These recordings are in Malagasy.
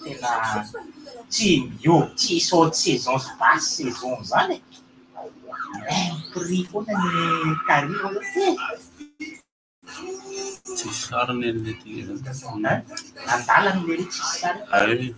tena tsy miovy tsy saute saison sy basse saison zany prix foana ny carry tsy sariny le ty andalany le tsy sariny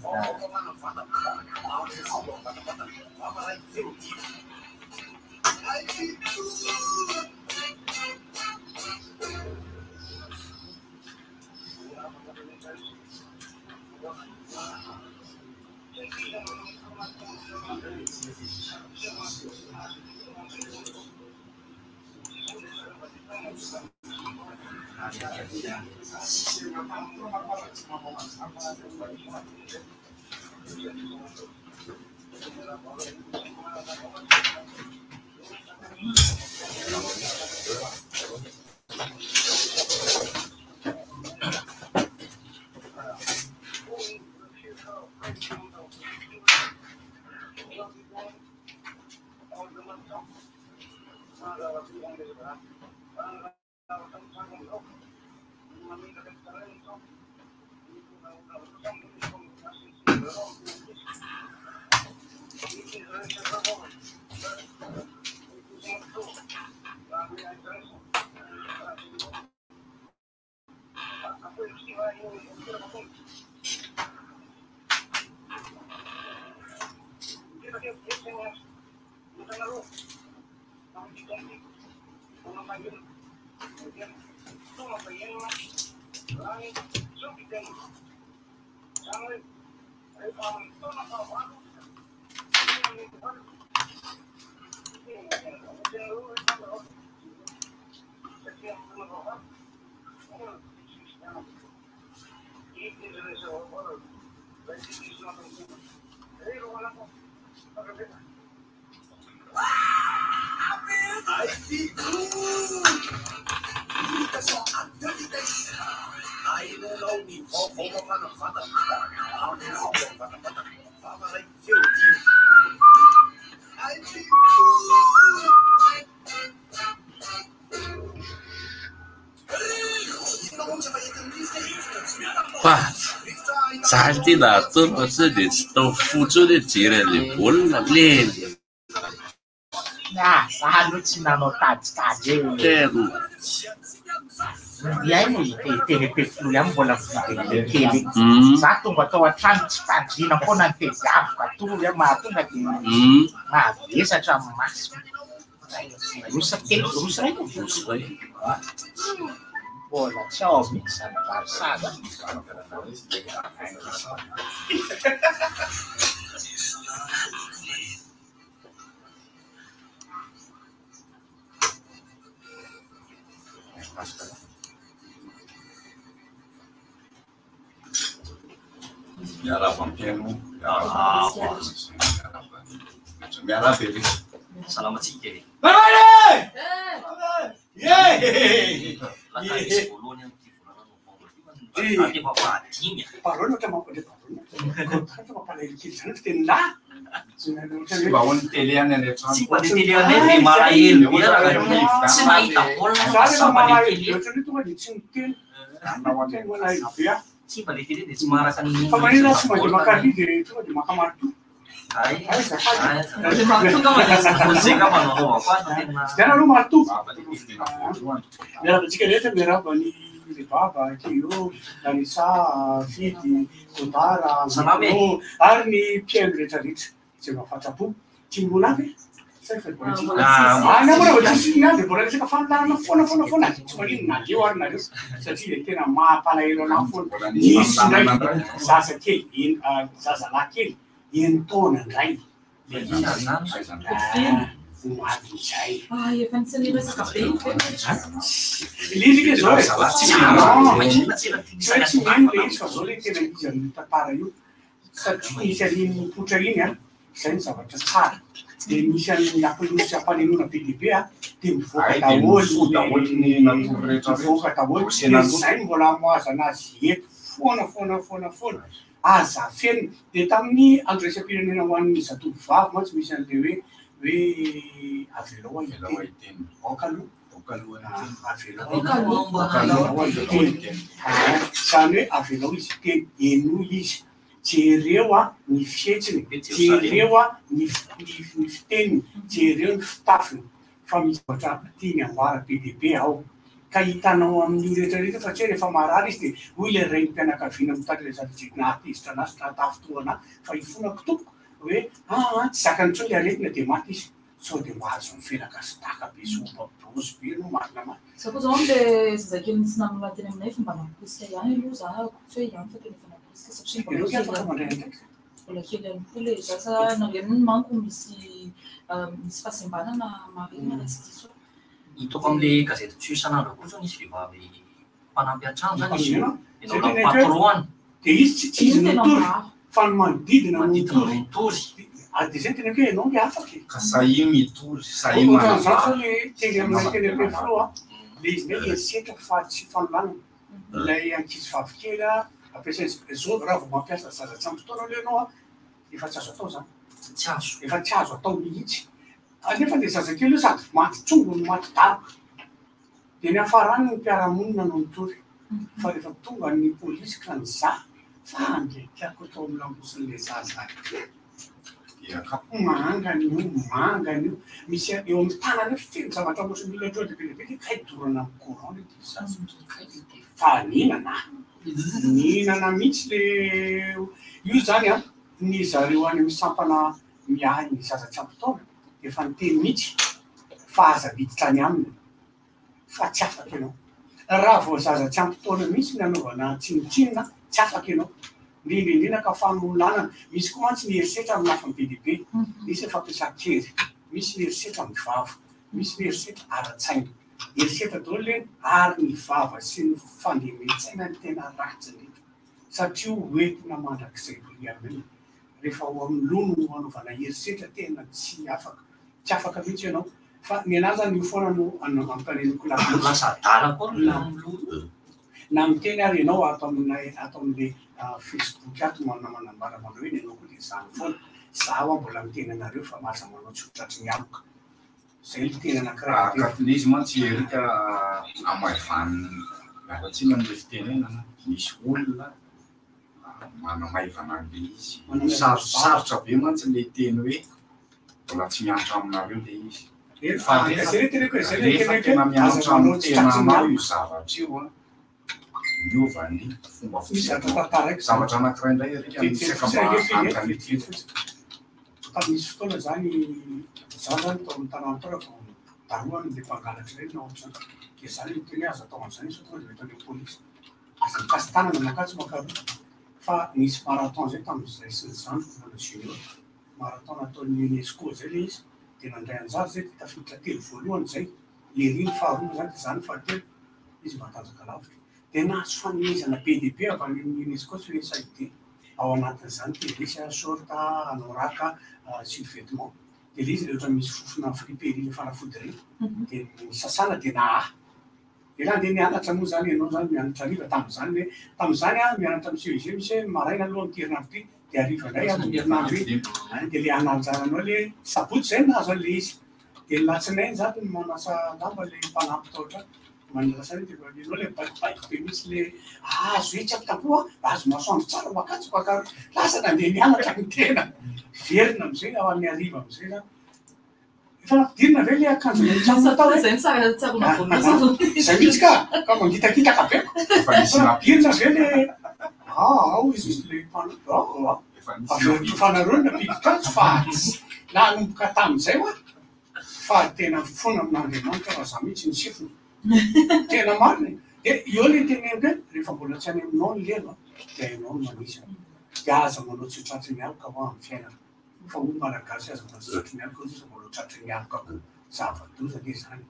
Zaho tena ataony fa dia tsy tao fotsiny hoe jery le baolina lely. Zaho aloha tsy nanao tajikajy tena iainy tele-pefolo ihany mbola vidiny kely zaho tonga tao an-trano tsy fandriana foana ny tediaviko atory mahatonga dia mahavesatra amin'ny masina rosa kely rosa ray mbola tsy ao mihitsy zany Barsa zany Salamat sikit. Nanti bapak timnya. Parolo macam apa dia parolo? Kalau apa lagi kita tenda. Bangun telian yang Si pada telian ni malain biar semai tapol sama di telian. Jadi tu kan dicingkil. Nawan yang mulai dia. Si pada telian di semarakan ini. Pemerintah semua dimakan dia itu dimakan madu. Jadi madu kan ada musik apa nono apa? Jangan lu madu. Biar jika dia terberap bani di baba kiyo dari sa fiti utara Sanami. Arni piedre tarit sema fatapu timbulave sai fa polisi na mora wajisi na de polisi ka fanda na fona cuma ini na jiwar na sati de tena ma pala iro na fona ni sasa ke in sasa lakil in tona rai je vindt ze niet best kapot. Elise que zoe. We avelo itin okalu Izany hoe avelao izy teny eno izy. Jereo a ny fietsiny, jereo a ny fiteniny, jereo ny fitafiny. Fa misy ohatra tiany ambara be dia be ao. Ka hitanao amin'io rehetrarehetra fa tsy hoe rehefa marary izy dia hoy ilay renim-pianakaviana mitady ilay zadijidina atezitra anazy na tafotoana fa hifonako tompoko hoe tsy zakany intsony ilay aretina dia maty izy. Sao dia mahazo mifelaka sy taka be sy obabozy be no marina maty. Za koa zao am'ilay zazakely nisy namana teny aminay fa mba napolisika ihany aloha za tsy hoe ihany fa tena efa napolisika satria Ireo tsy afaka mandray ndraiky. mbola kely ihany koa ilay zaza nangenony manko misy fahasembanana marina raha tsy diso. Hitako amin'ilay gazety tsy isan'andro koa zao nisy vehivavy mpanampy an-trano zany izy io. Ianao patron. Dia izy tsy izy notory fa ny manodidina manodidina notory. notory. Dia zay tena hoe ianao ilay afaka. Ka sahy mitory, sahy Ohatrany zao zao ilay teny aminay teny be filoha ilay izy ilay herisetra fa tsy fanolanana. Ilay ankizy vavikely ampiasainy zao raha vao mampiasa zaza tsy ampy taona aloha ianao efa tsy azo atao zany. Tsy azo. Efa tsy azo atao mihitsy. Nefa ilay zazakely io sady maty tsongo no maty daroka. Dia ny hafarany ny mpiara-monina no mitory. Fa rehefa tonga ny polisy ka ny za fa andraikako atao amin'ny lambosin'ilay zaza. Mangany io. Misy eo amin'ny tanany feno zavatra mosiny olona ohatra dia be kay dorana amin'ny courant ilay zaza. Fa nihinana mihitsy le io zany ny zareo any amin'ny sampana miahy ny zaza tsy ampy taona efa niteny mihitsy fa aza biditra any aminy fa tsy afaka ianao. Raha vao zaza tsy ampy taona mihitsy ny anaovana tsinotsinona tsy afaka ianao. Indrindra ka famolanana misy koa mantsy ny herisetra amin'ny lafiny be dia be. Misy fampiasan-kery, misy ny herisetra amin'ny vava, misy ny herisetra ara-tsaina. Herisetra daholo le ary ny vava sy ny fandemetsana ny tena ratsy indrindra. Satria hoentina mandrakizay voiamina. Rehefa ao amin'ny lono no anaovana herisetra tena tsy afaka mihitsy ianao. Fa ny anazy zany io foana no ampaneniko lasa adala koa amin'ny lono. Na miteny ary ianao ato amin'ilay Facebook ato manambara manao hoe ianao koa dia izany foana. Zaho mbola miteny anareo fa mahaza manao tsotratry ny amoka. Zay ny tena anankiray. Katolizy mantsy erika amaivany mialatsina amin'ilay fitenenana. Misy olona manamaivana an'ilay izy. Sarotra be mantsy ilay teny hoe mbola tsy mianatra aminareo ilay izy. Rehefa tena mianatra amin'ny tenanao io zavatra io miova ny fomba fototana. Zavatra anankiray indray erika misaka mba misy fotoana zany za zany tao amin'ny tanàna tao rehefa daroany ilay mpangalatra ireny na ohatrany. Dia zany miteny azo atao an'izany izy fotoana dia rehefa ilay polisy. Aza mikasy tanana nakatsy makaroa. Fa nisy marathon zay tamin'izay sy ny zandriko na junior. Marathon nataon'ny UNESCO zay ilay izy. Dia nandray anjara zay dia tafiditra telo voalohany zay. Ilay riny faharoa zany dia zany fahatelo. Izy mba tanjaka lavitra. Dia nahazo fanomezana be dia be avy any amin'ny UNESCO sy hoe saity. Ao anatin'izany dia misy sorta anoraka sy vêtement. Dia ilay izy rehetra misy fofona friperie fanafody reny. Dia ny sasana dia naha. Dia dia nianatra moa zany ianao zany mianatra ariva tamin'izany hoe tamin'izany mianatra amin'ny CEG misy hoe maraina aloha amin'ny herinandro ity dia ariva indray amin'ny herinandro iny. Dia ilay anajaranao ilay sabotsy zay nahazo an'ilay izy. Dia ny latsinainy zany no manasa lamba ilay mpanampy tao ohatrany. Manilasa ny dia ianao ilay baikobaiko be misy ilay azo itsy amin'ny tampoa azo masoandro tsara makatsy bakary lasa nandeha nianatra ny tena. Verina amin'izay ao amin'ny ariva amin'izay zany. Efa nampidirina ve ilay akanjo Tsara zay tsara zay mihitsy ka mangitakitaka be. Nampidirina ve ilay ao izy ilay mpanampy. Averitofanareo napiditra azy fa nanomboka tamin'izay hoa. Fa tena fona amin'Andriamanitra raha za mihitsy ny sifina. Tena marina. Dia eo ilay teneniko hoe rehefa mbola tsy any aminao ny lelo dia ianao no manisy. Dia aza manao tsotratry ny aloka ho amin'ny fiainana. Fa olo malagasy aza manao tsotratry ny aloka izy manao tratry ny aloka zava-doza dia zany.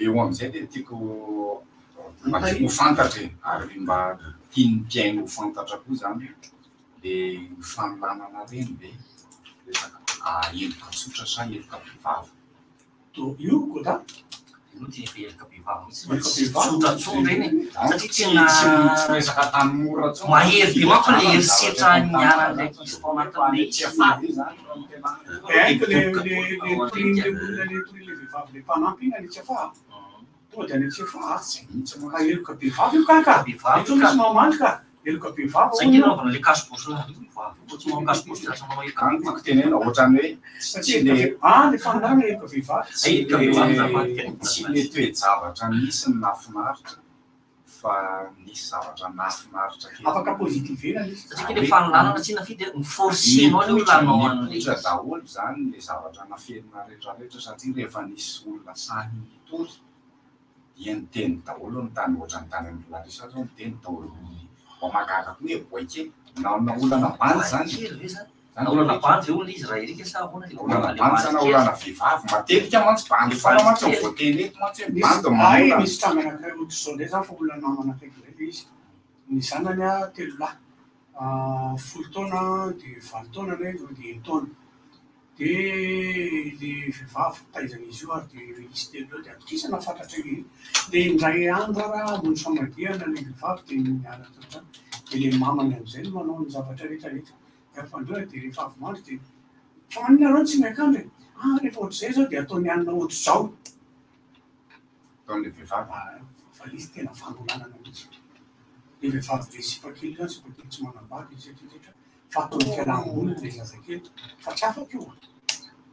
Eo amin'izay dia tiako ho fantatra ary mba tiany mpiaino ho fantatra koa zany dia fanolanana reny be resaka eloka tsotra sa eloka mpivava. Io kota io dia eloka mpivava mihitsy. Tsotra reny satria tsy resaka tanora mahery be manko ilay herisetra nianana ndraiky izy tao anatin'ilay haiko le vehivavy le mpanampy iny any tsy afa. tonga dia any Antsefa ka eloka be vavy io kaka ito misy mamandry ka eloka be vavy Saingy anaovana le cache-bouche vavy tsy manao cache-bouche lasa manao eloka Afaka tenena ohatrany hoe tsy le le fandarana eloka be vavy tsy le toe-javatra misy ny nafinaritra fa nisy zavatra nafinaritra afaka pozitivena izy satria le fanolanana tsy nafidy miforcenao le olona hanao an'le daholo zany le zavatra nafenina rehetrarehetra satria rehefa nisy olona sahy tory dia ny teny daholo ny tany ohatrany tany amin'ny Larisa zao ny teny daholo mahagaga koa hoe voakely na olana bandy zany na olana bandy ve olona izy raha erika sa ahoana le olana bandy sana olana vehivavy matetika mantsy bandy fana mantsy ny voateny eto mantsy hoe bandy ay misy tamy anankiray ohatry zao ndray zany fa olona namana akaiky zay le izy ny zanany a 3 lahy 10 taona dia 20 taona nay dia 1 taona dia le vehivavy taizana izy io ary dia izy 3 eo dia atokisana fantatra iny le indray andro raha mony famadihana le vehivavy dia miaraka zany dia le mamany amin'izay no manao ny zavatra rehetrarehetra fandroana dia rehefa avy mandry dia fa manina rano tsy miakandro rehefa ohatr'izay zao dia ataony anina ohatry zao ataon'le vehivavy fa izy tena fandolanana mihitsy le vehivavy le sipakely zany sipakely tsy manambady izy etretra fa ataony fialamboly le zazakely fa tsy afaka io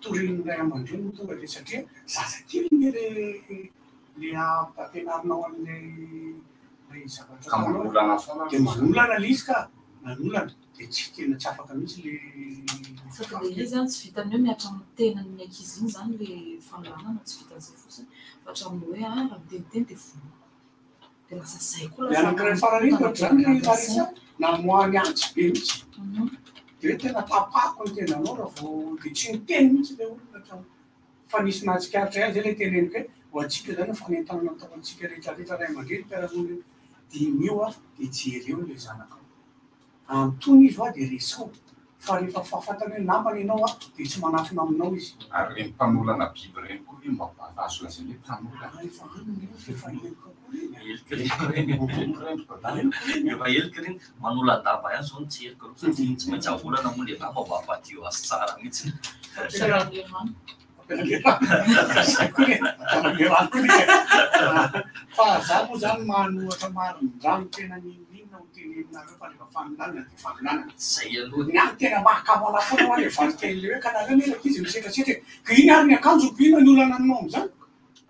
toriny ray aman-dreny tonga dia satria zazakely ny le ampianarinao amin'le zavatra ka manolana foana dia manolana le izy ka nanolana dia tsy tena tsy afaka mihitsy le Safa le izy zany tsy vitany hoe miatra amin'ny tenany ankizy iny zany le fanolanana tsy vitan'izay fotsiny fa hatramin'ny hoe raha miteniteny dia vono dia lasa zay koa le anankiray farany ohatr'izany le Larisa namoany antsy be mihitsy dia tena tapako ny tenanao raha vao dia tsy miteny mihitsy le olona hatrany fa nisy nahatsikaritra ihany zay le teneniko hoe ho antsika zany fanentanana atao antsika rehetrarehetra ray aman-dreny mpiara-monina dimy io dia jereo le zanakao antony izy dia resao fa rehefa fafantany hoe namany ianao dia tsy manafina aminao izy ary reny mpanolona biby reny koa hoe mba azo lazainy hoe mpanolona efa aniny efa elika efa elika reny manolan-daba ihany zao ny tsy elika satria tsy maintsy avolana moa le daba mba ampadio azy tsara mihitsy fa za moa zany manohatra marindrano tena ninona ho teneninareo fa rehefa fanolanana dia fanolanana zay aloha ny any tena mahakabana foana ho le valiteny le hoe ka nareo nelaka izy misetrasetra ka iny ary ny akanjo ko ina ny olana aminao am'izany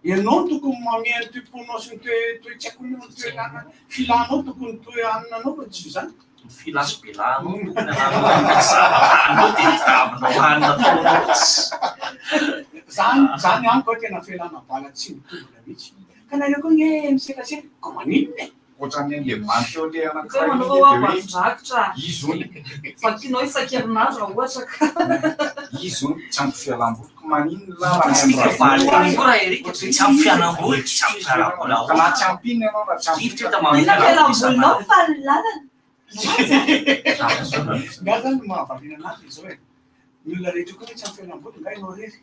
ianao no tokony mameno toeponao sy ny toe-tsy haiko ny toenana filanao tokony toe aninanao fa tsy zany filasy belanao tokony hanina zany aniko hoe tena felana bala tsy mitovina mihitsy ka nareo koa nye misetrasetra ko maninona ohatrany le bandy teo le Zay manao ambazodrakotra izy ony vakinao isan-kerinandro raha ohatra ka izy ony tsy ampy fialam-boliko maninona raha erika tsy ampy fialam-boly tsy ampy fialam-boly ka na tsy ampy iny ianao na tsy Gifitra ampy tamamy ina fialam-bolinao fa lalana nga zany mahavalina anazy izao hoe ny olona rehetra koa hoe tsy ampy fialam-boly nga ianao rery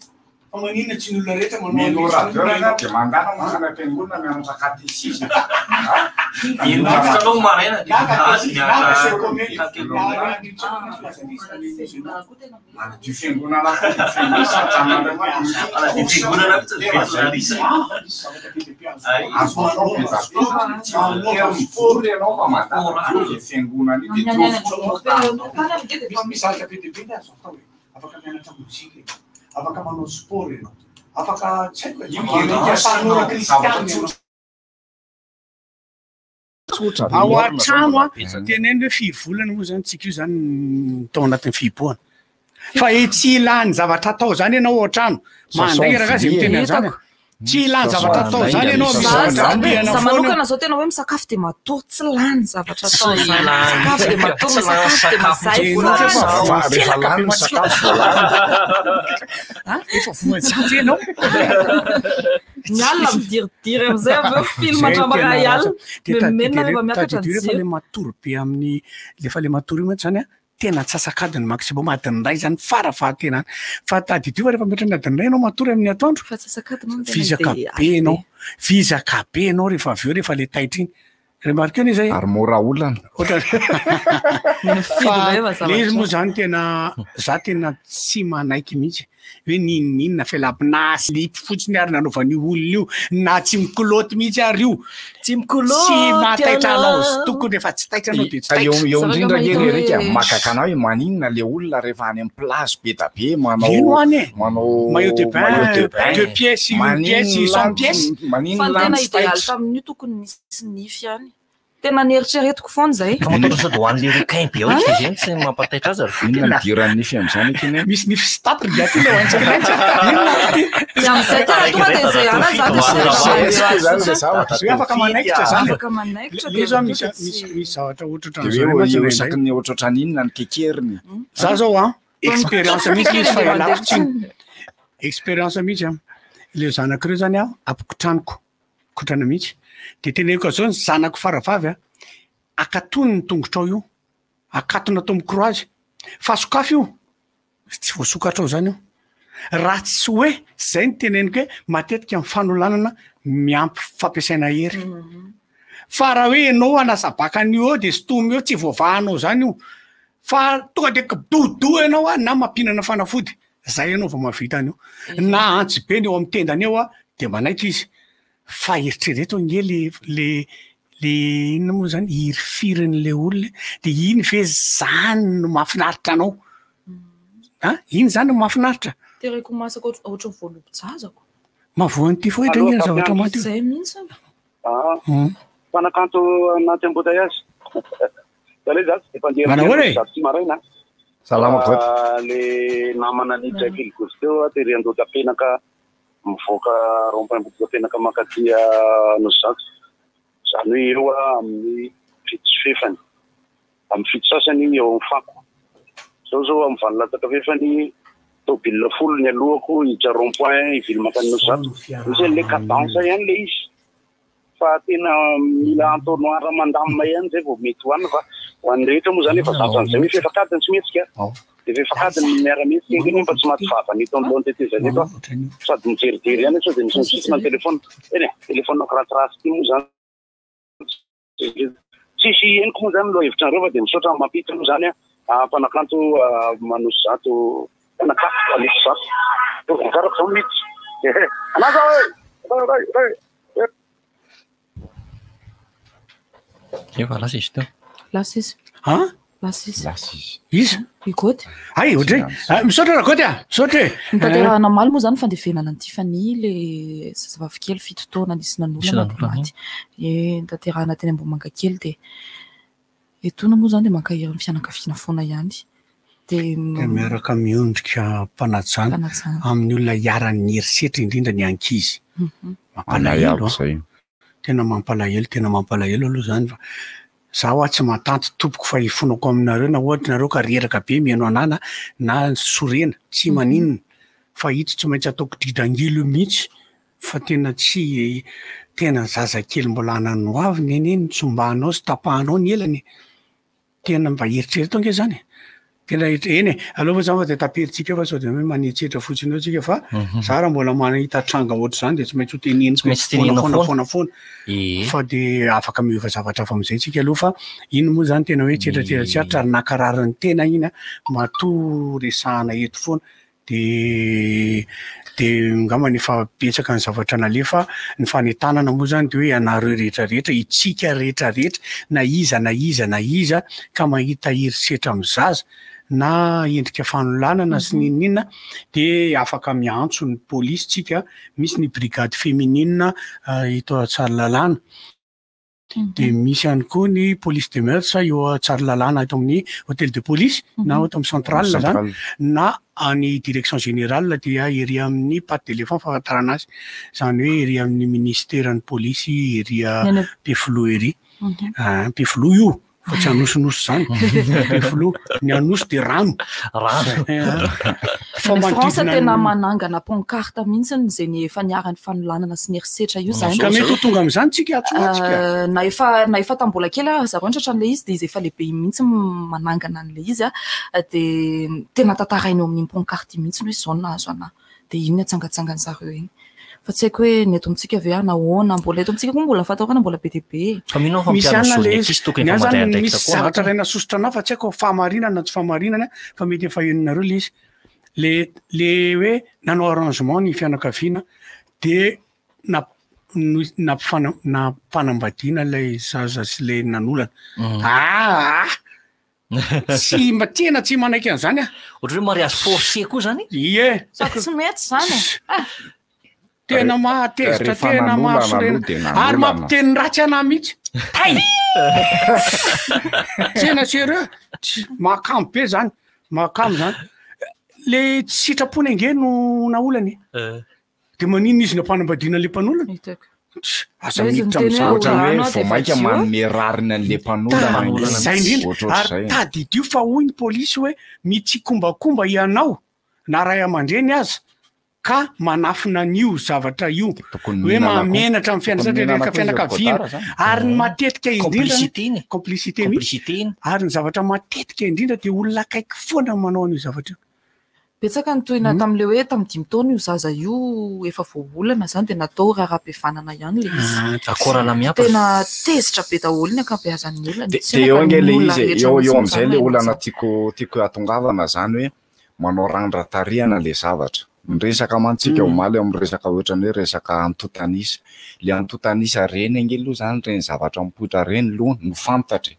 fa maninona tsy ny olona rehetra mino radio reny dia mandana masana am-piangonana mianatra katesisma Inao maraina manadio fiangonana fiangonana azoaory ianao fa mandana fiangonana iny dia misaraka be dia be le azo atao hoe afaka mianatra mozika afaka manao sport ianao afaka tsy haiko tanora kristiana ao an-trano teneny hoe 5 volana moa zany tsika io zany tao anatin'ny fiboahana fa tsy ilany zavatra atao zany ianao ao an-trano mandray raha azy miteny an'izany tsy ilany zavatra atao zany ianao za manokana zao tena hoe misakafo dia matory tsy lany zavatra atao sakafo dia matory misakafo dia mazay efa voajaby ianao ny alina midiridiry am'izay avy eo film atrambaka ialina memenina rehefa miakatra ny rehefa le matory be amin'ny lefa le matory io mantsy zany a tena antsasakadiny maximum adiny ray zany farafahatenany fa tadidio rehefa mihoatra adiny ray ianao matory amin'ny atoandro fa antsasakadiny fizaka be ianao rehefa avy eo rehefa le taitra iny remarqueny zay ary mora olana le izy moa zany tena za tena tsy manaiky mihitsy hoe ninninna fialapinasy lipy fotsiny ary nanaovan'io olona io na tsy mikoloty mihitsy ary io tsy mikoloty tsy mataitranao tokony efa tsy taitranao de tsy eo indrindra kely reka makakanao hoe maninona le olona rehefa any amin'ny place be da be ino any manao maillot de bain 2 pièces 1 pièce 100 pièces fa tena idéal tamin'io tokony misy nify ihany tena nieritreretiko foana zay Kamatoro sady ho an'le requin be ohatry izy eny tsy mampataitra azy ary inona nidiran'ny nify am'izany ekeny misy nify stapre gaty le hoantsakalaitsa am'izay tena tonga de zay ana zany afaka manaikitra zany afaka manaikitra le zao misy zavatra eo isaky ny ohatrohatran'inona ny kekeriny za zao a expérience mihitsy izy fa ialako expérience mihitsy le zanakireo zany a apokotraniko kotrana mihitsy de teneko zao ny zanako faravavy a akatony ny tongotrao io akatona atao mikroazy fasokafy io tsy voasokatrao zany io raha tsy hoe zay ny teneniko hoe matetika amin'ny fanolanana miampy fampiasaina hery fa raha hoe enao anasabakany eo de stomy eo tsy voavahanao zany io fa tonga de kidodo ianao a na mampinana fanafody zay ianao vao mavitany io na antsy be ny eo amin'ny tendany eo a de manaitra izy fa eritrereto nge le inona moa zany hirifiriny le olona de iny ve zany no mahafinaritra anao iny zany no mahafinaritra tereko masaka ohatry ny voalobojazako mavoany ty foetra iny zavatra maty zay mihitsy fanakanto anaty embouteillage manahoana salama le namana ny Jaikilgost teo teriandoka penaka mivoaka rond-point penaka makatia Nozaka zany hoe eo amin'ny fito fefany amin'ny fito sasany eo amin'ny fako zao amin'ny valolatsaka fefany tobile folo ny alohako hiditra rond-point ivily makany Nozaka misy le cadence ihany le izy fa tena mila entonnoir mandamina ihany zay vao mety hoanina fa ho an'ny rehetra moa zany efa zatan'izay hoe fefakadiny tsy metsika de fefakadiny miara-metsika eny mba tsy maty vavanito am'lohany tetezany eto sady mijerijery ihany sao de misy misisina ny telefona eny telefonako ratsiratsy ty moa zany tsisy eniko moa zany loha hevitra nareo fa de misaotra mampita moa zany mpanakanto manosy zato panakato anisy zato karako zao mity anaza efa lasa izy teo lasa izy lasa izy izy igoty ay ohatry misaotra raha goty misaotra mitaterahana maly moa zany fandevenana ny Tiffany le zazavavy kely fito taona nisy nanolana maty nitaterahana teny Ambohimanga kely de etona moa zany de mankahiry ny fianakaviana foana ihany de miaraka miondrika mpanajana amin'ny olona hiaran'ny herisetra indrindra ny ankizy mampalahelo tena mampalahelo aloha zany fa zaho tsy matanty tompoko fa ifonako aminareo na ohatra nareo ka reraka be mihaino anana na sorena tsy maninona fa ito tsy maintsy ataoko dridangilo mihitsy fa tena zazakely mbola ananoavy eny tsombanao sy tapahanao ny elany tena mba eritrereto ange zany tena eny alova zany fa de taperitsika fa sao de hoe manetsetra fotsiny eo tsika fa za raha mbola manahita tranga ohatry zany de tsy maintsy ho teneny foana fa de afaka miova zavatra fa am'izay tsika aloha fa iny moa zany tena hoe tsetrateratsiaritra ary nakararany tena iny mato resahana eto foana de ngambany efa betsaka ny zavatra nalefa ny fanetanana moa zany de hoe anareo rehetrarehetra itsika rehetrarehetra na iza ka mahita herisetra am'zaza na endrika fanolanana sy ninina de afaka miantso ny polisy tsika misy ny brigade féminine ito Tsaralalàna de misy ihany koa ny police de mœurs eo Tsaralalàna eto amin'ny hôtel de police na eto amin'ny centrale zany na any direction générale dia ery amin'ny patte d'éléphant fahafantarana azy zany hoe ery amin'ny ministère ny police ery Peflo ery Peflo io fa tsy anosonoso zany Peflo ny anoso de rano France tena manangana pancarte mihitsy zay ny efa niarany fanolanana sy ny herisetra io zany ka mety ho tonga am'izany tsika atsoatsika na efa tambola kely zarontratra an'le izy de izy efa lehibe mihitsy manangana an'le izy de tena tantarainy eo amin'ny pancarte mihitsy hoe zao nahazo ana de iny atsangatsangany zareo iny fa tsy haiko hoe ny eto amintsika ve nahoana mbola eto amintsika koa mbola fatao kana mbola be dia be misy ana le zany misy zavatra ray nasosotra anao fa tsy haiko fahamarinana tsy fahamarinana fa mety efa henonareo le izy le hoe nanao arrangement ny fianakaviana de nampanambadiana lay zaza sy le nanolana tsy tena tsy manaiky an'izany ohatra hoe mariage forcé koa zany ie sady tsy mety zany tena mahatezitra tena mahasorena ary mampiteny ratsy anahy mihitsy tay tena sérieux mahakamo be zany mahakamo zany le tsy sitrapony ange no naolany de manino izy nampanambadiana le mpanolana asa miditra ohatry hoe vao mainka manome rarina an'le mpanolana zay indrindra ary tadidio fa hoy ny polisy hoe mitsykombakomba ianao na ray aman-dreny aza ka manafina an'io zavatra io hoe mamenatra amin'ny fiandrasatra fianakaviana ary ny matetika indrindra complicité mihitsy ary ny zavatra matetika indrindra de olona akaiky foana manao an'io zavatra io betsaka nytoina tam'le hoe tamy 5 taona io zaza io efa voaolana zany de natao raha-pihavanana ihany le izy akorana miapa tena tezitra be daholo ny akabeazan'ny olona de eo ange le izy eo am'izay le olana tiako atongavana zany hoe manao randra-tariana le zavatra miresaka mantsika omaly amin'ny resaka ohatrany hoe resaka antotanisa le antotanisa reny ange aloha zany reny zavatra mipoitra reny aloha no fantatra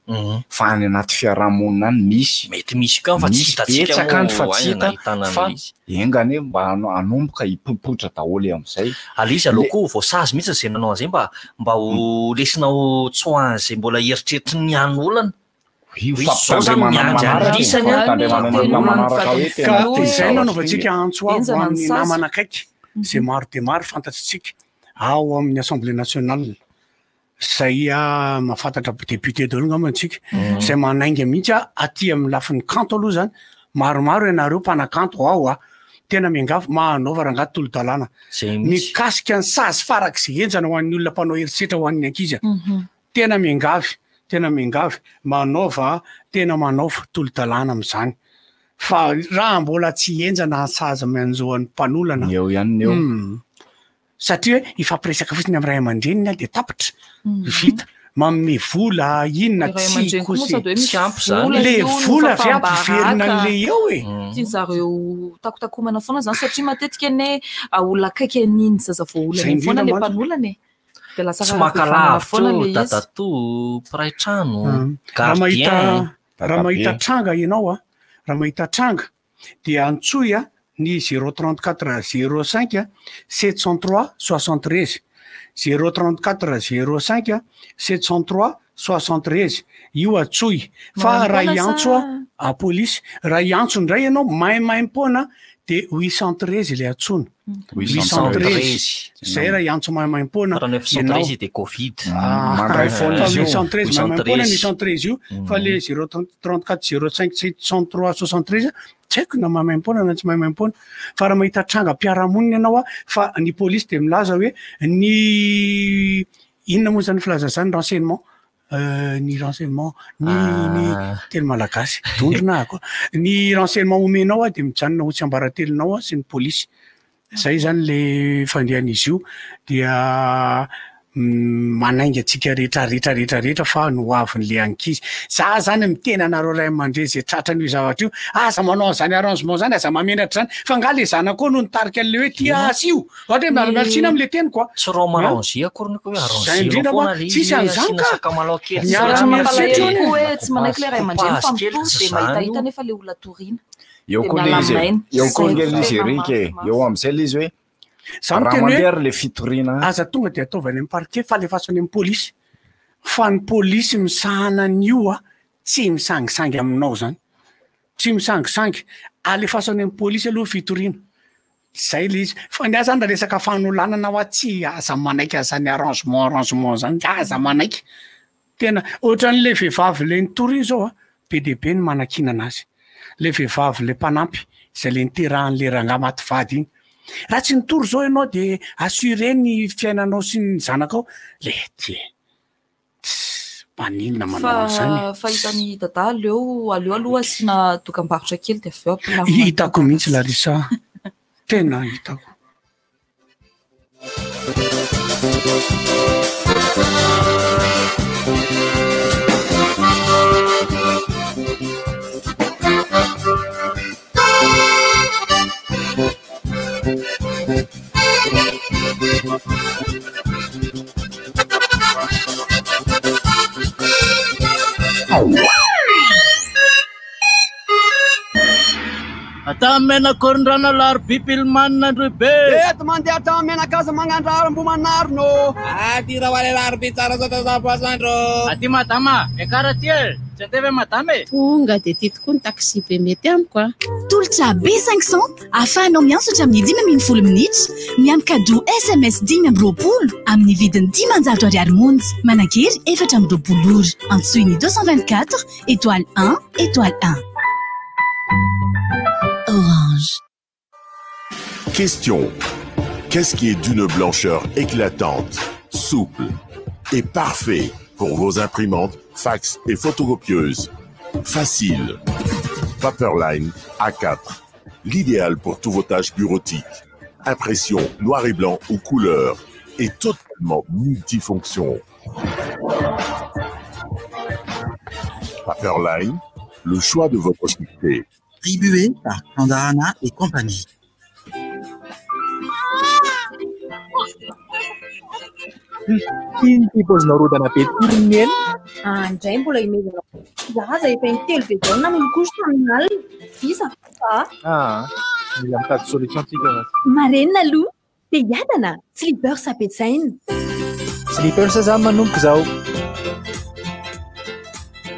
fa any anaty fiarahamonina any misy mety misy ka fa tsy betsaka any fa tsy hita fa engany mba anomboka hipopotra daholo am'izay alizy aloko voasazy mihitsy zay nanao an'izay mba ho lesinao tsoan zay mbola eritreritry ny an'olana zay nanaovantsika antsoavo amin'ny namana akaiky zay maro de maro fantatsitsika ao amin'ny assemblée nationale zay mahafantatra député daholo ngamantsika zay manainga mihitsy aty amin'ny lafin'ny kanto aloha zany maromaro ianareo mpanakanto ao tena miangavy mahanaova rangaty tolo-dalàna mikasika ny sazy farak'izay enjana ho an'ny olona mpanao herisetra ho an'ny ankizy tena miangavy manaova tena manaova tolo-dalàna am'izany fa raha mbola tsy enjana sazy manjoan'ny mpanolana eo ihany eo satria hoe ifampiresaka fotsiny amin'ny ray aman-dreniny de tapitra vita manome vola inona tsy le vola avy ampiverina an'le eo tiany zareo takotakomana foana zany satria matetika ne olona akaiky an'iny zaza voaolana foana le mpanolana de lasa tsy makalavitro dadato piraitrano gardien raha mahita tranga ianao raha mahita tranga dia antsoy ny 034 05 703 73 034 05 703 73 io atsoy fa raha iantso polisy raha iantso ndray ianao maimaimpona de 813 le atsona 813 zay raha iantso maimaimpona 913 de covid mandray foana 813 maimaimpona 813 io fa le 034 05 703 73 tsy haiko na maimaimpona na tsy maimaimpona fa raha mahita trangam-piarahamonina ianao fa ny polisy de milaza hoe ny inona moa zany filaza zany renseignement ny renseignement ny telo malagasy dondrona koa ny renseignement omenao de mijanona ho tsy ambaratelonao sy ny polisy zay zany le fandehan'izy io dia manainga atsika rehetra fa no avin'le ankizy za zany mitena anareo ray aman-dreny zay tratra n'io zavatra io aza manao zany arrangement zany aza mamenatra zany fa nga le zana koa no nitarika an'le hoe tia asy io ohatra hoe mialamialatsina am'le teny koa tsy rao marange akoriny koa hoe arrange tsisy an'izany ka hoe tsy manaiky le ray aman-dreny fa mitory de mahitahita nefa le olona torina eo koa le izy eo koa nge izy erika eo am'izay le izy hoe raha mandery le fitoriana aza tonga de ataovany amin'ny parquet fa alefatsony amin'ny polisy fa ny polisy misahana an'io tsy misangisangy aminao zany tsy misangisangy alefatsony amin'ny polisy aloha fitoriana zay le izy fa ny zany raha resaka fanolanana tsy aza manaiky azany arrangement zany aza manaiky tena ohatran'le vehivavy le nitorina zao be de be ny manakina anazy le vehivavy le mpanampy zay le niterahan'le ranga maty vady iny raha tsy nitory zao ianao de assuré ny fiainanao sy ny zanakao le ty maninona manao an'izany fa hitany dada aleo aloha asina dokam-barotra kely de aveo hitako mihitsy Larissa tena hitako Ata menakorindrana laro bipilmanina androy be. Eto mandeha tao menakaza magnandraro mbo manarino. Aty raha le laro be tsara zao tazapasandro. Aty madama, ekaraty e. Tsy atevy madama e. Tonga de ty tokoa ny taxi be mety amiko a. Tolotra B500 ahafahanao miansotra amin'ny 5 minitra, miampy cadeau SMS 10 amin'ny vidiny 10,000 monja. Managery 4 ora. Antsoiny 224 étoile 1 étoile 1. Orange. Question. Qu'est-ce qui est d'une blancheur éclatante, souple et parfait pour vos imprimantes, fax et photocopieuses? Facile. Paperline A4. L'idéal pour tous vos tâches bureautiques. Impression noir et blanc ou couleur. Et totalement multifonction. Paperline, le choix de votre succès. Distribué par Kandahana et compagnie. Ino paozinao petiny andray mbola imezana zaza efa intelo be zao na milokosy tamin'ny alina visa mila mitady solution tsika marenina aloha dia hiadana slipper sapetsaina slippers zany manomboka zao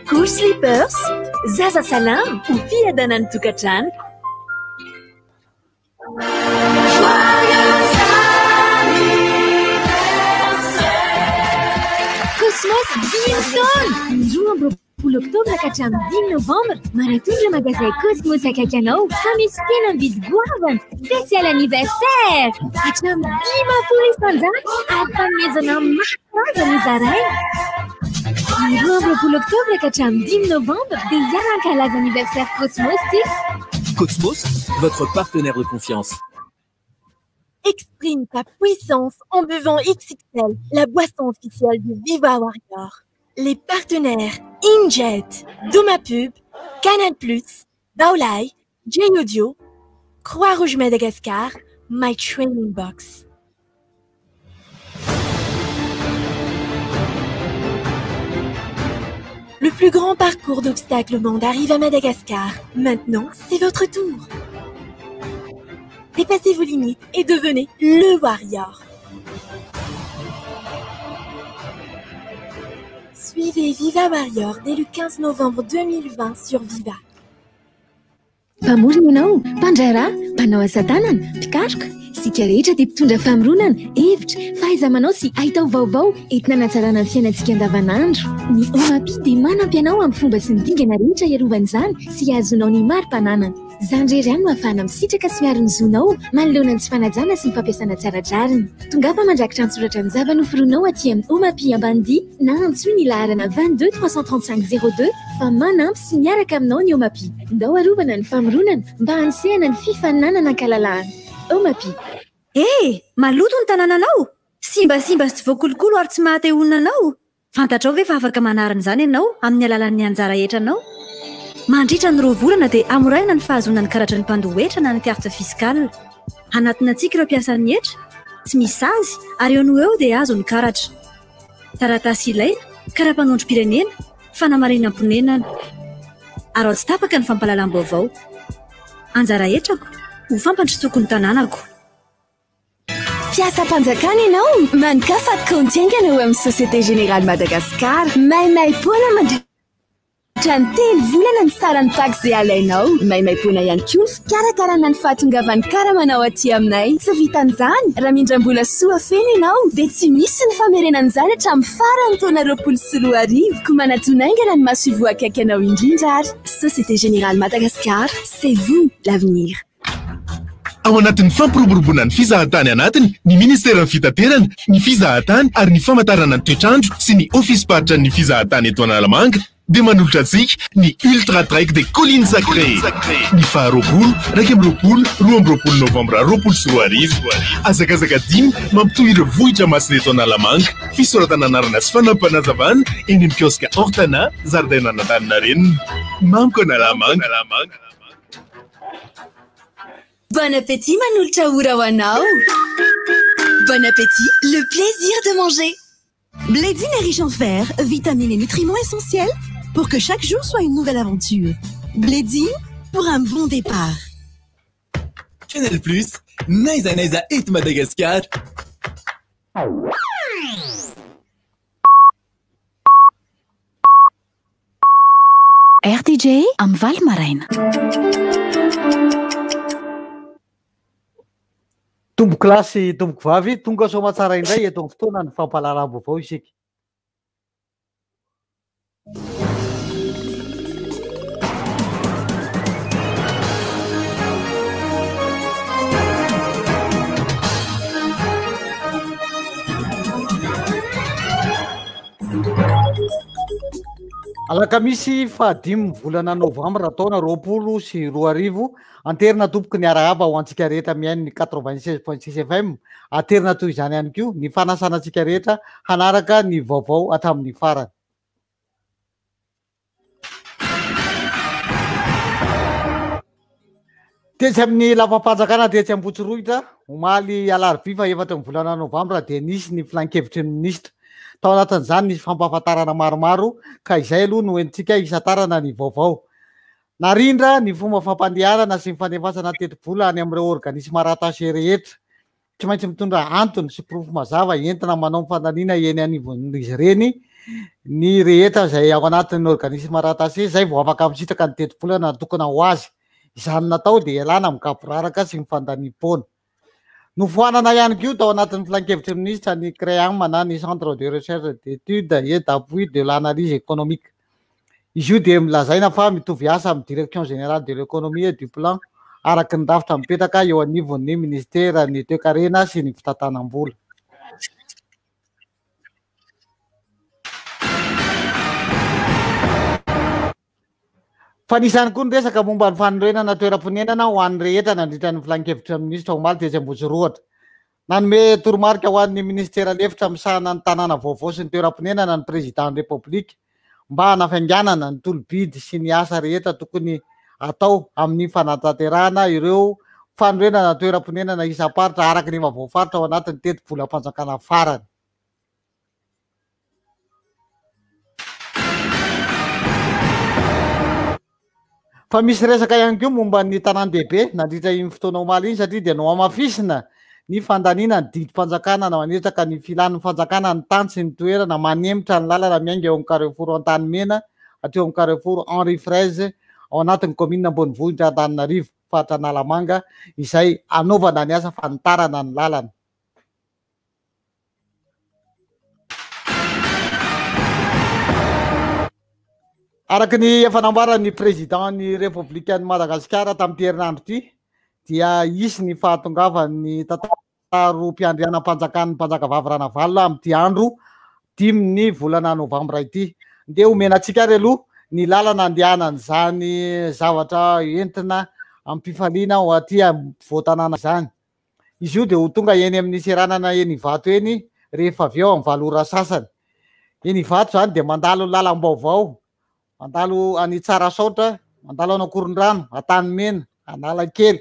Cool Slippers zaza salama ho fiadana ny tokantrano Cosmos Dimton! Indroa amby octobre ka hatramin'ny 10 novembre manatondra magasin Cosmos akaiky anao fa misy tena mividy goavana spécial anniversaire hatramin'ny 10 isan-jato ary fanomezana maro karazana izaray indroa amby octobre ka hatramin'ny 10 novembre dia hiaran-kalaza anniversaire Cosmos ty Cosmos, votre partenaire de confiance. Exprime ta puissance en buvant XXL, la boisson officielle de Viva Warrior. Les partenaires Injet, Domapub, Canal+, Baolai, J-Audio, Croix-Rouge Madagascar, My Training Box. Le plus grand parcours d'obstacles au monde arrive à Madagascar. Maintenant, c'est votre tour. Dépassez vos limites et devenez le Warrior. Suivez Viva Warrior dès le 15 novembre 2020 sur Viva. Mpamorona ianao, mpandrara, mpanao asa tanana, mpikaroka, isika rehetra dia mpitondra famoronana, hevitra, fahaiza-manao sy ahitao vaovao entina hanatsarana ny fiainantsika andavanandro. Ny OMAPI dia manampy anao amin'ny fomba sy ny dingana rehetra hiarovana izany sy ahazonao ny mari-pananana. Izany irery ihany no ahafahana misitraka sy miaro ny zonao manoloana ny tsy fanajana sy ny fampiasana tsaradrariny. Tongafa mandrakitra antsoratra ny zava-noforoanao aty amin'ny OMAPI Ambandi na antsoy ny laharana 22 335 02 fa manampy sy miaraka aminao ny OMAPI. Ndao arovana ny famoronana mba hanisehana ny fifaninanana ankalalahana. OMAPI. Maloto ny tanànanao? Simbasimba sy tsy voakolokolo ary tsy mahatehoana anao? Fantatrao ve fa afaka manarana izany ianao amin'ny alalan'ny anjara etranao? Mandritra ny 2 volana dia amoraina ny fahazoana ny karatra ny mpandohetra na ny carte fiscale. Anatina antsika ireo mpiasan'ny hetra, tsy misy azy ary eo no eo dia azo ny karatra. Taratasy ilaina, karapanondrom-pirenena, fanamarinam-ponenana. Ary ao tsy tapaka ny fampahalalam-baovao. Anjara etrako, ho fampandrotsoko ny tanànako. Mpiasam-panjakana ianao, mankafa compte aingana eo amin'ny Société Générale Madagascar. Maimai-poana mandritra ny 3 volana ny saran'ny taxe izay alainao. Maimai-poana ihany koa ny fikarakarana ny fahatongavan'ny karamanao aty aminay. Tsy vitan'izany, raha mindram-bola soa feno ianao dia tsy misy ny famerenan'izany hatramin'ny farany taona 20 ko manatonaingana ny mahasoa akaiky anao indrindra ary. Société Générale Madagascar, c'est vous l'avenir. Ao anatin'ny fampiroboroboana ny fizahatany anatiny, ny ministera ny fitaterana, ny fizahatany ary ny famantarana ny toetrandro sy ny ofisy paritra ny fizahatany eto Analamanga dia manolotra antsika ny ultra trek de colline sacré ny faharoapolo raiky amby roapolo roa amby roapolo novambra roapolo sy roa arivo azakazaka dimy mampitohy ireo vohitra masina eto Analamanga fisoratana anarana sy fanampanahavana eny amin'ny kioska Ortana zaridaina Antaninarenina mamiko Analamanga. Bon appétit manolotra ora ho anao. Bon appétit, le plaisir de manger. Blédine est riche en fer, vitamines et nutriments essentiels pour que chaque jour soit une nouvelle aventure. Blédine pour un bon départ. Canal Plus, Naisa Naisa et Madagascar. RTJ amin'ny Val Maraina. Tomboko lasy tomboko vavy tonga soa matsara indray eto amin'ny fotoana ny fampalalana vaovao isika. Alakamisy fahadimy volana novambra taona 2020 anterina tompoky ny arahaba ho antsika rehetra miaino ny 96.6 FM aterina toy izany ihany koa ny fanasana antsika rehetra hanaraka ny vaovao hatramin'ny farany. Tetsy amin'ny lapam-panjakana tetsy Ambotsiroitra omaly alarobia fa 4 volana novambra dia nisy ny filan-kevitry ny minisitra. Tao anatin'izany nisy fampahafantarana maromaro ka izay aloha no entsika isantarana ny vaovao. Narindra ny fomba fampandehanana sy ny fanefasana teti-bola any amin'ireo organisme rattaché rehetra. Tsy maintsy mitondra antony sy profo mazava entina manao fandanina eny anivon'izy ireny ny rehetra izay ao anatin'ny organisme rattaché izay vao afaka misitraka ny teti-bola natokana ho azy. Izany natao dia ialana amin'ny kaporaraka sy ny fandaniam-poana. Nofoanana ihany koa tao anatin'ny filan-kevitry ministra ny CREAM na ny Centre de recherche d'études et d'appui de l'analyse économique. Izy io dia milazaina fa mitovy asa amin'ny direction générale de l'économie et du plan araky ny rafitra mipetraka eo anivon'ny ministera ny toe-karena sy ny fitantanam-bola. Fa nisany koa ny resaka momba ny fanorenana toeram-ponenana ho an'ny rehetra nandritra ny filan-kevitra ministra omaly tetsy Ambotsiroatra. Nanome toromarika ho an'ny ministera lefitra misahana ny tanàna vaovao sy ny toeram-ponenana ny président république mba hanafainganana ny tolobidy sy ny asa rehetra tokony atao amin'ny fanatanterahana ireo fanorenana toeram-ponenana isam-paritra araky ny vaovao-faritra ao anatin'ny teti-bola-panjakana farany. Fa misy resaka ihany koa momba ny tanan-dehibe nandritra iny fotoana omaly iny satria dia no amafisina ny fandanina ny didim-panjakana na manetraka ny filan'ny fanjakana ny tany sy ny toerana manemitra ny lalana miainga eo amin'ny Carrefour Antanimena hatreo amin'ny Carrefour Henri Fraise ao anatin'ny commune Ambonivohitra Antananarivo faritra Analamanga izay anaovana ny asa fanitarana ny lalana. Araky ny efa nambaran'ny président ny républicain Madagasikara tamin'ity herinandro ity dia isy ny fahatongavan'ny tantarom-piandrianam-panjakan'ny mpanjakavavy Ranavalona amin'ity andro 5 volana novambra ity. Dia omenantsika aloha ny lalana andehanan'izany zavatra entina ampifaliana ho aty voatanana izany. Izy io dia ho tonga eny amin'ny seranana eny Ivato eny rehefa avy eo amin'ny valora sasany. Eny Ivato izany dia mandalo lalam-baovao. Mandalo any Tsarasaotra, mandalo any Akorondrano, Antanimena, Analakely,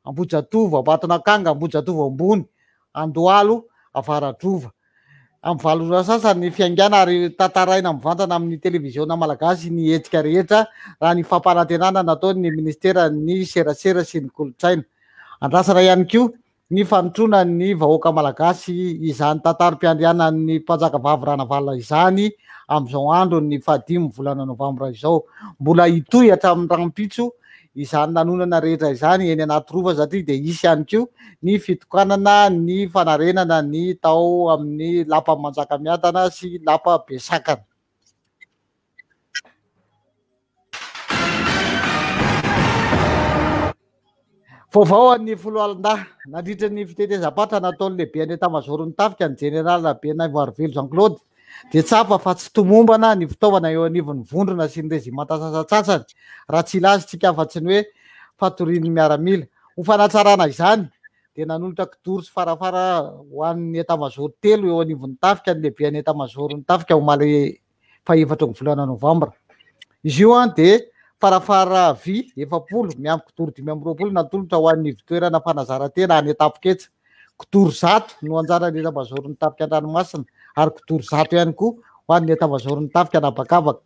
Ambojatovo, Ambatonakanga, Ambojatovo ambony, Andohalo, Avaradrova. Amin'ny valora sasany ny fiaingana ary tantaraina mivantana amin'ny televiziona malagasy ny hetsika rehetra raha ny fampanantenana nataon'ny ministera ny serasera sy ny kolotsaina. Andrasana ihany koa ny fanotrona ny vahoaka malagasy izany tantarom-piandrianan'ny mpanjakavavy Ranavalona izany amin'izao andro ny 5 volana novambra izao. Mbola hitohy hatramin'ny rampitso izany nanonana rehetra izany eny anaty rova satria dia isy ihany koa ny fitokanana ny fanarenana ny tao amin'ny lapa Manjakamiadana sy lapa Besakana. Vaovao an'ny folo alin-dahy nandritra ny fitetezam-patra nataon'ny lehibe ny etat-major ny tafika ny général Benay Voarivelo Jean Claude de tsapa fa tsy tomombana ny fitaovana eo anivon'ny vondrona sy ny rezimantasasatsasany raha tsy ilazy tsika afa-tsy ny hoe fatoriny miaramila ho fanatsarana izany de nanolotra kidoro sy farafara ho an'ny etamajoro 3 eo anivon'ny tafika ny lehibean'ny etamajoro ny tafika omaly faefatra ny volana novambra izy io a de farafara vy 7 miampy kidoro 520 natolotra ho an'ny vitoerana fanazarantena any etapoketsa kidoro 100 no anjaran'ny etamajoro ny tafika an-dranomasina ary kidoro 100 ihany koa ho an'ny etamajoro ny tafika anabakabaka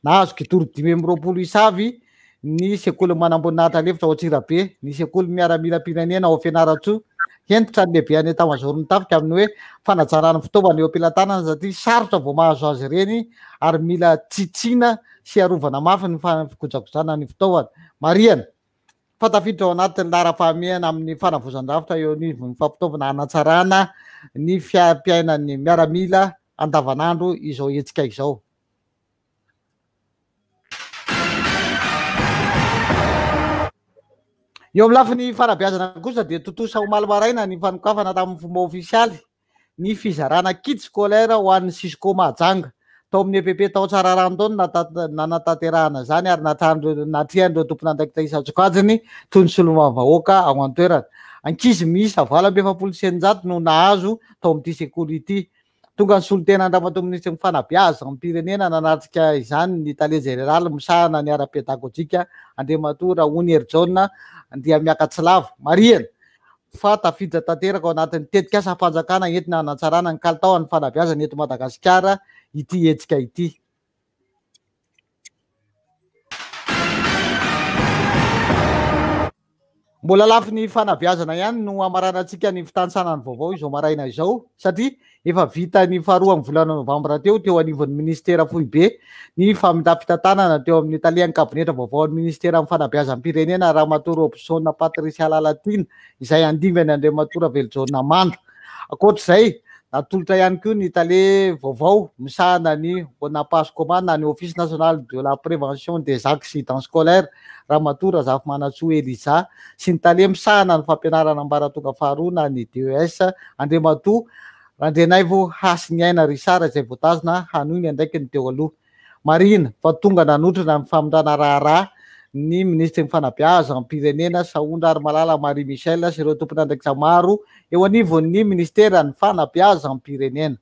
nahazo kidoro 520 isavy ny sekoly manamboninahitra lefitra ao Antsirabe ny sekoly miaramila pirenena ao Fianaratsoa entitra ny lehibean'ny etamajoro ny tafika amin'ny hoe fanajarana fitaovana eo am-pelantanana satria sarotra vao mahazo azy reny ary mila tsitsiana sy arovana mafy ny fikojakojana ny fitaovana mariana fatafiditra ao anatin'ny lara-pahamehana amin'ny fanavozan-davitra eo anivon'ny fampitaovana hanatsarana ny fiainan'ny miaramila andavanandro izao hetsika izao. Eo amin'ny lafiny fanabeazana kosa dia totosa omaly maraina ny fanokafana tamin'ny fomba ofisialy ny fizarana kit scolaire ho an'ny Sisco Mahajanga tao amin'ny EPP tao tsara rano nanatanterahana zany ary natrihan'ireo tompona andraikitra isa-tsokajiny toy ny solombavavahoaka ao an-toerana ankizy miisa 27 no nahazo tao amin'ity sekoly ity tonga ny solotena andramatoa ministry ny fanabeazana ny pirenena nanatrika izany ny tale général misahana ny ara-pedagojika Andriamatoa Raony Erjona dia miakatry lava mariana fa tafiditra tanteraka ao anatin'ny tetikasa fanjakana entina hanatsarana ny kalitaon'ny fanabeazana eto Madagasikara ity hetsika ity. Mbola lafy ny fanabeazana ihany no amaranantsika ny fitantsanany vaovao izao maraina izao satria efa vita ny faharoa amin'ny volana novambra teo anivon'ny ministera fohy be ny famitapitatanana teo amin'ny talian'ny kabinetra vaovao ny ministera amin'ny fanabeazan'ny pirenena Ramatoa Robson Patricia Lalatina izay andimany Andriamatoa Veljona Mandra akoatr'izay natolotra ihany koa ny tale vaovao misahana ny Onapascomana ny Office national de la prévention des accidents scolaires Ramatoa Razafy-Manatsoa Eliza sy ny tale misahana ny fampianarana ambaratonga faharoa ny DES Andriamatoa Randrenaivo Hasiniaina Risara izay voatazona hanoiny andraiky ny teo aloha marina fa tonga nanotrana ny famindrana raharaha ny ministry ny fanabeazana pirenena Saondra ary Malala Marie Michel sy ireo tompona andraikitra maro eo anivon'ny ministera ny fanabeazana pirenena.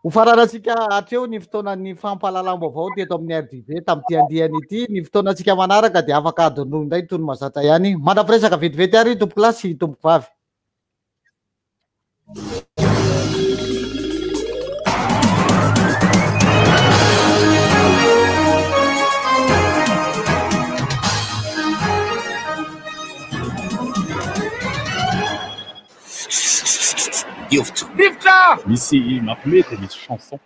Ho faranatsika hatreo ny fotoanan'ny fampahalalam-baovao teto amin'ny RDB tamin'ity andihany ity ny fotoanantsika manaraka dia afaka adonolo indray toy ny mazatra ihany mandrapiresaka vetivety ary tompoko lahy sy tompoko vavy. Rivitra! Misy mampimety misy chanson.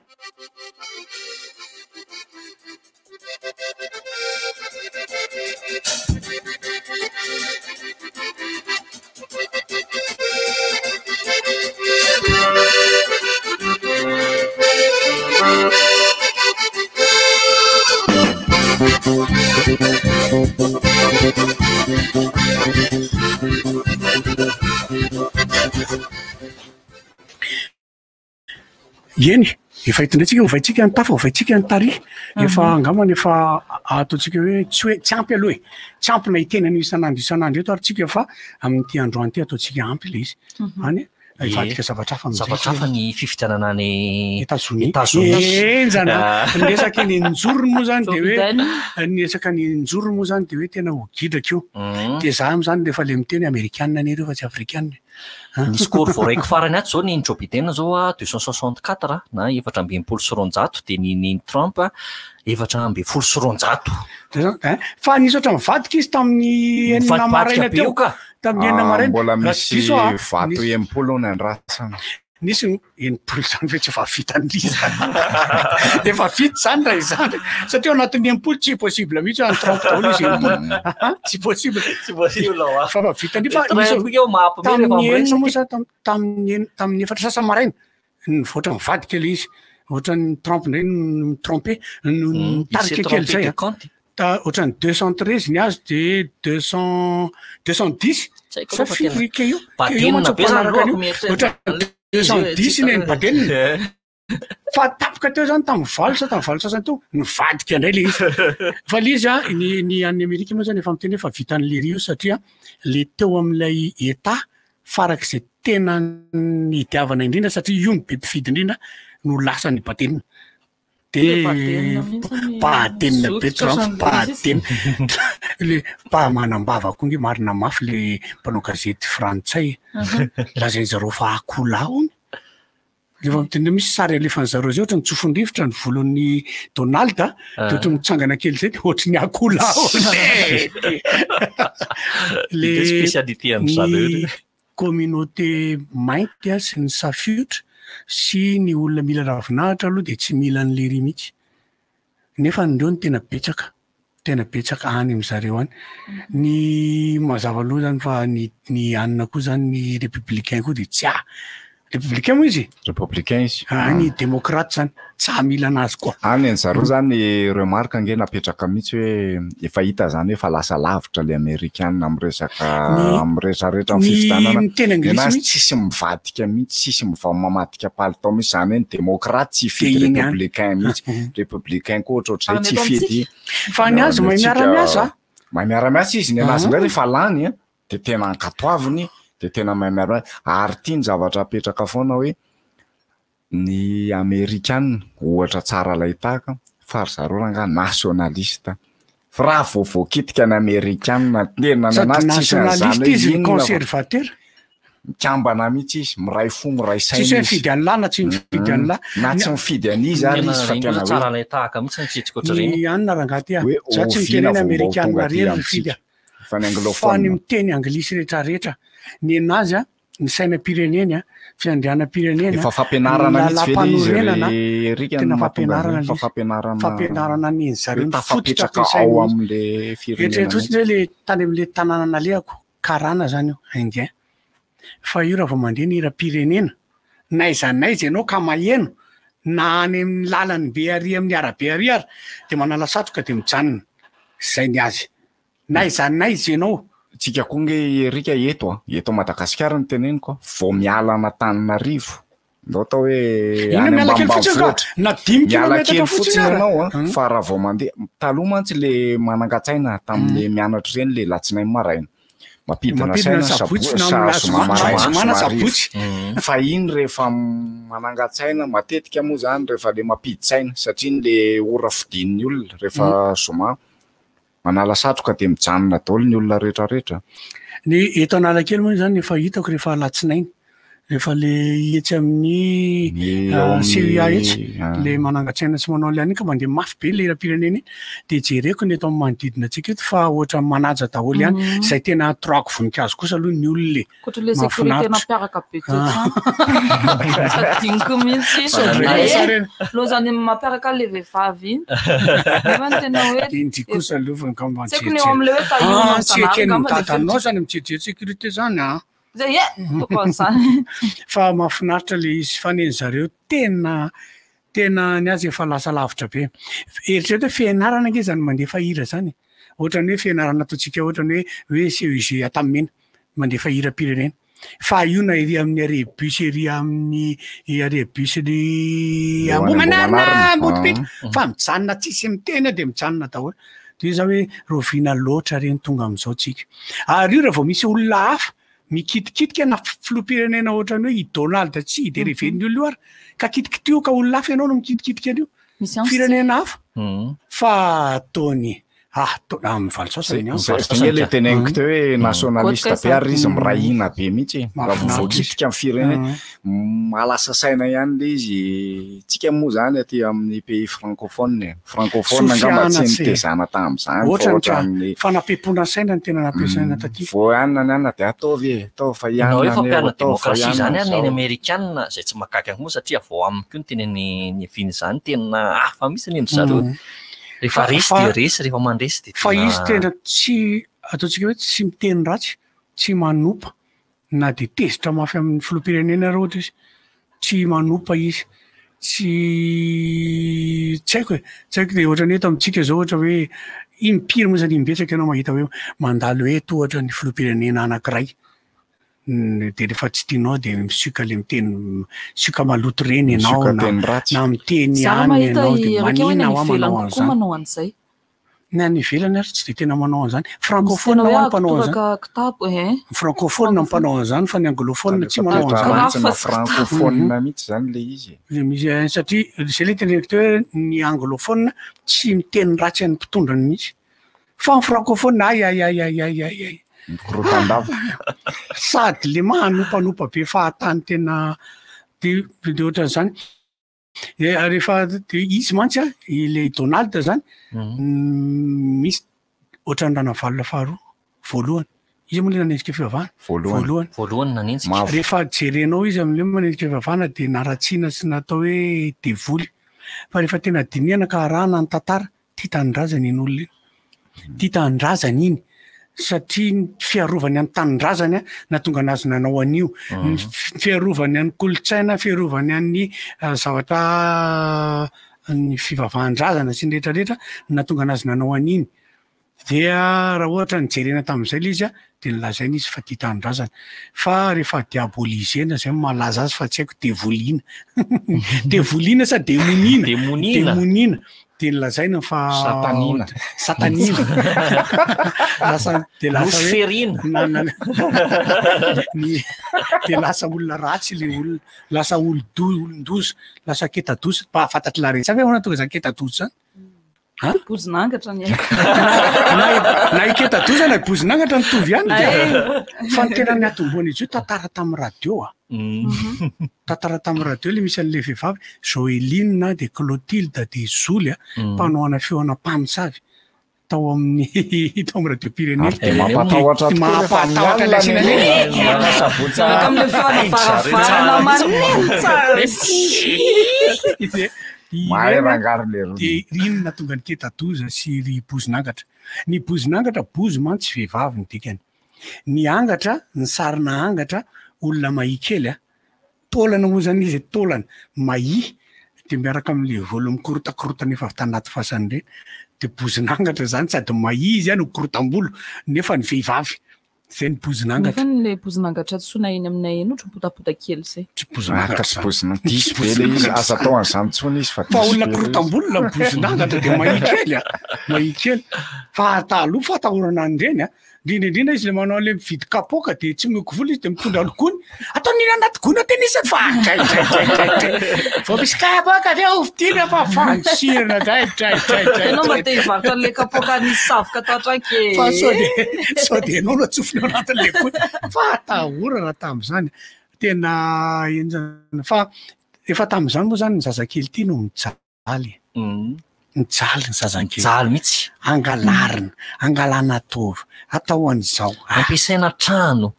Eny, efa hitondratsika ovaitsika ny tafa, ovaitsika ny tarihy, efa angamana efa ataontsika hoe tsy ampy aloha e, tsy ampy na itenany isan'andro eto ary tsika fa amin'ity androany ity ataontsika ampy le izy. Any ivadika zavatra hafa ny fifidianana ny États-Unis. Enjana ny resaka ny njorony moa zany de hoe ny resaka ny njorony moa zany de hoe tena hogidraka io. De za zany rehefa le miteny Amerikanina an'ireo fa tsy Afrikanina. Ny skôro voaraiko farany ato zao ny Joe Biden zao 264 na 420 de ny Trump 420. Fa nisy oatra mivadika izy tamin'ny enina maraina teo. Tamin'ny enina maraina. Mbola misy vato empolo nandrasana. Nisy enimpolo zany ve tsy efa vita ny liza. Efa vita zany raha izany. Satria anatin'ny enimpolo tsy possible mihitsy any Trump daholo izy enimpolo. Tsy possible. Fa vita ny fa tamin'ny enina moa zany tamin'ny efatra sasany maraina voatra mivadika le izy. Ohatran'ny Trump ndray ny trompé nitarika kely zay. Ohatran'ny 213 ny azy de 210 Afrika io Badinina be zany roako mieritreritry. Disiny ny badinina. Fa tapaka teo zany tamin'ny valo sasany teo nivadika indray le izy. Fa le izy ny any Amerika moa zany efa miteny efa vitan'le rio satria le teo amin'ilay État farak'izay tena nidiavana indrindra satria io ny be mpifidy indrindra no lasa ny badinina. De badenina be Trump badenina le mpamanambava koa nge marina mafy le mpanao gazety frantsay lazainy zareo fa akolao lefa mitendry misy sary alefan'ny zareo zay ohatra ny tsofon-drivotra ny volon'ny Donald de ohatra mitsangana kely zay de ohatra ny akolao le spécialité amin'izareo communauté mainty sy ny safiotra sy ny olona mila ravinahitra aloha de tsy mila ny lery mihitsy nefa ndreo ny tena betsaka any am'zareo any ny mazava aloha zany fa ny anina koa zany ny républicain koa de tsy républicain moa izy républicain izy ny démocrate zany tsy mila anazy koa any an'zareo zany remarque nge napetraka mihitsy hoe efa hita zany hoe fa lasa lavitra le américaine amrehetrarehetra mifidianana tsisy mivadika mihitsy tsisy mamadika palitao mihitsy zany hoe ny démocrate tsy fidy républicain mihitsy républicain koa ohatrohatr'zay tsy fidy fa ny azy mahay miara-miasa izy ny anazy ndray rehefa lany de tena ankatoaviny de tena mahay miara-miasa ary tiany zavatra apetraka foana hoe ny Amerikana ohatra tsara lay tahaka fa ry zareo ranga nationaliste fa raha voavoakitika ny Amerikana tena nanazy nationaliste izy conservateur mikambana mihitsy izy miray fo miray saina izy tsy mifidy an'la na tsy mifidy an'la na tsy mifidy an'izy ary izy fa tena tsara lay tahaka mihitsy nitsitsika ohatr'ireny ny anina rangaty za tsy miteny Amerikana rery mifidy fa ny fa anglophone ny miteny anglisy rehetrarehetra ny anazy ny sainam-pireneny fiandrianam-pireneny efa fampianarana mihitsy vele izy erika tena fampianarana ny zareo tafapetraka ao am'le firenena fotsiny le tany am'le tanàna nalehako karana zany io indien fa io raha vao mandeha ny hira-pirenena naiza ianao ka maheno na any amin'ny lalany be ary amin'ny arabe ary de manala satroka de mijanona zay ny azy naiza ianao tsika koa nge erika eto Madagasikara ny teneniko vao miala Antananarivo ndao atao hoe miala kely fotsiny ianao fa raha vao mandeha taloha mantsy le manangatsaina tamin'le mianatra reny le latsinainy maraina mapidina saina sabotsy fa iny rehefa manangatsaina matetika moa zany rehefa le mapidi-tsaina satria le ora fidin'ny olona rehefa zoma manala satroka de mijanona daholo ny olona rehetrarehetra ny eto Analakely moa zany efa hitako rehefa latsinainy rehefa le etsy amin'ny CUA etsy le manangatsaina tsy manao le anika mandeha mafy be le hira-pirenena de jereko ny eto amin'ny manodidina antsika eto fa ohatra manaja daholo ihany zay tena troako voninkazo kosa aloha ny olona le koatr'le sécurité nampiaraka be sadiniko mihitsy lo zany mampiaraka le vehivavy iny nefa ny tena hoe indy kosa aloha tsy eko ny eo am'le hoe tahiona tsy ekeny mitatanao zany mijery sécurité zany zay tokony zany fa mahafinaritra le izy faneny zareo tena ny azy efa lasa lavitra be eritreretra hoe fianarana nge zany mandefa hira zany ohatrany hoe fianarana ataotsika ohatrany hoe CEG atamena mandefa hira-pirenena fa io na ery amin'ny arébus ery amin'ny arébus ny Ambohimanarina Ambotopito fa mijanona tsisy miteny de mijanona daholo de io za hoe roviana loatra reny tonga am'izao tsika ary io raha vao misy olona hafa mikitikitika na filoham-pirenena ohatrany hoe i Donald tsy hideriven'ny olona io ary ka kitikitio ka olona hafa ianao no mikitikitika an'io firenena hafa fa ataony amin'ny valosasany le teneniko teo hoe nationaliste be ary izy mirahina be mihitsy raha voakitika amin'ny firenena malasa saina ihany le izy tsika moa zany aty amin'ny pays francophone angamba tsy nitezana tam'izany ohatrany fanapepona saina ny tena nampiasaina taty vo ianona ny anina de atao fa ianona fampiana demokrasia zany any ny Amerikana zay tsy makaka moa satria vao aminy koa ny teneny viny zany tena hafa mihitsy ny zareo rehefa resy de resy rehefa mandresy de fa izy tena tsy ataontsika hoe tsy miteny ratsy tsy manopa na de tezitra mafy amin'ny filoham-pirenena raha ohatra izy tsy manopa izy tsy haiko de ohatrany eto amintsika zao ohatra hoe impiry moa zany imbetsaka ianao mahita hoe mandalo eto ohatra ny filoham-pirenena anankiray de rehefa tsy tianao de misioka le miteny sioka maloto reny ianao na miteny any ianao de manina ao manao an'izany manao an'izay na ny ivelany ary tsy de tena manao an'izany francophone no mpanao an'izany francophone no mpanao an'izany fa ny anglophone tsy manao an'izany francophone mihitsy zany le izy le misy satria zay le teny hoe ny anglophone tsy miteny ratsy any mpitondrany mihitsy fa ny francophone ay sady le mahanopanopa be fahatany tena de ohatran'izany rehefa de izy mantsy le Donald zany misy ohatran'ny ranavalona faharoa voalohany izy moa le nanenjika fivavahana voalohany nanenjika rehefa jerenao izy amin'le manenjika fivavahana de naratsiana sy natao hoe devoly fa rehefa tena dinihana ka arahana ny tantara tia tanindrazana iny olona iny tia tanindrazana iny satria ny fiarovany any tanindrazany na tonga anazy nanao an'io fiarovany any kolotsaina fiarovany any zavatra ny fivavahan-drazana sy ny rehetrarehetra na tonga anazy nanao an'iny dia raha ohatra nijerena tamin'izay le izy de nilazaina izy fa tia tanindrazana fa rehefa diabolisena zay malaza azy fa tsy haiko devolina devolina sa demonina de nilazaina fa satanina de lasa ferina de lasa olona ratsy le olona lasa olon-doza lasa ketadoza fantatry la rehetra avy ahoana tonga zany ketadoza zany bozinangatra ny na iketadoza na bozinangatra nitovy ihany fa ny tena niatomboana izy io tantara tamin'ny radio tantara tamin'ny radio le misy an'le vehivavy Joeline de Clotilde de Zoly mpanao ana feoana mpamosavy tao amin'ny radio pirenena mampatahotra le asina de rinona tonga ny ketadoza sy ry bozinangatra ny bozinangatra bozy mantsy vehivavy ny dikany ny angatra ny sarina angatra olona mahikely taolana moa zany izy taolana mahi de miaraka amin'le volo mikorotakorotana efa avy tanaty fasany reny de bozinangatra zany sady mahi izy any mikorotam-bolo nefa ny vehivavy zay ny bozinangatra le bozinangatra tsoina iny aminay eny ohatra potapota kely zay tsy bozinangatra sy bozinangatra diso be le izy asa tao an'izany tsony izy fa olona korotam-bolo na bozinangatra de mahikely fa taloha fa atahorana an'ireny indrindra izy le manao le mividy kapoka de tsy mioky vola izy de mitondra lokony atao nina anaty gona tena izy fa vao misy kapoka ve ovidiana fa fansirina enao mba te hivarotra an'le kapoka nisy savoka tao atrany fa sao de enao no atsofina anatin'le gona fa atahorana tamin'izany tena enjana fa efa tamin'izany moa zany ny zazakely ty no mijaly mijaly ny zazakely jaly mihitsy angalana tovy atao an'izao ampiasaina trano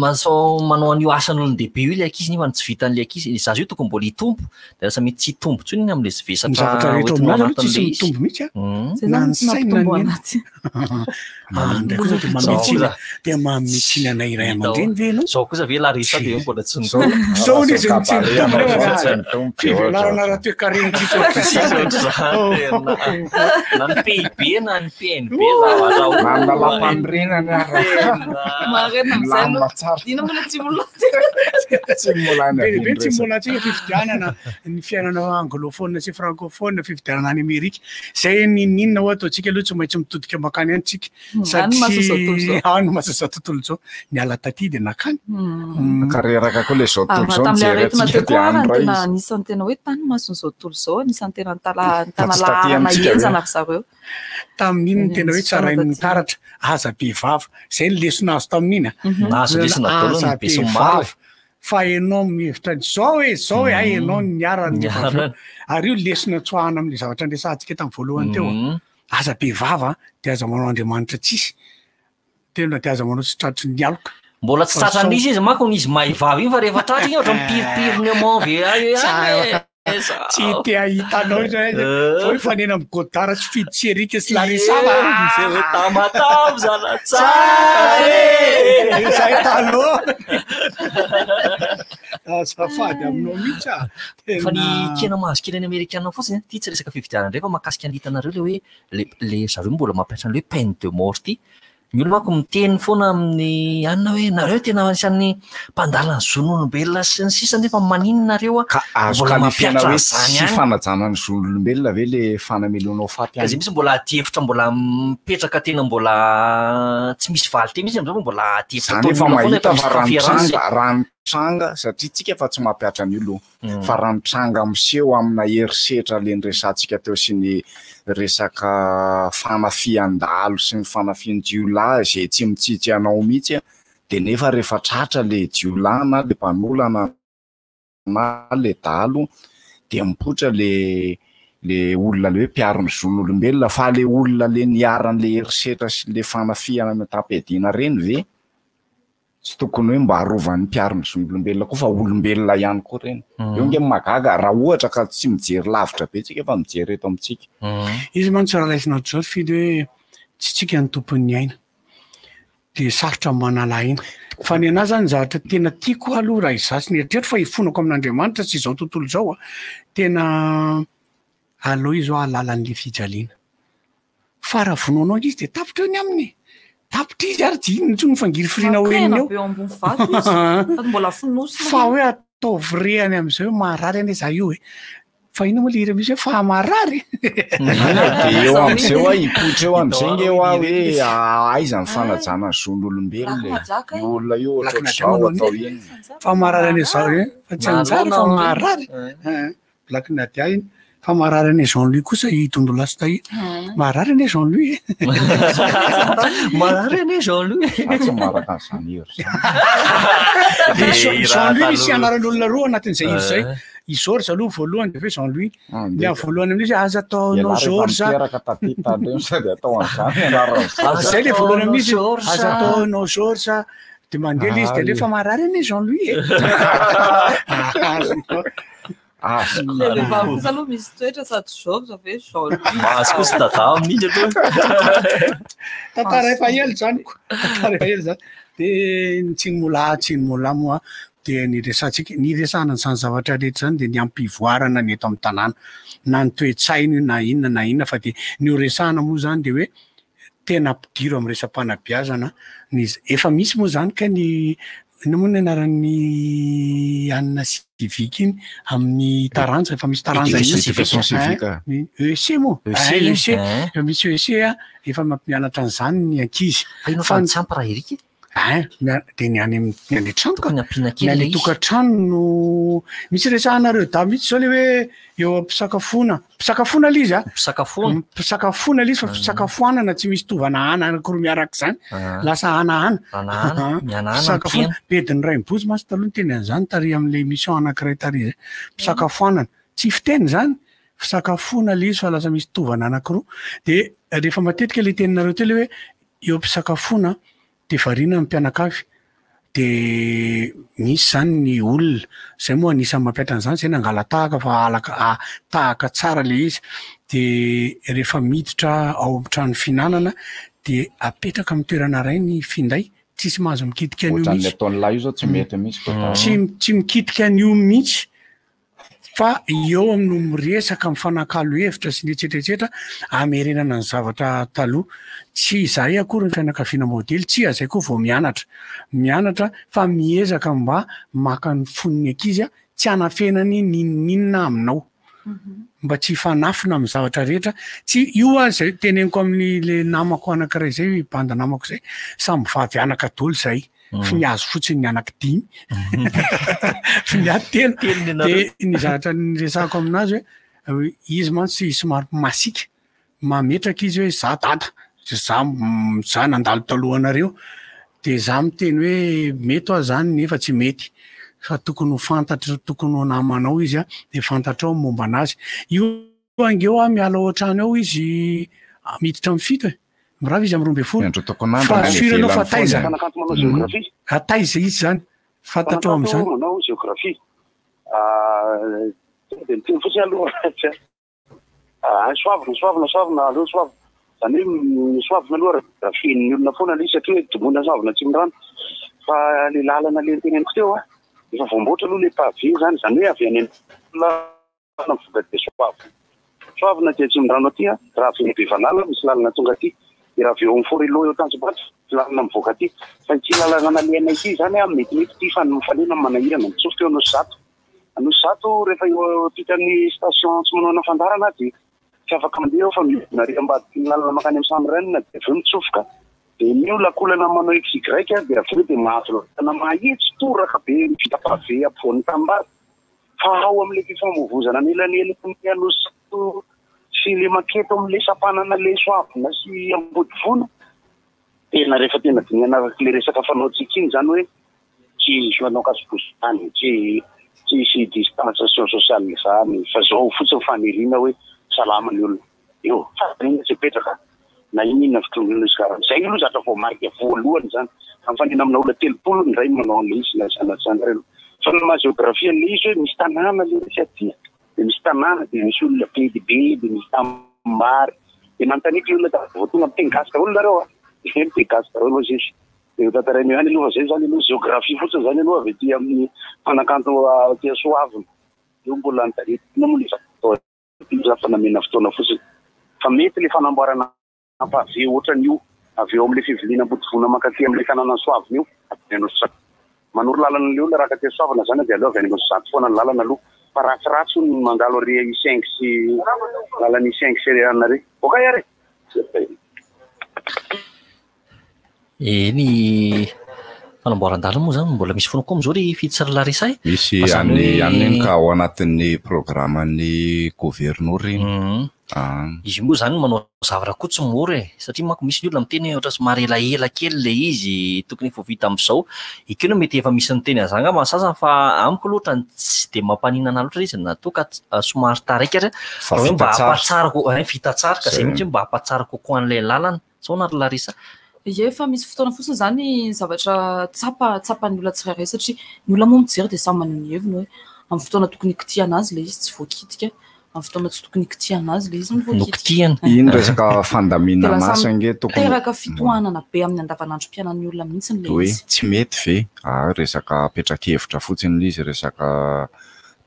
masao manao an'io asan'olon-dehibe io le ankizy nefa tsy vitan'le ankizy zaza io tokony mbola hitombo de lasa mety tsy hitombo tsony iny amin'le zavatra rehetra aminazy tsisy mitombo mihitsy ndraiky kosa de mamitsiny anay iray aman-dreny ve anao zao kosa ve larisa de mbola tsy zao izy mitsifivelarana raha toe-kareny na ny PIB na ny PNB be tsy molatsika fifidianana ny fiainana anglophone sy francophone fifidianana any Amerika zay ninina ho ataotsika aloha tsy maintsy mitodika makany any tsika satria no masazao tontolo zao niala taty de nakany kareraka koa le zao tontolo zao tam'le aretina teo koa tena anisan'ny tena hoe tany masony zao tontolo zao anisan'ny tena tanalarana enjana ry zareo tamin'iny tena hoe tsarain'ny taratra aza behivava zay ny lesona azo tamin'iny aza behivava fa enao mihevitra zao hoe ay enao niarany ary io lesona tsoahana amin'le zavatra andresantsika tamin'ny voalohany teo aza behivava de aza manao Andriamanitra tsisy tena de aza manao tsy tratry ny aloka mbola tsy tratran'izy izy manko izy mahivavy iny fa rehefa tratra iny ohatra mipiripiriny amao ve tsy te ahitanao zay foi fanena amy godara tsy fidy tserika sy larisava zay hoe tamatamo zala zay taloha azafady aminao mihitsy fa ny kena mahazo kely any amerikana fotsiny ty tsy resaka fividianana ndray fa mahakasika ny hitanareo le hoe le zareo mbola mampiatra an'le hoe peine de mort ty ny olo manko miteny foana amin'ny anina hoe nareo tena anisan'ny mpandala ny zon'olombelona sy ny sisa nefa maninonareo ka azo kalifana hoe tsy fanajana ny zon'olombelona ve le fanamelonao faty ka zay misy mbola adihevitra mbola mipetraka tena mbola tsy misy valy te misy am'zao mbola adihevitra zany efa mahita fa ranotranga satria tsika efa tsy mampiatra ny olo fa ranotranga miseho amina herisetra le nyresantsika teo sy ny resaka fanafian-dalo sy ny fanafian-jiolahy zay tsy mitsitsy anao mihitsy de nefa rehefa tratra le jiolahy na le mpanolana na le dalo de mipotra le olona le hoe mpiaro ny zon'olombelona fa le olona le niaran'le herisetra sy le fanafiana amy tapediana reny ve tsy tokony hoe mba arovan'ny mpiaro ny zon'olombelona koa fa olombelona ihany koa reny eo nge magaga raha ohatra ka tsy mijery lavitra be tsika efa mijery eto amitsika izy mantsy raha laisina zao fidy hoe tsy tsika ny tompon'ny aina de sarotra manala aina fa ny anazy zany zavatra tena tiako aloha raha izasy ny eritreritro fa hifonako amin'Andriamanitra tsy izao tontolo zao tena aloha izy alalan'le fijaliana fa raha vonoanao izy de tapitra eo ny aminy tapitra izy ary dininy tsony fangiry firina hoeniny eo fa hoe atao vrehany am'izay hoe maharary ane za io fa ino moa le hira misy hoe fa marary de eo am'izay hoa hipotra eo am'izay nge hoa hoe aiza ny fanajana ny zon'olombelona io olona io ohatrao atao iny fa marary ane zao fa tsy anjara fa marary blaky nadia iny fa marary ane Jean-Louis kosa itondo lasta io marary ane Jean-Louis marary ane Jean-Louis tsy maraka an'izany io Jean-Louis misy anaran'olona roa anatin'izay izy zay i George aloha voalohany de hoe Jean-Louis le amin'ny voalohany amin'izy aza ataonao George zay le voalohany amin'izy aza ataonao George de mandeha izy de lefa marary ane Jean-Louis Levava aloha misy toetra sady George ave Jean-Louis mahazo kosa tata amin'izy aloha tantara efa ela zany tantara efa ela zany de tsy mola moa de niresahana zany zavatra rehetra zany de ny ampivoarana ny eto amin'ny tanàna na ny toe-tsaina na inona fa de ny resahana moa zany de hoe tena ampidiro amin'ny resam-panabeazana efa misy moa zany ka ny ino moa ny anaran'ny anina civique iny amin'ny taranja efa misy taranja EEC moa EEC efa misy EEC efa mampianatra an'izany ny ankizy fa tsy ampy raha eriky de ny any tranoka ny tokantrano no misy resahanareo da mihitsy zao le hoe eo ampisakafoana le izy pisakafoana le izy fa fisakafoanana tsy misy tovana ana anakoroa miaraka zany lasa anaana bediny ray mibozy masy taloha ny teny an'izany tary am'le émission anankiray tary zay pisakafoanana tsy fiteny zany fisakafoana le izy fa lasa misy tovana anakoroa de rehefa matetika le teninareo teo le hoe eo ampisakafoana de varina ny mpianakavy de misy zany ny olona zay moa anisan'ny mampiatra an'izany zay nangala tahaka fa tahaka tsara le izy de rehefa miditra ao am'trano finanana de apetraka amin'ny toerana ray ny finday tsisy mahazo mikitika an'io mihitsy tsy mikitika an'io mihitsy fa eo amino miresaka mifanakalo hevitra sy ny etsetreetsetra amerenana ny zavatra taloha tsy izay akory ny fianakaviana modely tsy azay koa vao mianatra fa miezaka mba maka ny foniny ankizy tsy anafenany ninina aminao mba tsy fanafina amin'ny zavatra rehetra tsy io zay teneniko amin'le namako anankiray zay banda namako zay samby vavy anaka dolo zay fi mihazo fotsiny ny anaky 10 fi miady telo de ny zavatra niresahako aminazy hoe izy mantsy somary masika mametraka izy hoe za dada za nandalo talohanareo de za miteny hoe mety ao zany nefa tsy mety fa tokony ho fantatra tokony ho namanao izy de fantatra ao momba anazy io angeo miala ao an-trano ao izy miditra amin'ny fito mirava izy am'roambe folo fa firanao fa ataiza izy zany fantatrao am'izany géographie dia miteny fotsiny aloha soavina aloha soavina zany hoe soavina aloha raha fien'ny olona foana le satria hoe domona soavina tsy mirano fa le lalana le teneniko teo efa voamboatra aloha le pavé zany hoe avy any lalana mivoaka dia soavina dia tsy mirano aty raha avy be valala misy lalana tonga aty dia raha avy eo amin'ny forelo eo Tanjombato lalana mivoaka aty fa tsy lalana nalehana ity zany metimety ty fanena manahirana mitsofoka eo anosy zato rehefa eo pitan'ny station tsy manao fandarana dia tsy afaka mandeha fa midina ambadiky ny lalana makany amin'ny Samiranina dia avy eo mitsofoka dia miolakolana manao XY dia avy eo dia mahasolana mahitsy toraka be vita pavé ampovoan'ny tambary fa ao amin'ilay fifamoivozana nelanely ny anosy sy le maketo amin'ilay sampanana le soavina sy ambodivona tena rehefa tena dinihana le resaka fanaontsika iny zany hoe tsy manao kasibosany tsy distanciation sociale zany fa zao fotsiny faniriana hoe salama ny olona eo faina tsy petraka na inona fitondrana izy karan'izay aloha zatra vao marika voalohany zany amfanena amina olona 30 ny ray manao an'le izy na sanatsandrareny fa ny maha-géographie an'le izy hoe misy tanàna le resy aty dia misy tanàna dia misy olona be dia misy tambary dia manontaniky le olona vao tonga miteny gasika olona reo miteny gasika reo aloha izy dia tantarainy ihany aloha zay zany aloha géographie fotsiny zany aloha avy aty amin'ny fanakanto aty soavina io mbola antaretina moa le za fanamena fotoana fotsiny fa mety le fanamboarana pavé ohatran'io avy eo amin'ilay fiviliana ambodivona mankaty amin'ilay tanàna soavina io manoro lalana le olona raha ka tia soavina zany dia aloha avy any zato foana ny lalana aloha fa ratsiratsy ny mandalo re I5 sy lalana I5 sy rehana re oka iary ny fanamboaran-dalana moa zany mbola misy foana koa amin'izao ry Fitsar Larissa misy amin'ny ka ao anatin'ny programan'ny gouverneur iny izy moa zany manao zavatra koa tsy mora satria manko misy ny olona miteny ohatra somary elaela kely le izy tokony efa vita amin'izao ekeno mety efa misy ny teny azanga masasany fa amiko loatra tsy dia mampaninana loatra izy natoka somary taraika hoe mba hampatsarako vita tsara ka zay mihitsy mba hampatsara kokoa an'ilay lalana zao na ry Larissa efa misy fotoana fotsiny zany zavatra tsapan'ny olona tsirairay satria ny olona moa mijery dia samy manana ny heviny hoe amin'ny fotoana tokony ikitiana azy le izy tsy voakitika amin'ny fotoana tsy tokony ikitiana azy le izy ny voakitika iny resaka fandamina masa nge tokony teraka fitohanana be amin'ny andavanandro mpianan'ny olona mihitsy le hoe izy tsy mety ve resaka petrakevitra fotsiny le izy resaka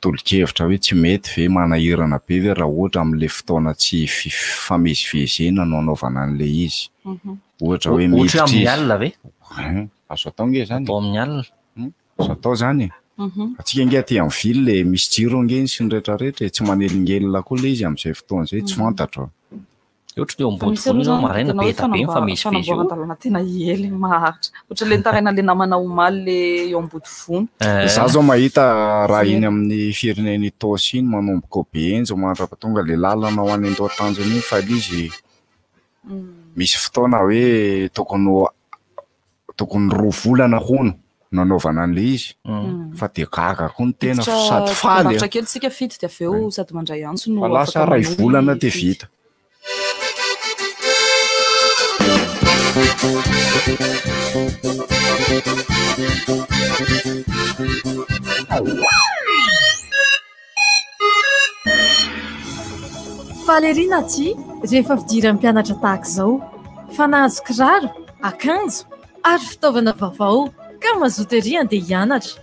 tolo-kevitra hoe tsy mety ve manahirana be ve raha ohatra amin'ilay fotoana tsy famezivezena no anaovana an'ilay izy ohatra hoe ohatra amin'ny alina ve azo atao nge zany atao amin'ny alina azo atao zany atsika nge aty amin'ny ville le misy jiro nge sy ny rehetrarehetra tsy manelingelina koa le izy amin'izay fotoana zay tsy fantatra ohatra hoe ambody foana zao maraina be tabe mifamezivezy fanamboaran-dalana tena ely maharitra ohatra le nitaraina le namana omaly le eo ambody fona za zao mahita raha iny amin'ny fireneny Tosy iny manomboka be enjo mandrapatonga le lalana ho any Andohatanjona iny fa izy misy fotoana hoe tokony 2 volana hono nanaovana an'le izy fa dia gaga koa ny tena sady faly matra kely tsika fito dia avy eo sady mandray antso no lasa 2 volana dia vita Falerina ty rehefa fidiran'ny mpianatra tahaka izao fa nahazo kiraro akanjo ary fitaovana vaovao ka mazoto ery andeha hianatra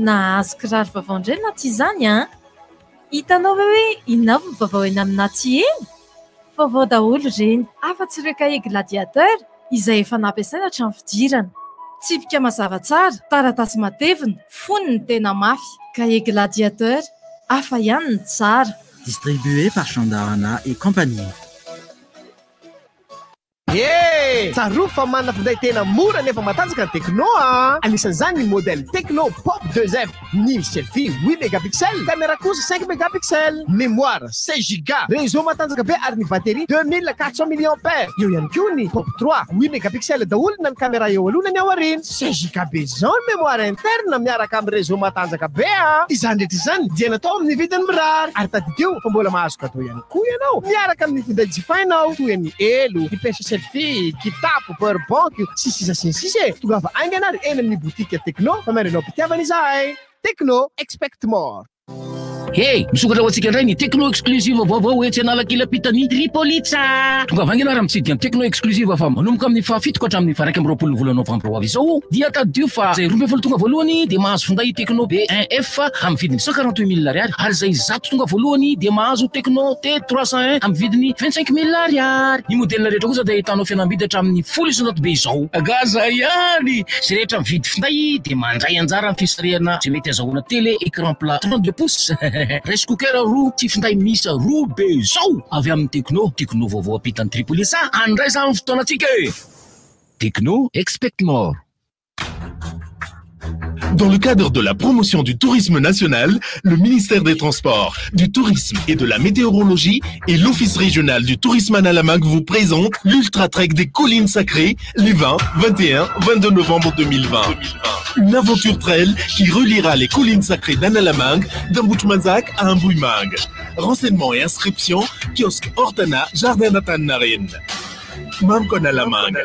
nahazo kiraro vaovao indray na ty izany hitanao hoe inona avy ny vaovao eny amina ty eny vaovao daholo reny afa-tsy ireo kahie gladiateur izay efa nampiasaina hatramin'ny fidirana tsipika mazava tsara taratasy matevina fony ny tena mafy kahie gladiateur hafa ihany ny tsara distribué par Chandarana et compagnie. Tsaroa fa manana finday tena mora nefa matanjaka ny Tecno anisan'izany ny modèle Tecno Pop 2F ny selfie 8 mégapixels, caméra kosa 5 mégapixels, mémoire 16 Go, réseau matanjaka be ary ny batterie 2400 mAh. Eo ihany koa ny Pop 3 8 mégapixels daholo na ny caméra eo aloha na ny ao aoriana, 16 Go be zao ny mémoire interne miaraka amin'ny réseau matanjaka be izany rehetra izany dia natao amin'ny vidiny mirary ary tadideo fa mbola mahazo cadeau ihany koa ianao miaraka amin'ny finday jifainao toy ny elo, ny pêche selfie, kitapo, powerbank, sisa tonga fa aingana ary eny amin'ny boutique Tecno fa marinao pitiavana izahay. Tecno, expect more. Hey, misokatra ho antsika indray ny Techno exclusive vaovao hoe tsy analakila pitany Tripolitsa. Tonga avy angena raha mitsidika ny Techno exclusive fa manomboka amin'ny fahafitoko hatramin'ny faha 21 volana novambra ho avy izao dia tadio fa zay 12 tonga voalohany dia mahazo finday Techno B1F amin'ny vidiny 148 000 ariary ary zay 100 tonga voalohany dia mahazo Techno T301 amin'ny vidiny 25 000 ariary. Ny modèle rehetra kosa dia ahitanao fihenam-bidy hatramin'ny 100 be izao. Gaza ihany zay rehetra mividy finday dia mandray anjara amin'ny fisarihana zay mety azahoana télé écran plat 32 pouces rice cooker roa ty finday misy roa be zao avy amin'ny Techno vaovao apitan'ny Tripolitsa andray zany amin'ny fotoanatsika Techno expect more. Dans le cadre de la promotion du tourisme national, le ministère des Transports, du Tourisme et de la Météorologie et l'Office régional du tourisme Analamang vous présentent l'Ultra Trek des Collines Sacrées les 20, 21, 22 novembre 2020. Une aventure trail qui reliera les collines sacrées d'Analamang, d'Amboutmanzak à Mbouimang. Renseignements et inscriptions, kiosque Hortana, Jardin Nathan Naren. Mamkon Alamang.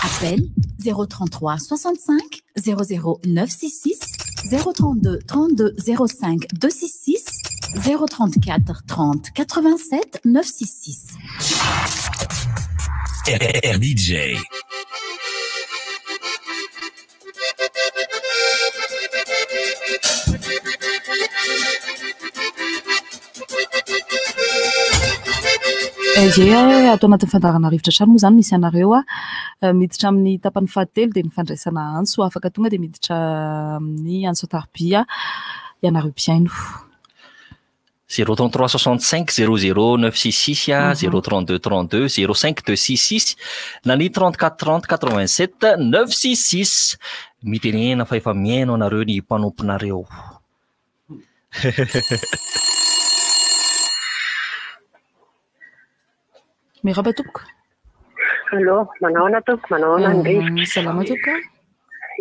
Appel 033 65 00 966 032 32 05 266 034 30 87 966. RDJ. Atao anatin'ny fandarana rivotra trano moa zany misy anareo miditra amin'ny tapany fahatelo dia ny fandraisana antso afaka tonga dia miditra amin'ny antso Tarbia ianareo mpiaino 033 65 00 966 032 32 05 266 na ny 34 30 87 966 mitenena fa efa miaino anareo ny mpanomponareo. Merhaba tompoko. Allo, manaona tompoko, manaona ny rivotra. Salama tompoko.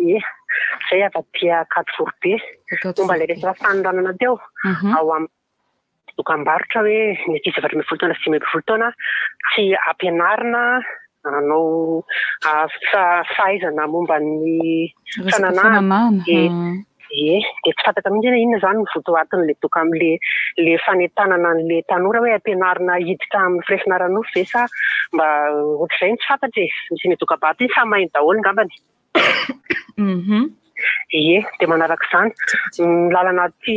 Ie, zay avy Katiforbe. Momba ilay resaka fanoranana teo ao amin'ny dokam-barotra hoe mety zavatra 10 taona sy 10 taona tsy ampianarina anao fahaizana momba ny fananana. Ie, dia tsy fantatra mihitsy inona zany ny votoatin'le doka amin'le fanentanana an'le tanora hoe ampianarina hiditra amin'ny firesinarana ve sa mba ohatr'izay ny tsy fantatra misy ny doka-barotra iny samy maheno daholo ngambany. Ie, dia manaraka izany ny lalana aty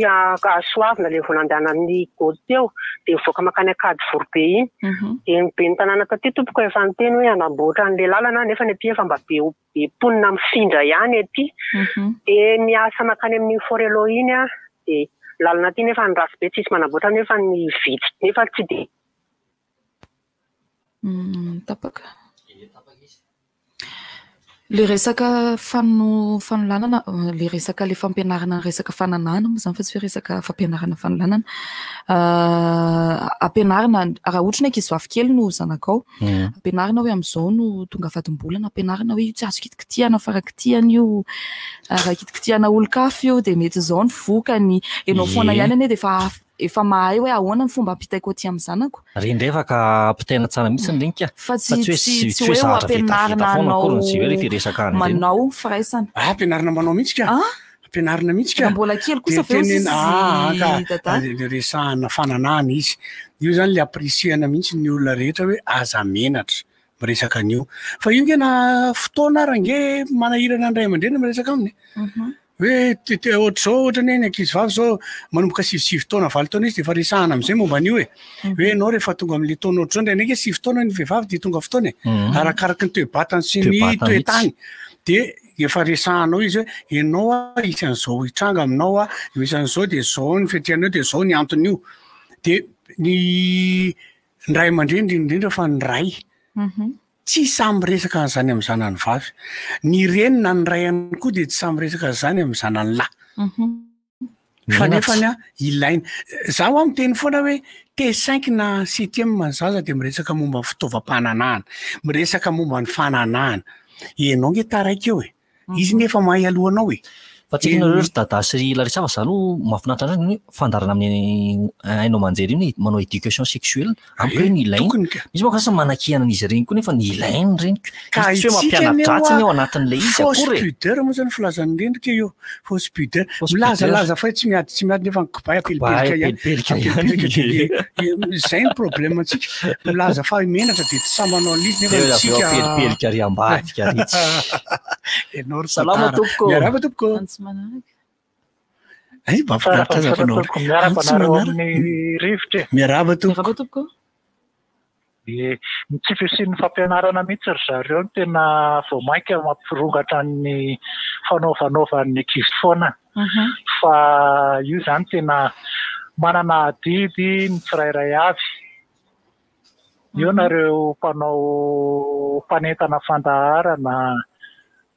Soavina ilay vao nandehanan'ny Gôdy teo dia mivoaka makany Kadiforbe iny dia be ny tanàna taty tompoko efa niteny hoe anamboatra an'ilay lalana nefa ny aty efa mba be ponina mifindra ihany aty dia miasa makany amin'ny Forelo iny dia lalana aty nefa ny rasy be tsisy manamboatra nefa ny vitsy nefa tsy dia tapaka. Le resaka fanolanana, le resaka le fampianarana resaka fananana moa zany fa tsy hoe resaka fampianarana fanolanana. Ampianarina raha ohatra hoe ankizy vavikely no zanakao, ampianarina hoe amin'izao no tonga vadim-bolana, ampianarina hoe io tsy azo kitikitihana farakitihana io, raha kitikitihana olon-kafa io dia mety izao ny vokany, ianao foana ihany anie dia efa mahay hoe ahoana ny fomba ampitaiko aty amin'ny zanako. Rendreva ka ampitaina tsara mihitsy ny renika. Fa tsy hoe ampianarina anao manao firaisana. Ampianarina manao mihitsy ka. Ampianarina mihitsy ka. Mbola kely kosa feo le resahana fananana izy. Io zany le appréciena mihitsy ny olona rehetra hoe aza menatra miresaka an'io. Fa io ngena fotoana range manahirana ny ray aman-dreny miresaka aminy. Hoe ohatr'izao ohatra ny ankizy vavy zao manomboka 7 taona 9 taona izy dia efa resahana amin'izay momba an'io hoe ianao rehefa tonga amin'ilay taona ohatr'izao dia nge 7 taona ny vehivavy dia tonga fotoana arakaraky ny toe-batany sy ny toe-tany dia efa resahanao izy hoe ianao isan'izao hitranga aminao isan'izao dia izao ny fetrehanao dia izao ny anton'io dia ny ray aman-dreny indrindra fa ny ray tsy samy resaka an'izany amin'ny zanany vavy. Ny renina ny ray ihany koa dia tsy samy resaka an'izany amin'ny zanany lahy. Fa nefany ilaina. Zaho miteny foana hoe T5 na 7e manzaza dia miresaka momba ny fitaovam-pananana, miresaka momba ny fananana. Ianao nge taraiky eo izy nefa mahay alohanao fa tsika nareo dada sy Larissa fa zany mahafinaritra andrany fandarana amin'ny hainao manjery iny manao éducation sexuelle ampy ny ilainy misy manko sasa manakiana an'izy ireny koa nefa ny ilainy reny ka tsy hoe mampianatra eo anatin'ilay izy fausse pudeur moa zany filazany rendrika io fausse pudeur milazalaza fa tsy miady nefa nikibay apelipelika zay ny problème antsika milaza fa menatra de tsy samanao an'izy nefa tsika pelipelika ary ambadika ritsy salama tompoko miaraba tompoko ay mahafinaritra aza fanao amin'ny rivotra miaraba tompoko tsy fisian'ny fampianarana mihitsy ry zareo no tena vao mainka mampirongatra ny fanaovan'ny ankizy foana fa io zany tena manana adidy ny tsirairay avy eo nareo mpanao mpanentana fandaharana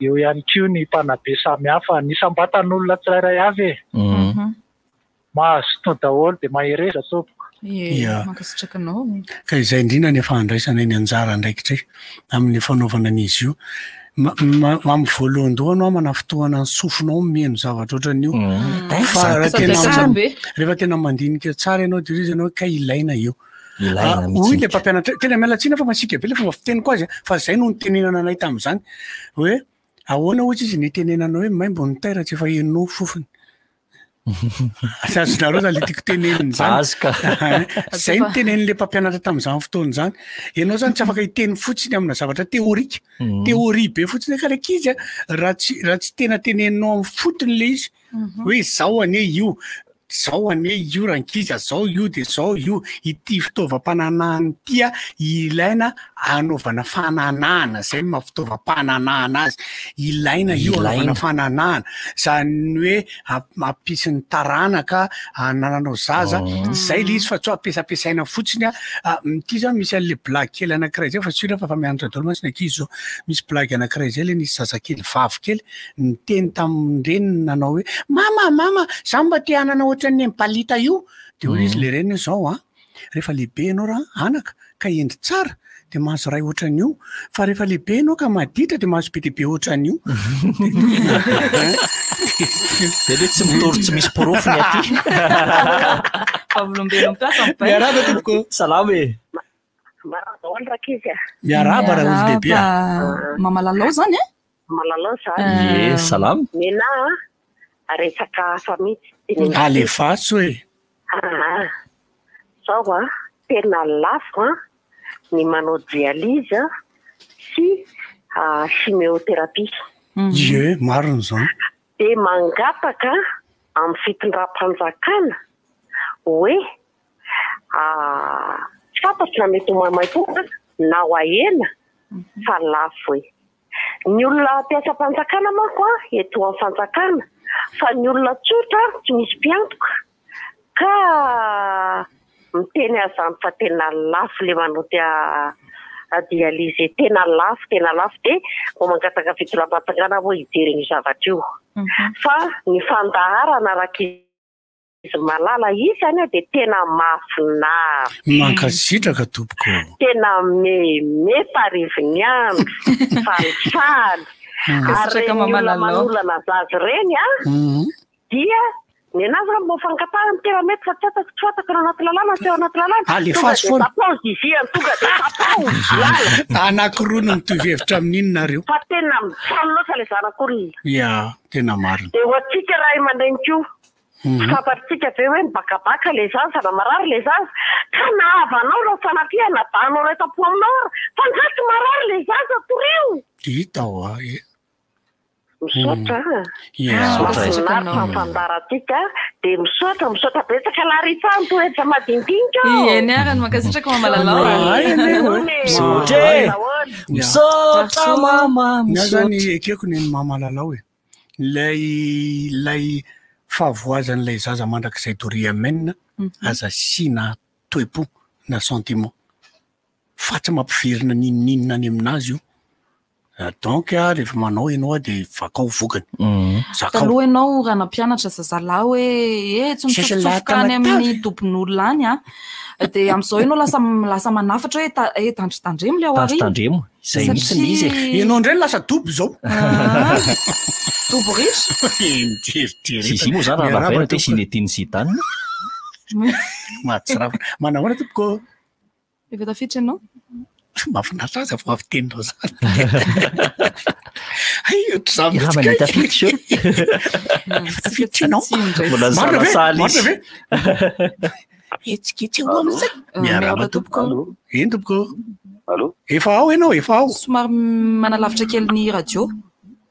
eo ihany koa ny mpanabe samy hafa nisambatan'olona tsirairay avy mahazo tony daholo dia mahereza tompoko mankasitrakanao ka izay indrindra ny efa handraisana eny anjara ndraikitray amin'ny fanaovana an'izy io amin'ny voalohan-dohanao manafotoana ny sofinao mihaino zavatra ohatran'io fa rehefa tena mandinika tsara ianao de izy ianao ka ilaina io oy le mpampianatra tena mialatsina fa masika be le fomba fiteniko azy fa zay no nitenenana anay tamin'izany hoe ahoana ohatsy izy nitenenana hoe maimbo ny taira tsy efa henonao fofony azonareo zany le tiako teneniny zany zay ny tenen'le mpampianatra tamin'izany fotoana zany ianao zany tsy afaka hiteny fotsiny amina zavatra teorika teoria be fotsiny karakizy raha tsy tena teneninao amin'ny fotony le izy hoe zao ane io zao ane io rankiza zao io de zao io ity fitaovam-pananahany tia ilaina anaovana fananahana zay maha-fitaovam-pananahana azy ilaina io anaovana fananahana zany hoe ampisin'ny taranaka nananao zaza zay le izy fa tsy ampiasampiasaina fotsiny ty zany misy an'le blague kely anankiray zay fa tsira fa mianatra daholo masina ankizy zao misy blague anankiray zay le nisy zazakely vavykely niteny tamin'ireny nanao hoe mama zaho mba te hanana ohatran'ny mpalita io de hoe izy le reny zao rehefa lehibe ianao raha anaka ka endry tsara de mahazo ray ohatran'io fa rehefa lehibe ianao ka maditra de mahazo be dehibe ohatran'io de le tsy mitory tsy misy porofony aty miaraba tompoko salama e miaraba raha olo lehibe mama lalao zany malalao zany salama mena resaka famitsy alefaso e zao tena lafo ny manao dialyse sy chimiothérapie ye mariny zany de mangataka amin'ny fitondram-panjakana hoe tsy fantatry na mety homamaitoana na ho ahena fa lafo hoe ny olona mpiasa mpanjakana manko eto amin'ny fanjakana fa ny olona tsotra tsy misy mpiantoka ka miteny azany fa tena lafo le manao dialyse tena lafo de ho mangataka fitondram-panjakana ho hijeriny zavatra io fa ny fandaharana izy malala izy zany de tena mahafinaritra mankasitraka tompoko tena me pariviny andro falifady ary manolana zazy reny dia ny anazy mbo fangatahany tena mety fa tsy fatako ao anaty lalàna tsy ao anaty lalàna tapaoziziany tonga de tapaozy anankiroa no mitovy hevitra amin'iny nareo fa tena mitsano loatra le zanak'olona tena marina de hoatsika raha imandrainiko faparitsika be hoe mibakabaka le zazy fa namarary le zazy ka nahavanao raha fanatia nabanao retapo aminao fa nzatsy marary le zazy atorio hita misotra fanfandaratika de misotra betsaka laritsany toetra madindinika eny arany mankasitraka mamalalao misotra mama zany ekeko ny mamalalao lay fahavoazan'ilay zaza mandrakizay doriamena aza sina toepo na sentiment fa tsy mampiverina ninina any aminazy io donc rehefa manao ianao de vakao vokany taloha ianao raha nampianatra zazalahy hoe tsy mitsofoka any amin'ny tompon'olona any de am'izao ianao lasa manafatra hoe tandritandremo le ao ary Zay mihitsy ny izy ianao indray lasa dobo zao dobo risy izy moa zany raha vaina te sinetiny zidany mahatsirafa manahoana tompoko efa tafiditra ianao mahafinaritra azy avy aviteninao zany ay ohatr' ramany tafiditra efa tafiditra ianao mbola salasala izy etsiketsy ao amizay miaraba tompoko eny tompoko efa ao ianao efa ao somary manalavitra kely ny radio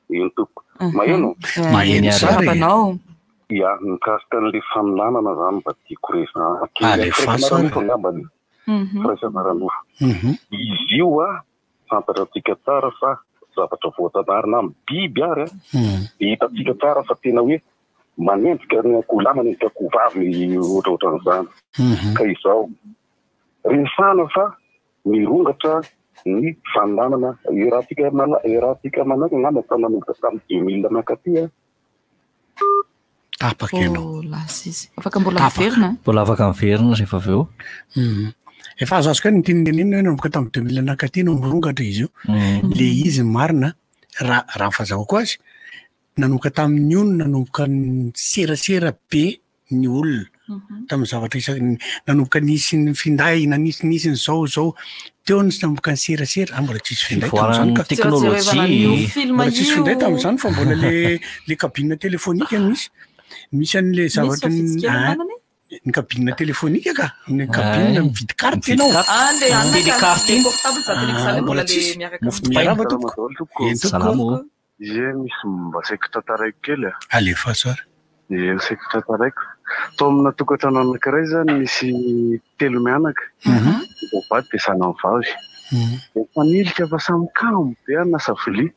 eny tompoko maheno maheno sara ia mikasika an'le fanolanana zany mba tiako resanangambany firaisanaranofa izy io a fantatra tsika tsara fa zavatra voatanarina amin'ny biby ary de hitatsika tsara fa tena hoe manendrika kola manendrika kovavy ohatraohatran'izany ka izao resana fa mirongatra ny fanonanana rahatsika manaky ngamba fa nanomboka tamin'ny 2000 makaty tapaka ianao afaka mbola miverina mbola afaka miverina rehefa avy eo efa azo azoko hoe nytinindinina hoe nanomboka tamin'ny 2000 makaty no mirongatra izy io le izy marina raha fazahoko azy nanomboka tamin'ny ono nanomboka serasera be ny olona tamin'ny zavatra nanomboka nisy ny finday na nisy zao teo ny nanomboka ny serasera mbola tsisy finday tamin'izany teknôlôjia mbola tsisy finday tamin'izany fa mbola le cabine téléphonique misy an'le zavatra ny cabine téléphonique ka ny cabine mividy carte ianao mbola tsisy miaraba tompoko salamo ie misy mba saiko tantaraiko kely alefa sara ie saiko tantaraiko tao amina tokantrano anankiray zany misy telo mianaka vovady de sanany vavy efa nilika fa samy kamo be anasa vilia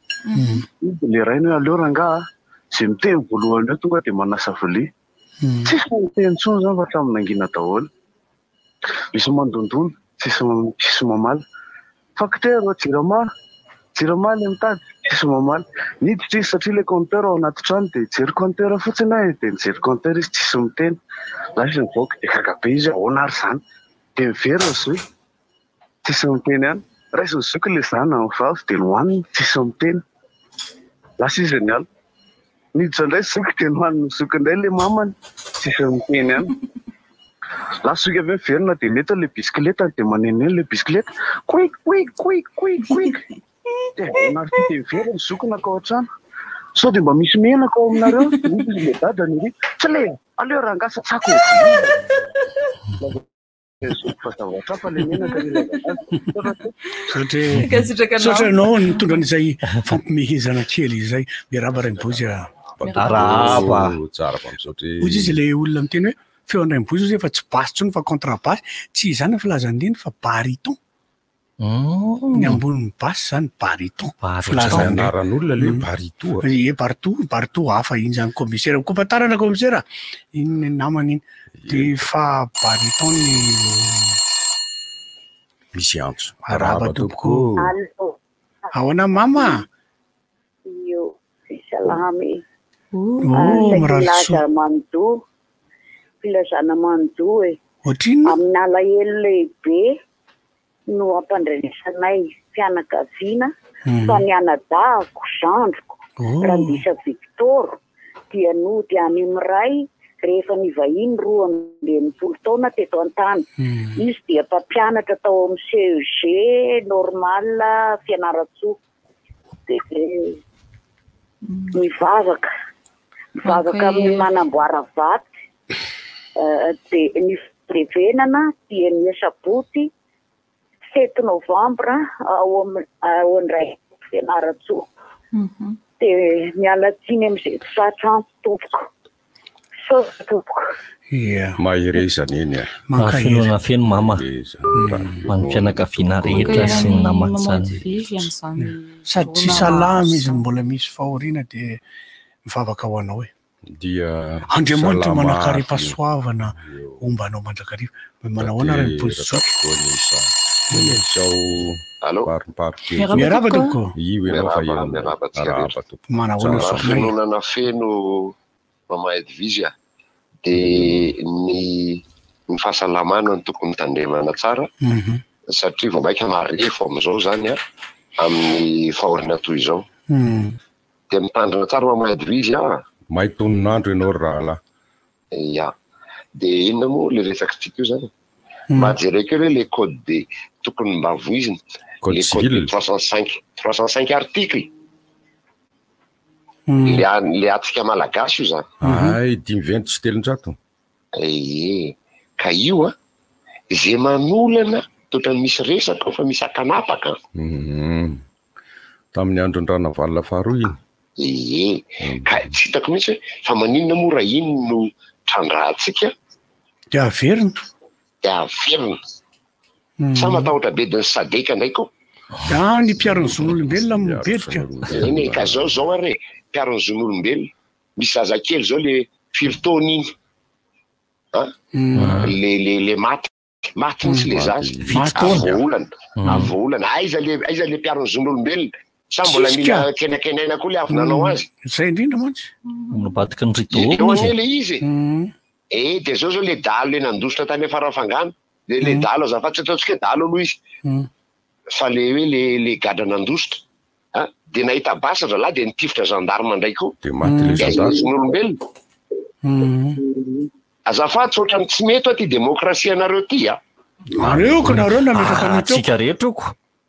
le rainy hoe aleo rangaha zay miteny voalohany eo tonga de manasa vilia tsisy miteny tsony zany fa hatramin'ny angina daholo misy mandondona tsisy mamaly facteur jirama le mitady tsisy mamaly niditra izy satria le compteur ao anaty trano de jery compteur fotsiny ahy de mijery compteur izy tsisy miteny lasa nivoaka de kakabe izy ahoana ary zany de miverina izy hoe tsisy miteny ihany raisiny zoky le zana mivavy de nohaniny tsisy miteny lasa izy ny ala niditra indray zoky de nohaniny zoky indray le mamany tsisy miteny ihany lasa zoky avy miverina de neta le bisikileta de maneneny le bisikileta quick de narity de miveriny zokina ka ohatrano sao de mba misy menaka ao aminareo izy le dadany ry tsy le aleo rangasa tsako satria anao nitondra an'izay fampimehezana kely izay miaraba raimbozy ozy izy le olona miteny hoe feo andraimbozy izy efa tsy basy tsony fa contrebas tsy zany filazan'iny fa bariton ny amboniny basy zany bariton filazanaran'olona le barito barito hafa iny zany commissaire kompatarana commissaire iny ny namany iny de fa bariton ny misy antso araba tompoko ahoana mama io salamy miraroso filazana manjo ohatrino amin'ny alahelo lehibe no ampandrenesanay fianakaviana fa ny anadaviko zandriko Randisa Victor dia nody any amiray rehefa ny vahiny 12 taona teto an-tany izy dia mpampianatra tao amin'ny CEG normal fianaratsoa de mivavaka amin'ny manamboara vaty de ny firevenana dia ny saboty 7 novembre ao andray fianaratsoa de mialatsiny am'izay mpisatrano tompoko mahirezana eny mahafenona feno mama many fianakaviana rehetra sy ny namany zany sady tsy salama izy mbola misy fahoriana de mivavaka ho anao dia andriamanitra manakariam-pahasoavana ombanao mandrakariva manahoana raha miposiso miaraba tompoko manahoana finonana feno mama Edvisia de ny fahasalamana ny tokony tandremana tsara satria vao maika marefo am'izao zany amin'ny fahorina toy izao dia mitandrina tsara mamadivizy mahay toninandro ianao rahalahy ya dia inona moa le resaka tsika io zany majereko hoe le code de tokony mba voizina le code de 305 article le atsika malagasy io zany ay 520 sy 300 ka io zay manolana totrany misy resaka fa misy akanapaka tamin'ny andron-drana valina faharoa iny ka tsy hitako mihitsy hoe fa maninona moa raha iny no trandrahantsika dia averina sa matahotra bediny sadeka ndraiky ny mpiarony zon'olombelona mibedika eny ka zao are mpiarony zon'olombelona misy zazakely zao le filotaona iny le maty misy le zazy avoolana aiza le mpiarony zon'olombelona sa mbola mila kenakenaina koa le avy nanao azy zay indrindra mantsy mibatiky ny rito le izy de zao le dalo le nandositra tany farafangana le dalo azafatsy ataotsika dalo aloha izy fa le hoe le gadra nandositra de nahita basatra lahy de nitifitra gendarme ndraiky koa de maty le zon'olombelona azafatsy ohatrany tsy mety ty demokrasia anareo ty areoko nareo nametraka rehetrako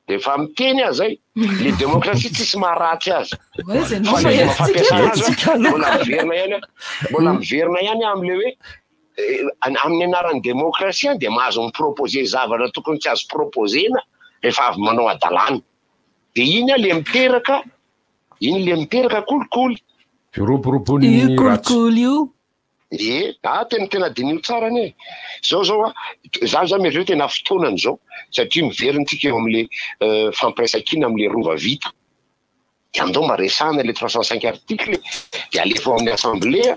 de fa miteny azy zay le demokrasia tsisy maharatsy azy mbola miverina ihany am'le hoe amin'ny anaran'ny demokrasia de mahazo miproposer zavatra tokony tsy azo proposena rehefa avy manao adalàna de iny le miteraka kolikoly firoporopony kolikoly io tena dinio tsara ane zao za mieritreho tena fotoanany zao satria miverintsika eo am'le fampiresakina am'le rova vita de amizao maresana le 305 article de alefa amin'ny assemblée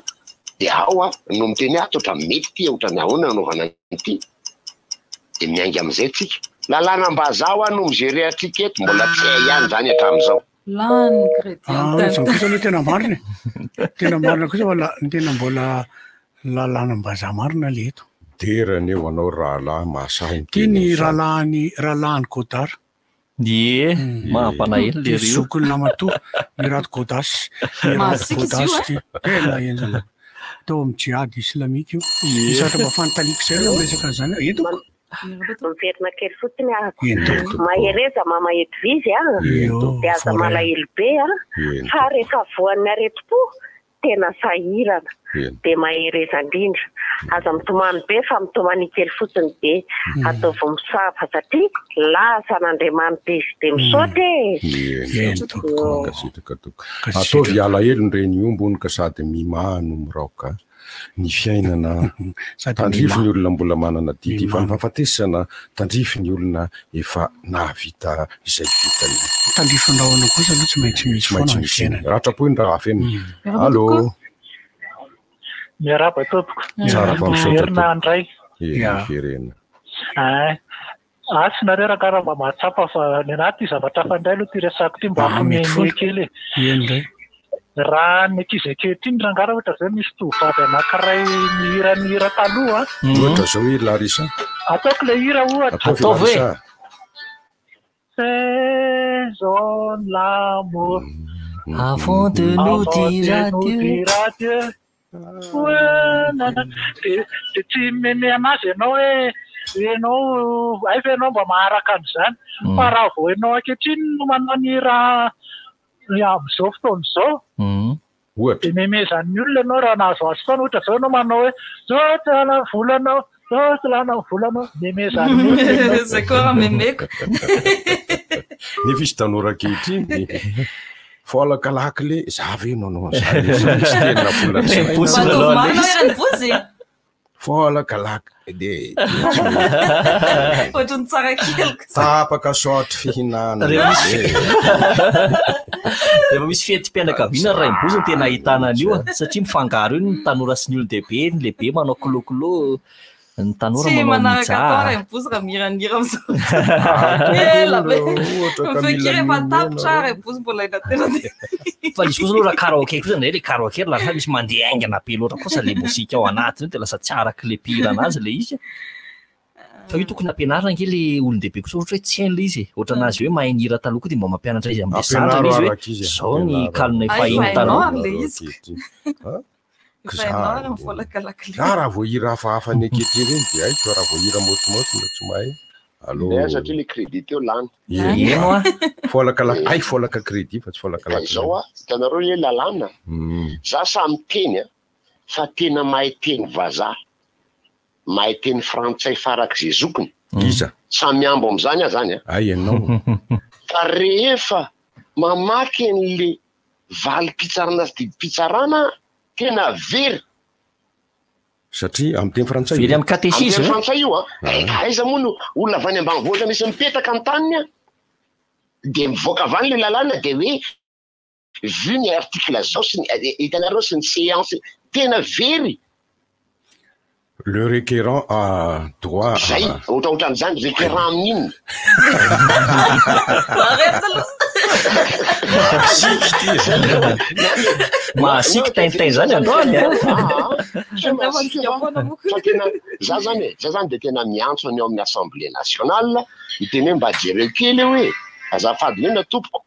de ao no miteny totra mety ty ohatrany ahoana anaovana ty de miaingy am'izay tsika lalàna mbazao no migerer atsika eto mbola tsy hay ihany zany hatram'izao kosa aloha tena marina kosa tena mbola lalàna mbaza marina le eto derany eo anao rahalahy mahasahy ny rahalahany Godard mahampanaely le zokony namatoa ny rato Godasy tena enzana tao amin'ny jihad islamika io isatra mba fanontaniako zay eo resaka zany etoko miverina kely fotsiny mahereza mamahedovizy de aza malahelo be fa rehefa voan'ny aretim-po tena sahirana de mahereza indrindra aza mitomany be fa mitomany kely fotsiny de ataovy misava satria lasa n'Andriamanitra izy de misaoty ataovy alahelo nireny ombony ka sady mimahano miraoka ny fiainana tandrify ny olona mbola manana didy fa nifahafatesana tandrify ny olona efa nahavita izay vitany tandrifondrahoana kosa aloha tsy maintsy misy rahatrapoiny raha afeny allo miaraba tompoko miverina andray miverena asynareo raha mba mahatsapa fa ny anaty zavatra fandray aloha ty resako ty mba afomeny kely raha ny akizaketiny rangara ohatra zay misy tovovavy anankiray mihira taloha ohatra zao hoe Larissa ataoko le hira ohatra ataovy hoe saison l'amour avant de nous dire adieu de tsy meme anazy ianao hoe ianao ay fa ianao mba maharaka an'izany fa raha vao ianao ankehitriny no manao ny raha am'izao fotoan'izao de memezan'ny olona ianao raha nahazo azy foana ohatra zao ianao manao hoe zao tsy lana volanao zao tsy lana volanao memezan'ny olona zay koa raha memeko ny visy tanora ankehitriny foalakalaky le zavy nanao an'izany foalakalaky de ohatrany tsara keliko tapaka sotry fihinana rehefa misy fety-pianakaviana raim-boziny tena ahitana an'io satria mifangaro io ny tanora sy ny olodehibe ny lehibe manao kolokolo ny tanora manao mijaha raim-bozy raha miranira am'zao elabe mifeky rehefa tapitra raim-bozy mbola ina tena fa misy kosa aloha raha karaoke kosa ndray le karaoke lasa misy mandeha aingana be loatra kosa le mozika ao anatiny io de lasa tsy araky le mpihira anazy le izy fa io tokony ampianarina nge le olon-dehibe kosa ohatra hoe tsy hainy le izy ohatra anazy hoe mahay nihira taloha koa dia mba mampianatra izy amin'ny sandra le izy hoe zao ny kalina fahiny taloha raha voahira hafahafa ny akehitriny reny dia haiko raha voahira motomoto na tsy mahay satria le crédit teo lany eno a folakalaka ay folaka crédit fa tsy folakalaka zao a hitanareo le lalàna za samy teny a fa tena mahay teny vazaha mahay teny frantsay farak'izay zokony iza samy ambo am'izany a zany a ay ianao fa rehefa mamaky an'le valy pitsarana sy didy pitsarana tena very satria amin'ny teny frantsay very amin'ny catéchisme amin'ny frantsay io a aiza moa no olona avy any ambanivohitra misy mipetaka ny taniny a de mivoaka avany le lalàna de hoe vu ny article zao sy hitanareo sy ny séance tena very le requérant a droit zay ohatraohatran'izany requérant amin'inony mahasiky taintain zany androany fa tena za zany de tena miantso any ao amin'ny assemblée nationale miteny hoe mba jereo kely hoe azafady lena tompoko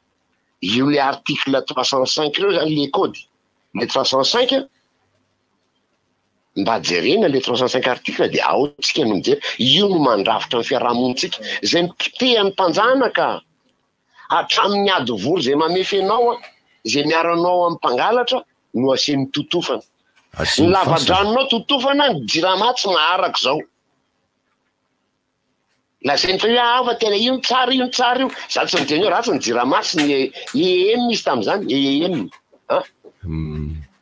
io le article 305 reo zany le code le 305 mba jerena le 305 article de aotsika no mijery io no mandrafitra ny fiarahamonitsika zay mipitehan'ny mpanjanaka hatramin'ny ady vory zay mamefenao a zay miaranao amin'ny mpangalatra no asiany totofana ny lavadranonao totofana ny jiramatsy maharaka zao la zay nyfa hoe ava tena io tsara io za tsy miteny hoe ratsy ny jiramatsy ny EEM misy tam'izany EEM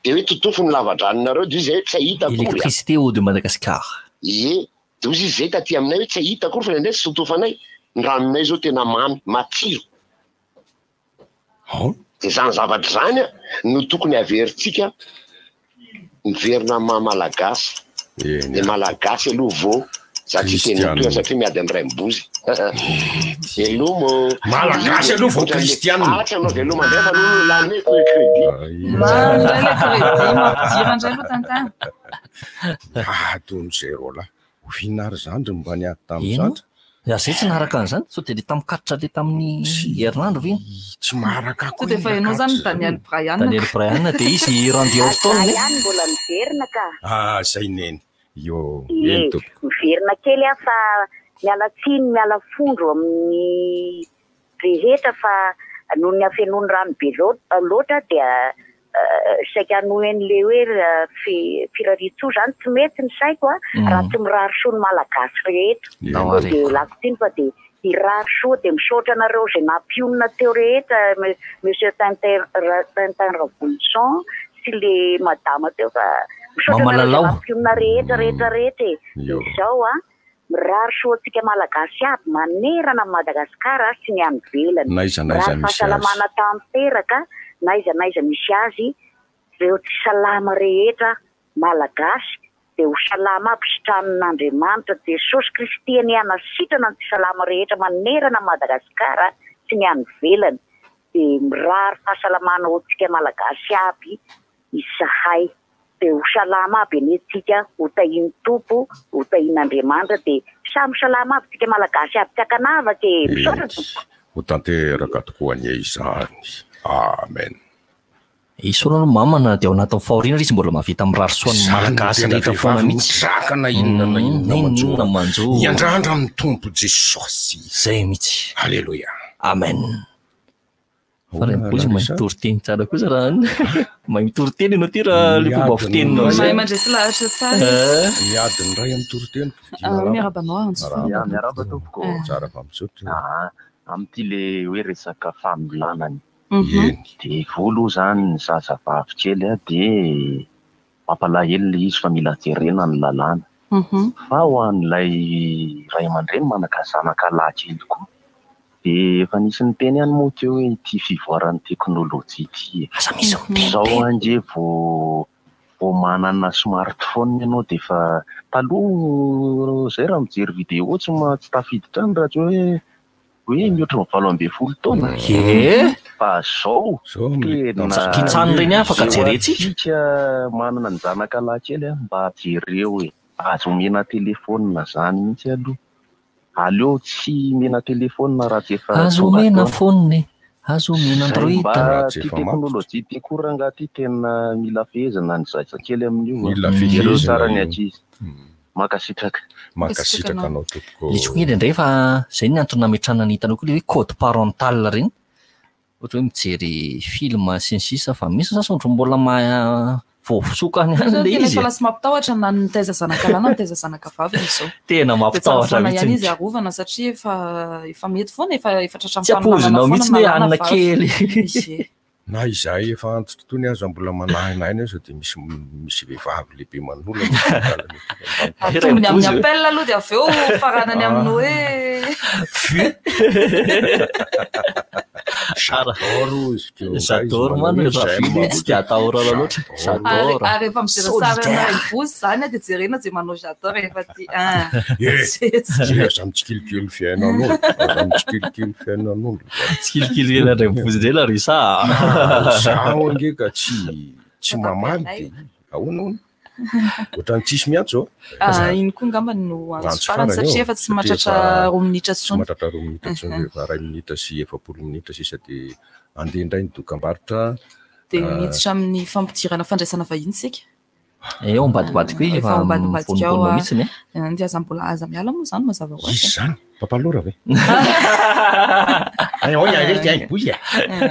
de hoe totofo ny lavadranonareo de zay hoe tsy ahita électricité eau de Madagascar de ozy izy zay taty aminay hoe tsy ahita kory fa nendray tsy totofanay ny ranonay zao tena mamy matsiro de zany zavatra zany a no tokony averintsika miverina malagasy de malagasy aloha vo za tsy teny toa satria miady am'ray mibozy velomo malagasy aloha vo kristianina atsy anao velomo andray fa aloha lany hoe crédit tony zero la ofinary zandry mba niady tam'zandry zay tsy naharaka an'izany so de le tamikatitra le tamin'ny herinandro ve tsy maharaka so de fa ianao zany Daniel Bryan de izy randy Horton mbola miverina ka zay neny io miverina kely a fa miala tsiny miala fondro amin'ny rehetra fa noho ny afenony rano be loatra dia saika anoen'le hoe firaritso zany tsy mety ny saiko a raha tsy mirary soa ny malagasy rehetra de lako tsiny fa de irary soa de misaotra anareo zay nampionina teo rehetra monsieur Tintin Revolution sy le madama teo fa misaotra anareo nampionina rehetra izao a mirary soa tsika malagasy aby manerana Madagasikara sy ny any velany raha fahasalamana tanteraka na iza misy azy reo tsy salama rehetra malagasy de ho salama aby sitranin'Andriamanitra de Jesosy Kristy ny anasitrana ny tsy salama rehetra manerana Madagasikara sy ny any velany de mirary fahasalamana hotsika malagasy aby izahay de ho salama aby anetsika ho tahiny tompo ho tahin'Andriamanitra de samy salama aby tsika malagasy aby tsy akanavaka misaotra tompo ho tanteraka tokoa any izany amen isorano mamana de ao anatin'ny fahoriana izy mbola mavita mirary soan'ny malagasy rehetra foana mihitsy zakana inona manjo iandrandra amin'ny tompo Jesosy zay mihitsy alleluia amen faraipozy mahay mitory-teny tsara kosa raha mahay mitory-teny ianao ty raha le fomba fiteninao mahay mandresy lahatra tsara miadiny ray amin'ny tory-teny miarabanao miaraba tompoko tsara fampisotra amin'ity le hoe resaka famolanany de volo zany ny zazavavy kely a de mampalahelo le izy fa mila jerena ny lalàna fa ho an'ilay ray aman-dreny manakazanaka lahakely koa de efa nisy ny teny any moa teo hoe ity fivoaran'ny teknôlôjia ity zao anje vo manana smartphone ianao de fa taloha zay raha mijery vidéo tsy tafiditra any raha hoe mihoatra ny 20 taona fa zao kitsany reny afaka jeretsy manana ny zanaka lahy kely mba jereo hoe azo omena telefônina zany mihitsy aloha aleo tsy mena telefôna raha tsy efa azo mena foniny azo mena android mba ty teknôlôjia ty koranga ty tena mila fehezana ny zazakely amin'io tsara ny atsizy makasitraka anao tokoa izy koa indray fa zay ny antony nametrana ny hitanao koa le hoe code parental reny ohatra hoe mijery film sy ny sisa fa misy sasy mbola voafosokany any le izy fa lasy mampitahotra na nitaiza zanakalana nitaiza zanakavavy izao tena mampitahotra ihany izy arovana satria efa mety foana efa tratra tsy apozinao mihitsy hoe anina kely na izahay efa antotontony aza mbola manahinaina sao dia misy vehivavy lehibe manolana atombony amin'ny appel aloha dia avy eo faranany amin'ny hoe j'adore mano efa vily tsy dia atahorana loatra j'adore ary efa mijery sarana ivozy zany dia jerena zay manao j'adore efa ty aza mitsikilikily fiainan'olo aza mitsikilikily fiainan'olo tsikilikily enandray mivozy ndray la risa zaho angeka tsy mamaly dia ahoana ohatrany tsisy miantso iny koa ngamba no antsfarany satria efa tsy mahatratra roa minitra tsy mahatratra roa minitra tsony rehefa 2 minitra sy 40 minitra sisa dia andeha indray ny dokam-barotra dia miditra amin'ny fampidirana fandraisana vahiny sika eo ambadibadika hoe efa fononfonona mihitsiny dia aza mbola aza miala moa zany mazava ho izy zany papalora ve boya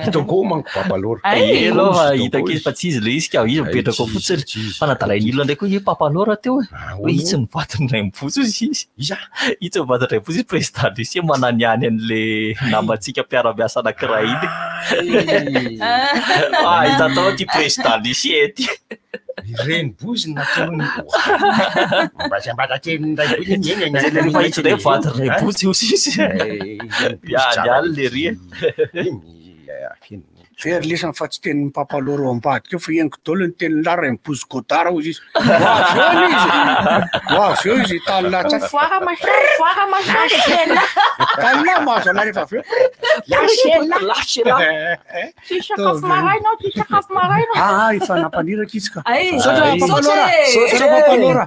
hitako manko papalora aloha hitako izy fa tsy izy le izy ka izy mipetraka ao fotsiny fa nadalain'olona ndraiky hoe papalora teo hoe itsy nivatiny ray mivozo izy itsy nivatiny ray mivozo izy président lycée mananiany an'le namantsika mpiara-miasa anankiray iny hitatao ty président lycée ty reny bozy natony fa itsy nday vatiny ray bozy io sisy iany le ria very lesany fa tsy tenin'ny papaloro ambadika eo fa eniko dolo ny tenin'ny lara ray mipozy godara hozy izy avy eo izy taninlatsy foara masary tena tanina mahazo ana rehefa avy eo tsy sakafo maraina tsy sakafo maraina efa nampaniraka izy ka sotra papalora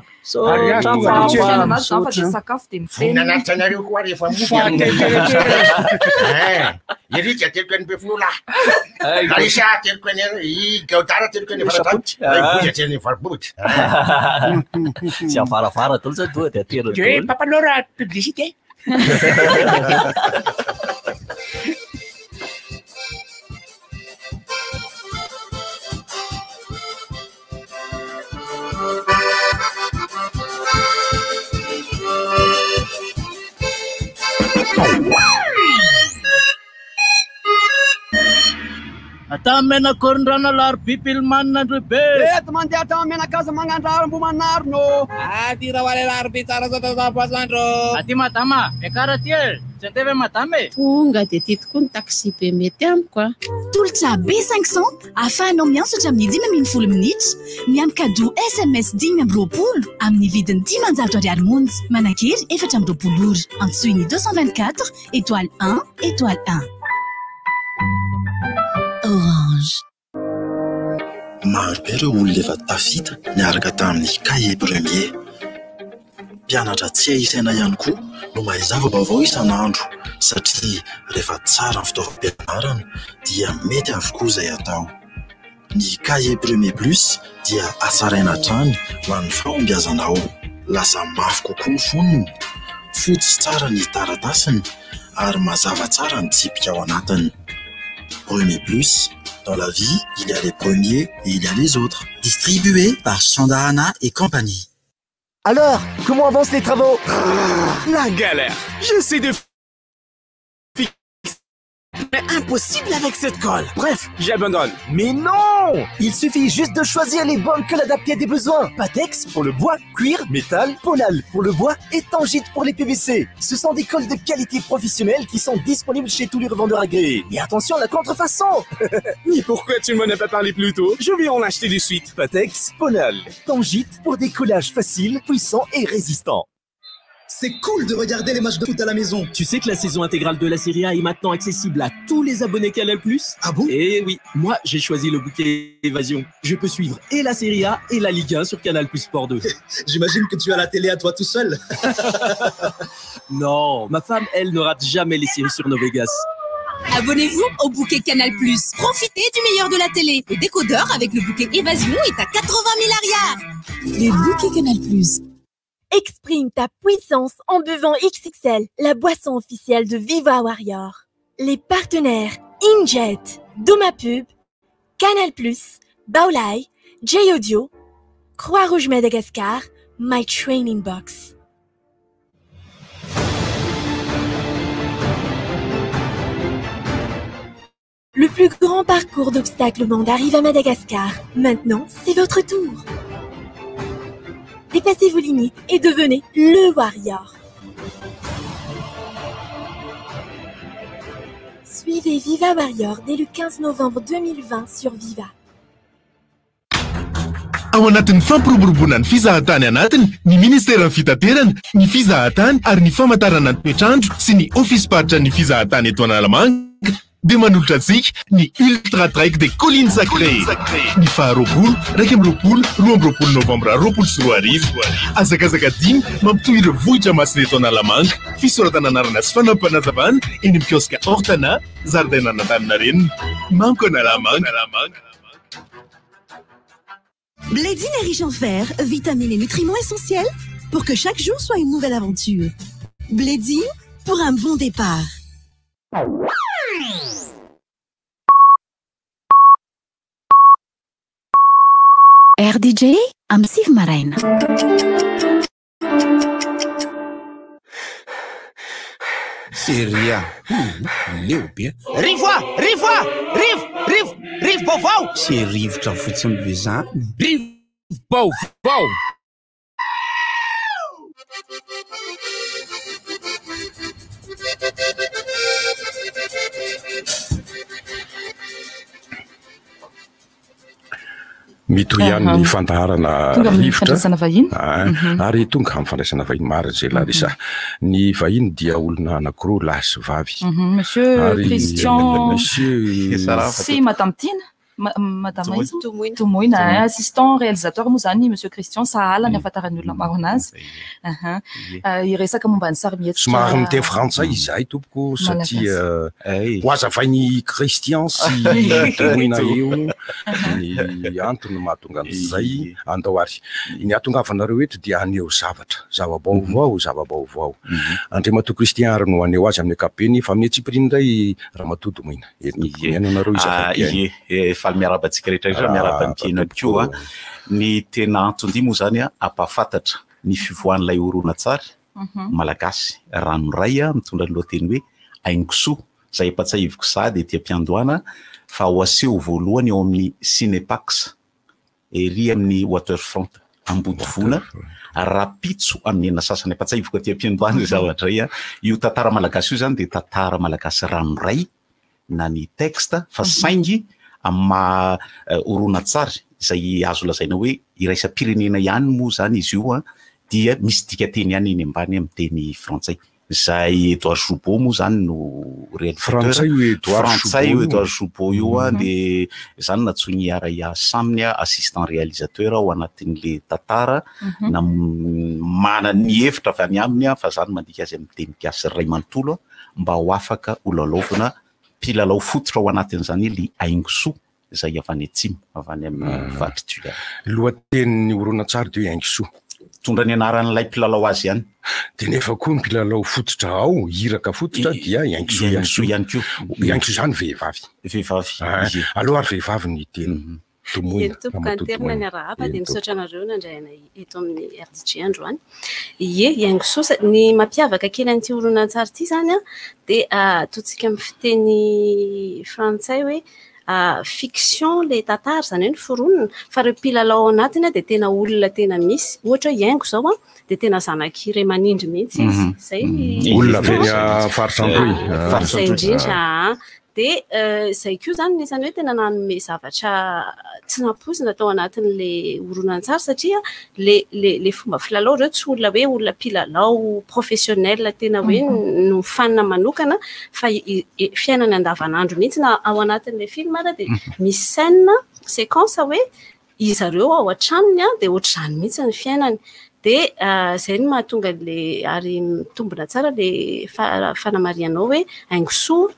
sakafo dia miteny nanatsanareo koa rehefa erika teloko any befonola arisa teloko any gaudara teloko any faraboty atseny faraboty tsy avaravara tolo za doa dia ateriny papalora publicité Ata mena korindrana laro bipilmanina andro be eto mandeha atao menakaza magnandraro mbo manarino aty raha wale laro be tsara zao tazapasandro aty madama miakara ty tsy antevy madama tonga dia ty tokoa ny taxi be mety amiko tolotra B500 ahafahanao miansotra amin'ny 10 minitra miampy cadeau SMS 10 amin'ny vidiny 10,000 monja manakery 420 ora antsoiny 224 étoile 1 étoile 1 Orange. Maro be ireo olona efa tafita niaraka tamin'ny cahier premier. Mpianatra tsy ahisaina ihany koa no mahay zava-baovao isan'andro satria rehefa tsara ny fitaovam-pianarana dia mety avokoa izay atao. Ny cahier premier plus dia hatsaraina hatrany ho an'ny fahombiazanao. Lasa mafy kokoa ny fonony, fotsy tsara ny taratasiny ary mazava tsara ny tsipika ao anatiny. Premier Plus, dans la vie, il y a les premiers et il y a les autres. Distribué par Chandahana et compagnie. Alors, comment avancent les travaux? La galère. J'essaie de mais impossible avec cette colle. Bref, j'abandonne. Mais non! Il suffit juste de choisir les bonnes colles adaptées à des besoins. Patex pour le bois, cuir, métal, Ponal pour le bois et Tangite pour les PVC. Ce sont des colles de qualité professionnelle qui sont disponibles chez tous les revendeurs agréés. Et attention à la contrefaçon. Mais pourquoi tu m'en as pas parlé plus tôt? Je vais en acheter de suite. Patex, Ponal, Tangite pour des collages faciles, puissants et résistants. C'est cool de regarder les matchs de foot à la maison. Tu sais que la saison intégrale de la Serie A est maintenant accessible à tous les abonnés Canal+. Ah bon? Eh oui, moi j'ai choisi le bouquet Évasion. Je peux suivre et la Serie A et la Ligue 1 sur Canal+ Sport 2. J'imagine que tu as la télé à toi tout seul. Non, ma femme, elle ne rate jamais les séries sur Novegas. Abonnez-vous au bouquet Canal+. Profitez du meilleur de la télé. Le décodeur avec le bouquet Évasion est à 80 000 arrières. Les bouquets Canal+. Exprime ta puissance en buvant XXL, la boisson officielle de Viva Warrior. Les partenaires Injet, Domapub, Canal+, Baolai, J-Audio, Croix-Rouge Madagascar, My Training Box. Le plus grand parcours d'obstacles au monde arrive à Madagascar. Maintenant, c'est votre tour. Dépassez vos limites et devenez le Warrior. Suivez Viva Warrior dès le 15 novembre 2020 sur Viva. Ao anatin'ny fampiroboroboana ny fizahatany anatiny ny ministera ny fitaterana ny fizahatany ary ny famantarana ny toetrandro sy ny ofisy-paritra ny fizahatany eto Analamanga dia manolotra antsika ny ultra trek des collines sacrées ny faharoapolo raika amby roapolo roa amby roapolo novambra roapolo sy roa arivo azakazaka 10 mampitohy ireo vohitra masina eto Analamanga fisoratana anarana sy fanampanahavana eny amin'ny kioska Hortana zaridaina Antaninarenina manko Analamanga. Blédine est riche en fer, vitamines et nutriments essentiels pour que chaque jour soit une nouvelle aventure. Blédine pour un bon départ. RDJ am Siv Maraina. Seria. Leobe. Rivo baovao. Se rivotra fotsiny be zany. Rivo baovao. mitoyan'ny fandaharana rivotra ary tonga amin'ny fandraisana vahiny maro zay Larissa ny vahiny dia olona anankiroa lahy sy vavy Monsieur Christian si Madame Tine Madame Tomoina assistant réalisateur moa zany Monsieur Christian Sahala ny afantaran'ny olona maro anazy iresaka momba ny sarimihetsika somary miteny frantsay izahay tompoko satria hoazavainy Christian sy Tomoina eo ny antony mahatonga an'izay andao ary ny ahatongavanareo eto dia aneo zava-baovao Andriamatoa Christian ary no aneo azy amin'ny ankapobeny fa amin'ny Tsipriny indray Ramatoa Tomoina enonareo izy fa miarabantsika rehetra miaraban'ny piaina koa ny tena antony moa zany ampafantatra ny fivoan'ilay horonan-tsary malagasy ranoray mitondra ny lohateny hoe Aingosoa zay efa-tsahiviko sady etỳ am-piandohana fa ho aseho voalohany eo amin'ny Cinepax ery amin'ny Waterfront Ambodivona rapitso amin'ny enina sasany efa-tsahiviko etỳ am-piandohana zavatra io tantara malagasy io zany dia tantara malagasy ranoray na ny texte fa saingy amma horonan-tsary izay azo lazaina hoe iraisam-pirenena ihany moa zany izy io dia misy dikateny ihany eny ambany amin'ny teny frantsay zay Edouard Choubeau moa zany no réalisateur frantsay Edouard Choubeau io dia zany natsony Araya Samny assistant réalisateur ao anatin'le tantara na mana ny hevitra avy any aminy fa zany mandika azy amin'ny teny gasy ray manontolo mba ho afaka olalaovana pilalao fototra ao anatin'izany li Aingosoa izay avy any atsimo avy any amin'ny Vatitula lohatenin'ny horonan-tsary dia Aingosoa tondra ny anaran'ilay mpilalao azy ihany dia nefa koa ny mpilalao fototra ao hiraka fototra dia Aingosoa ihany koa Aingosoa zany vehivavy aloha ary vehivavy ny teny Tompoko anterina ny arahaba dia misaotra anareo nandraina eto amin'ny RDJ androany Aingosoa ny mampiavaka kely an'ity horonan-tsary ity zany dia totsika amin'ny fiteny frantsay hoe fiction le tantara zany hoe ny foronina fa reo mpilalao anatiny dia tena olona tena misy ohatra Aingo zao dia tena zanaky iray manindry mihitsy izy zay olona avy faritra Androy indrindra dia izay koa zany nisany hoe tena nanome zavatra tsy nampozina tao anatin'le horonan-tsary satria le fomba filalao reo tsy olona hoe olona mpilalao professionnel tena hoe no fanina manokana fa fiainana andavanandro mihitsy na ao anatin'le film dia misy scène séquence hoe izareo ao an-tranony dia ohatr'izany mihitsy ny fiainany dia izay no mahatonga le ary mitombona tsara le fanamarianao hoe aingosoa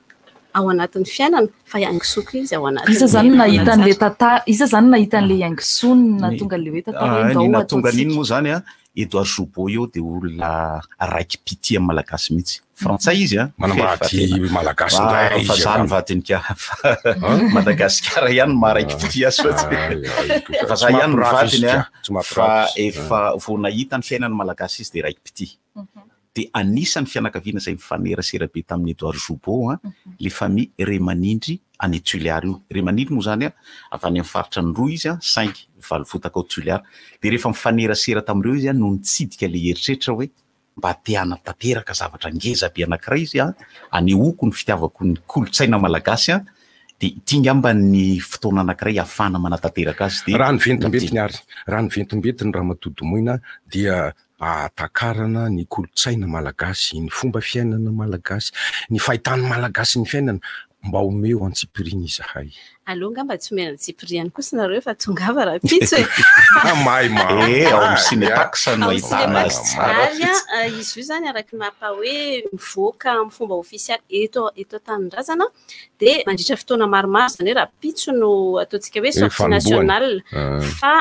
ao anatin'ny fiainana fa aingosoa koa izy ao anatin'ny isa zany nahitan'le tantara isa zany nahitan'le aingosoa nahatonga le hoe tantara ny nahatonga n'iny moa zany Edouard Joubeau io dia olona raiky pity amin'ny malagasy mihitsy frantsay izy manambady malagasy ndray fa zany vadinika Madagasikara ihany maraiky pity aso fa za ihany mivadiny fa efa vao nahita ny fiainan'ny malagasy izy dia raiky pity dia anisan'ny fianakaviana izay mifanerasera be tamin'ny Edouard Joubeau le famille Remanindry any Tuléar io. Remanindry moa zany avy any amin'ny faritra ny roa izy 5 valivotaka ao Tuléar dia rehefa mifanerasera tamin'ireo izy no nitsidika le heritreritra hoe mba te-hana tanteraka zavatra ngeza be anankiray izy anehoako ny fitiavako ny kolotsaina malagasy dia tinga amba ny fotoana anankiray ahafahana manatanteraka azy dia raha ny ventim-betiny ary raha ny ventim-betiny raha Matodomoina dia atakarana ny kolotsaina malagasy, ny fomba fiainana malagasy, ny fahitany malagasy ny fiainana mba omeo antsipiriny izahay. Allo ngamba tsy omena antsipiriny kosa nareo fa tongava raha pitsy hoe ao amin'ny cinépax no ahitana azy tsara izy io zany araky mapa hoe mivoaka amin'ny fomba ofisialy eto tanindrazana dia mandritra fotoana maromaro zany hoe raha pitso no ataontsika hoe sortie nationale fa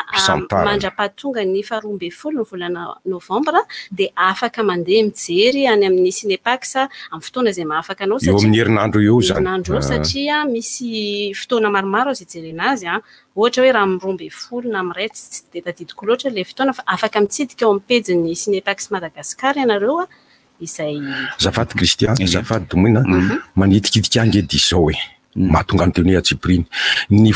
mandra-pahatonga ny 12 ny volana novambra dia afaka mandeha mijery any amin'ny cinépax amin'ny fotoana izay mahafaka anao eo amin'ny herinandro eo zany satria misy fotoana maromaro azy jerena azy ohatra hoe raha mirombe folo na miray tsy dia tadidiko loatra le fotoana fa afaka mitsidika ao amin'ny pejiny Cinépax Madagasikara ianareo izay zafady Christian zafady Domoina manitikidika angedy izao mahatonga ny teny atsipiriny ny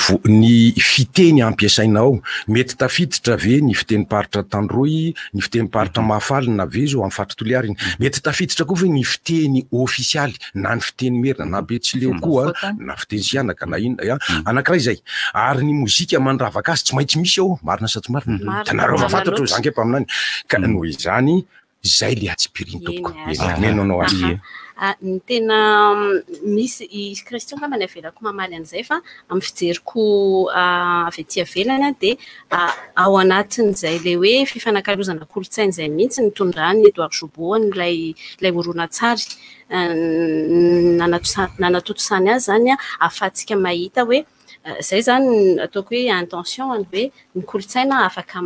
fiteny ampiasainao mety tafiditra ve ny fitenim-paritra Tandroy ny fitenim-paritra Mahafaly na Vezo amin'ny faritra Toliara iny mety tafiditra koa ve ny fiteny ofisialy na ny fiteny merina na Betsileo koa na fiteny Sianaka na ina anankiray zay ary ny mozika mandravaka azy tsy maintsy misy ao marina sa tsy marina tanareo fa fantatra zangy epa aminany ka noho izany zay le atsipiriny tompoko nenonao azy ny tena misy Christian ngamba ny avelako mamaly an'izay fa amin'ny fijeriko avy ety avelany dia ao anatin'izay le hoe fifanakalozana kolotsaina izay mihitsy nitondrany Edouard Joubeau n'ilay horonan-tsary nanatotosany azy zany ahafahantsika mahita hoe izay zany ataoko hoe intention any hoe ny kolotsaina afaka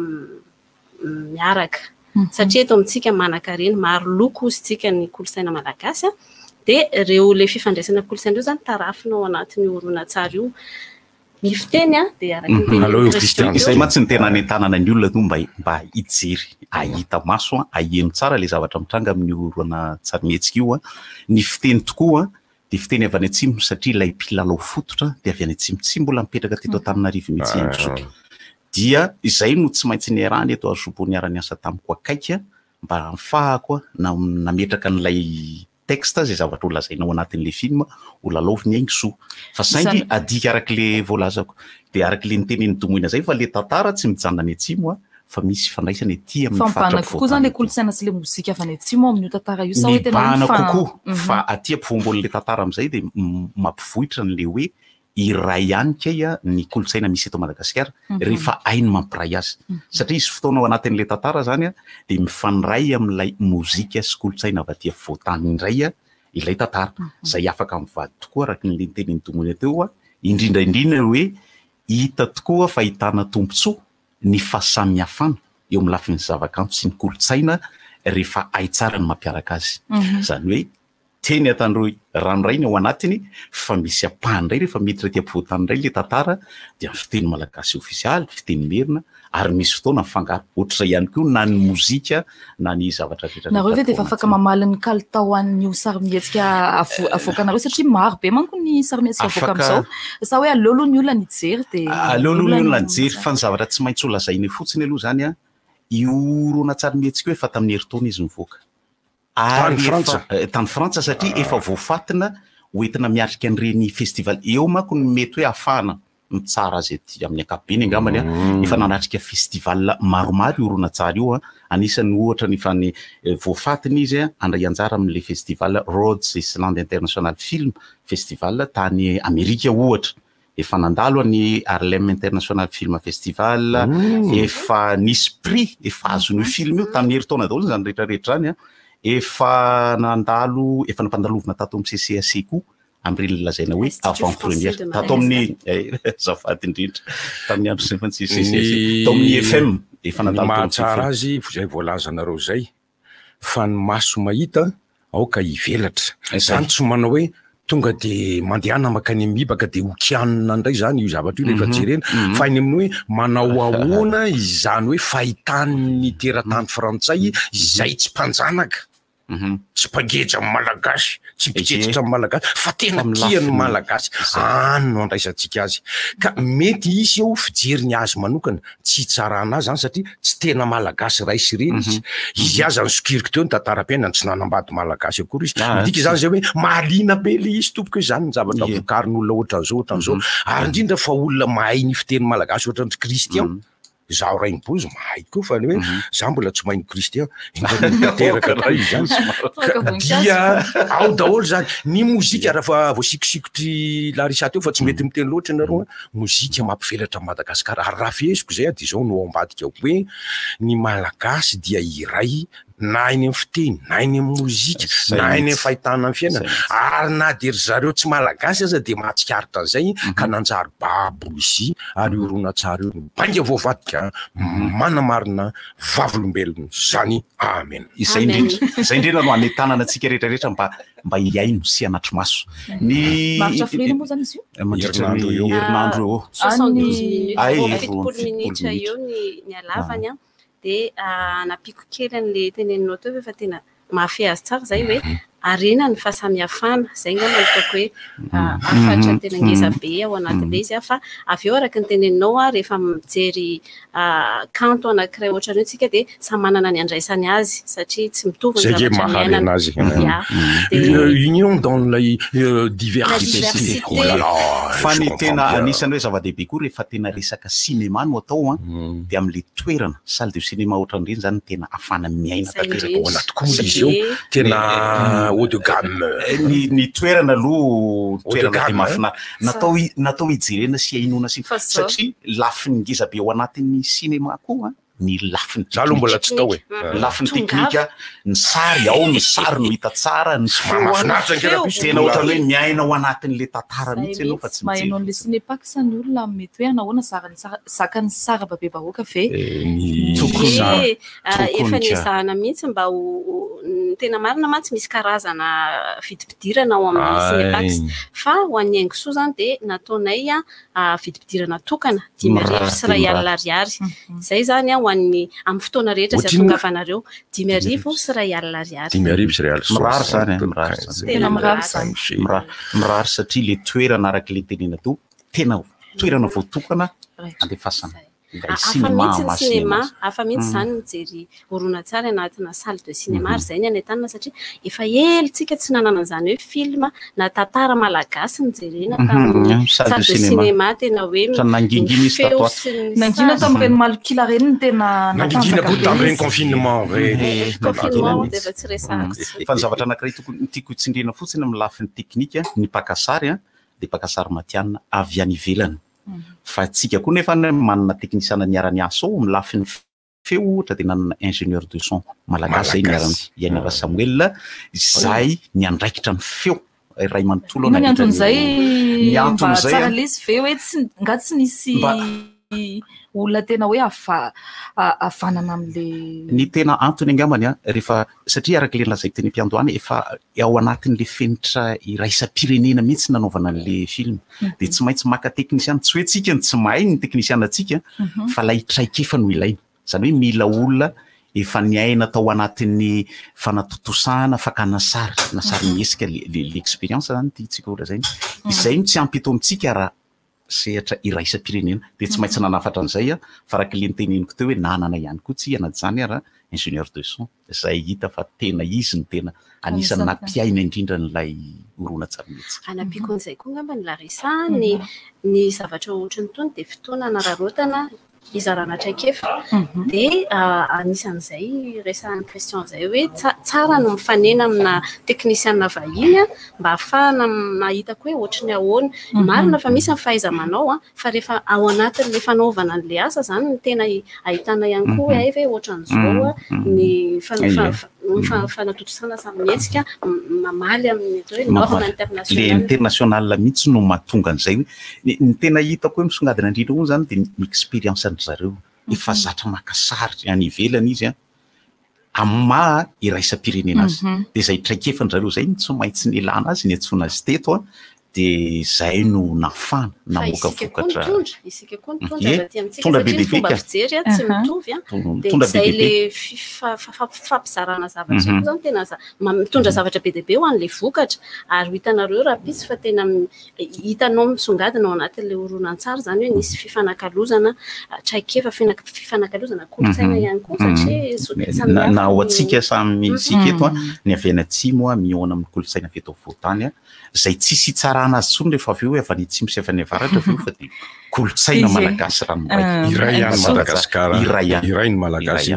miaraka satria eto amintsika manan-karena maro loko izitsika ny kolotsaina malagasy dia ireo le fifandraisana kolotsaina ireo zany tarafina ao anatin'ny horonan-tsary io ny fiteny dia araky izay mantsy ny tena nentanana ny olona mba hijery ahita maso aheno tsara le zavatra mitranga amin'ny horonan-tsary mihetsika io ny fiteny tokoa dia fiteny avy any atsimo satria ilay mpilalao fototra dia avy any atsimo tsy mbola mipetraka teto Antananarivo mihitsy ihany dia izay no tsy maintsy niarahany Edouard Joubeau niarany asa tamiko akaiky mba ahafahako nametraka n'ilay texte zay zavatra ho lazainao anatin'le film ho lalaoviny aingosoa fa saingy adika arak'le voalazako dia arak'le niteneny Domoina zay fa le tantara tsy mijanona any atsimo fa misy fandraisany ety amin'ny faritra kokoa zany le kolotsaina sy le mozika avy any atsimo amin'io tantara io sa hoe tena kokoa fa aty ampovoambolin'le tantara amin'izay dia mampivohitra n'le hoe iray ihany kay ny kolotsaina misy eto Madagasikara rehefa hainy mampiray azy satria izy fotoana ao anatin'le tantara zany dia mifaniray amin'ilay mozika sy kolotsaina avy aty voatany indray ilay tantara izay afaka mivady tokoa araky ny teneny Domoina teo indrindraindrindra hoe hita tokoa fahitana tombontsoa ny fahasamihafana eo amin'ny lafin'ny zavakanto sy ny kolotsaina rehefa hay tsara ny mampiaraka azy zany hoe teny Tandroy ranoray ny ao anatiny fa misy ampahany rehefa miditra aty ampovoatany indray le tantara dia fiteny malagasy ofisialy fiteny merina ary misy fotoana mifangaro ohatr'izay ihany koa na ny mozika na ny zavatra nareo ve dia efa afaka mamaly ny kalitao an'io sarimihetsika avoakanareo satria maro be manko ny sarimihetsika avoaka amin'izao sa hoe aleolo ny olona nijery dia aleolo ny olona nijery fa ny zavatra tsy maintsy ho lazainy fotsiny aloha zany io horonan-tsary mihetsika hoe efa tamin'ny heritaona izy mivoaka tany Frantsa satria efa voafatina hoentina miatrika an'ireny festival eo manko no mety hoe afana mitsara azy ety amin'ny ankapobeny angambany efa nanatrika festival maromaro horonan-tsary io anisany ohatra ny fa ny voafatiny izy andray anjara amin'le festival Rhodes Island International Film Festival tany Amerika ohatra efa nandalo ny Harlem International Film Festival efa nisy prix efa azon'io film io tamin'ny herintaona daholo zany rehetrarehetra zany efa nandalo efa nampandalovina tato amin'ny CCAC koa am'ireny lazaina hoe avant première tato amin'ny zafady indrindra tamin'ny andro sy fantsy CCAC tao amin'ny FM efa nandalo mahatsara azy zay voalazanareo zay fa ny maso mahita aoka hivelatra zany tsy manao hoe tonga de mandehana makany mibaka de okianina ndray zany io zavatra io rehefa jerena fa iny amin'ny hoe manao ahoana izany hoe fahitan'ny teratany frantsay izay tsy mpanjanaka tsy mpagetra amin'ny malagasy tsy mpijetritra amin'ny malagasy fa tena tiany malagasy no andraisantsika azy ka mety izy eo fijeriny azy manokana tsy tsarana zany satria tsy tena malagasy raisy reny izy aza ny sokiriko teo ny tantaram-piainany tsy nanambady malagasy akory izy midika zany zay hoe mahaliana be le izy tompoka hoe zany ny zavatra vokarin'olona ohatran'izao ohatran'izao ary indrindra fa olona mahay ny fiteny malagasy ohatran'ny Kristian zaho ray mibozy mahay koa fa hoe za mbola tsy mahay ny Kristian teraka ray zany dia ao daholo zany ny mozika raha voasikosikotra Larissa teo fa tsy mety miteny loatra nareo mozika mampivelatra Madagasikara ary raha fihesiko zay dia zao no ambadika hoe ny malagasy dia iray na iny amin'ny fiteny na iny amin'ny mozika na iny amin'ny fahitana amin'ny fiainana ary na de ry zareo tsy malagasy aza de mahatsikaritra an'izay ka nanjary babo izy ary horonan-tsary io bainga voavadika manamarina vavolombelona zany amen izay indrindra no hanetanana antsika rehetrarehetra mba hiaino sy hanatry maso ny maritra filena moa zany izy io herinandro eo 70 minitra eo ny alavany de napiko kely an'le teneninao teo efa tena mahafehy azy tsara zay hoe arena ny fahasamihafana zay ngamba hitako hoe afatra tena ngeza be ao anatin'le izy fa avy eo araka ny teneninao rehefa mijery kanto anankiray ohatra reo tsika de samy manana ny andraisany azy satria tsy mitovy ny zavatra union dans la diversité fa ny tena anisany hoe zava-dehibe koa rehefa tena resaka cinéma no atao de amin'le toerana salle de cinéma ohatran'ireny zany tena afana miaina tanteraka anaty koa izy io tena haut de gamme ny toerana aloha toerana de mafina natao hijerena sy hainoana sy satria lafiny ngeza be ao anatin'ny cinéma koa ny lafiny za aloha mbola tsy tao hoe lafiny teknika ny sary ao ny sary no hita tsara ny tena ohatra hoe miaina ao anatin'le tantara mihitsy ianao fa tsy mahaino an'le cinépak sany olona mety hoe anahoana zakany sara babe bahoaka ve efa niezahana mihitsy mba tena marina mantsy misy karazana vidim-pidirana ao amin'ny cinépak fa ho an'ny aingosoa zany de nataonay vidim-pidirana tokana 5,000 sy 2 ariary zay zany ho an'ny amin'ny fotoana rehetra zay atongavanareo 5,000 sy 2 ariary 5,000 sy 2 ariary mirary zany tena mirary zany mirary satria le toerana araka le tenena to tena toerana voatokana andefasana afa mihitsy zany mijery horonan-tsary anatina salle de cinéma ary zay ny anetana satria efa elitsika tsy nanana an'izany hoe film na tantara malagasy nijerena salle de cinéma tena hoe nangingina izy tato nangina tamin'ireny malokila reny ny tena nangingina koa tamin'ireny confinement de efa tsy resahako fa ny zavatra anankiray tokony tiako hitsindrena fotsiny amin'ny lafiny teknika ny pakasary de pakasary matianina avy any ivelany fa tsika koa nefa manana teknisiana niarany asa ao amin'ny lafiny feo ohatra de nanana ingénieur de son malagasy zay niarany Yanniva Samuel zay ny andraikitra ny feo ray manontolo ny anton'izay mba tsara lesy ve hoe nga tsy nisy olona tena hoe afanana am'le ny tena antony angambany rehefa satria arak'le lazaiko teny mpiandohany efa ao anatin'le fenitra iraisam-pirenena mihitsy nanaovana an'le film de tsy maintsy maka teknisiana tsy hoe tsika tsy mahay ny teknisiana atsika fa lay traikefa no ilaina zany hoe mila olona efa niaina tao anatin'ny fanatotosahana fakana sary mihesika l'expérience zany tsika ohatra zay izay tsy ampy eto amintsika raha sehatra iraisam-pirenena dia tsy maintsy nanafatra an'izay fa araka le niteneniko teo hoe nanana ihany koa tsy ianajany ara ingénieur de son zay hita fa tena izy ny tena anisany nampiaina indrindra n'ilay horonan-tsary mihitsy. Anampiako an'izay koa ngamba ny Larissa ny zavatra ohatrany tony dia fotoana anararotana izarana traikefa dia anisan'izay resahan'ny question zay hoe tsara no mifanena amina teknisiana vahiny mba ahafahana mahitako hoe ohatrany ahoana marina fa misy ny fahaiza-manao fa rehefa ao anatin'le fanaovana an'le asa zany no tena ahitana ihany koa hoe hoe ohatran'izao ny fanatotosana samihetsika mamaly amin'ny hoe norme international. Le international mihitsy no mahatonga an'izay hoe ny tena hitako hoe misongadina indrindra hono zany dia ny expérience zareo efa zatra makasary any ivelany izy amin'ny maha iraisam-pirenena azy dia zay traikefa zareo zay tsy maintsy ny elana azy ny antsoina azy teto dia zay no nafana namoaka vokatra tondra bebebeka tsy mitovy dia zay le fampizarana zavatra io zany tena mitondra zavatra be dia be ho an'le vokatra ary hitanareo raha pisy fa tena hitanao misongadina ao anatin'le horonan-tsary zany hoe nisy fifanakalozana traikefa fifanakalozana kolotsaina ihany koa satria na ho antsika samy isika eto ny avy any atsimo mihoana amin'ny kolotsaina feto votany zay tsisy itsarana azy tsony rehefa avy eo avy any atsimo sy avy any avaratra avy eo fa dia kolotsaina malagasy ranoray iray any Madagasikara iray ny malagasy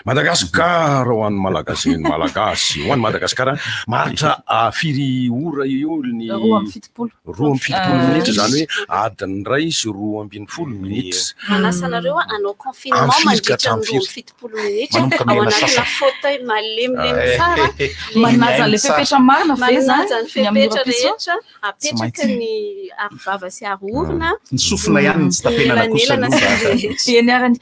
Madagasikara ho an'ny malagasy ny malagasy ho an'ny Madagasikara maritra firy ora eo ny 2:70 minitra zany hoe adiny ray sy 2:70 minitra manasa anareo anao confinement mandritra 2:70 minitra ao anatina fauteuil malemilemy tsara manaja le fepetra marina manaja ny fepetra rehetra apetraka ny arivava sy arorona ny sofina ihany ny tsy tapenana kosa ianiarany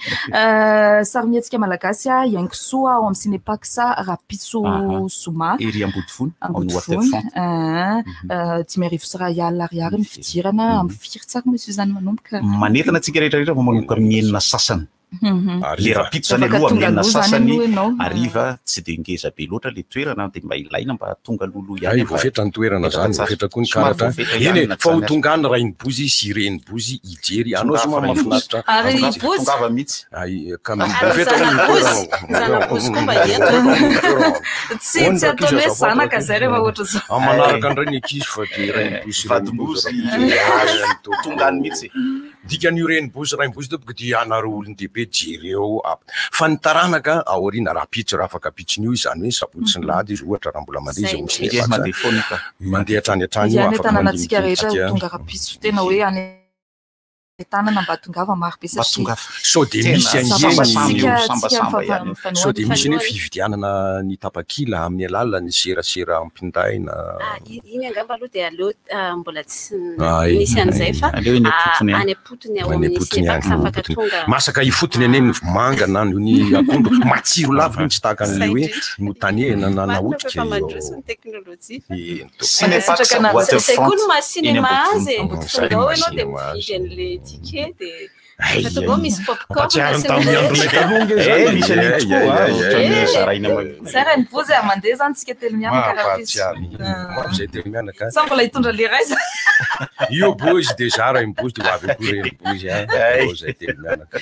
sarimihetsika malagasy iaingosoa ao amin'ny sinepaksa rapitso soma ery ambodifony dimy arivo sy ray alina ariary ny fidirana amin'ny firy tsara misy zany manomboka manentana tsika rehetrarehetra fa manomboka amin'ny enina sasany le rapitso zany aloha amin'ny enina sasany ariva tsy dia ngeza be loatra le toerana dia mba ilaina mba tonga lolo ihany voafetra ny toerana zany voafetra koa ny karatra eny fa ho tonga any rainy bozy sy reny bozy ijery anao soma mahafinaritra tongava mihitsy tsy ataony hoe zanaka zay rehefa ohatra zao manaraka andray ny ankizy fa dia rainy bozy vadimbozy tonga any mihitsy dikan'io reny bozy rainy bozy topoka dia anareo olon-dehibe jereo fa ny taranaka aoriana raha pitso raha afaka pitsin'io izany hoe sabotsy ny lahady izy ohatra raha mbola mandeha izy mandeha hatrany hatrany io afaka tanànatsika rehetra tonga raha pitso tena hoe any tanana mba tongava maro be satria sao dia misy sao dia misy ny hoe fividianana ny tapakila amin'ny alalany serasera ampindaina iny angamba aloha dia aleo mbola tsy nisy an'izay fa any apotony ao amin'ny sinepaksa afaka tonga masaka ifotony aneny manga na ny akondro matsiro lavitra tsy tahaka an'le hoe notaniana na naotrika mandroso ny teknôlôjia c'est cool ma cinéma azy tonga ao ianao dia mividy an'le ticket dia fatongao misy popcorn zara ny bozy mandeha zany tsika telo mianaka sa mbola hitondra le ray za io bozy dia zara ny bozy dia hoavy koa reny bozy zay telo mianaka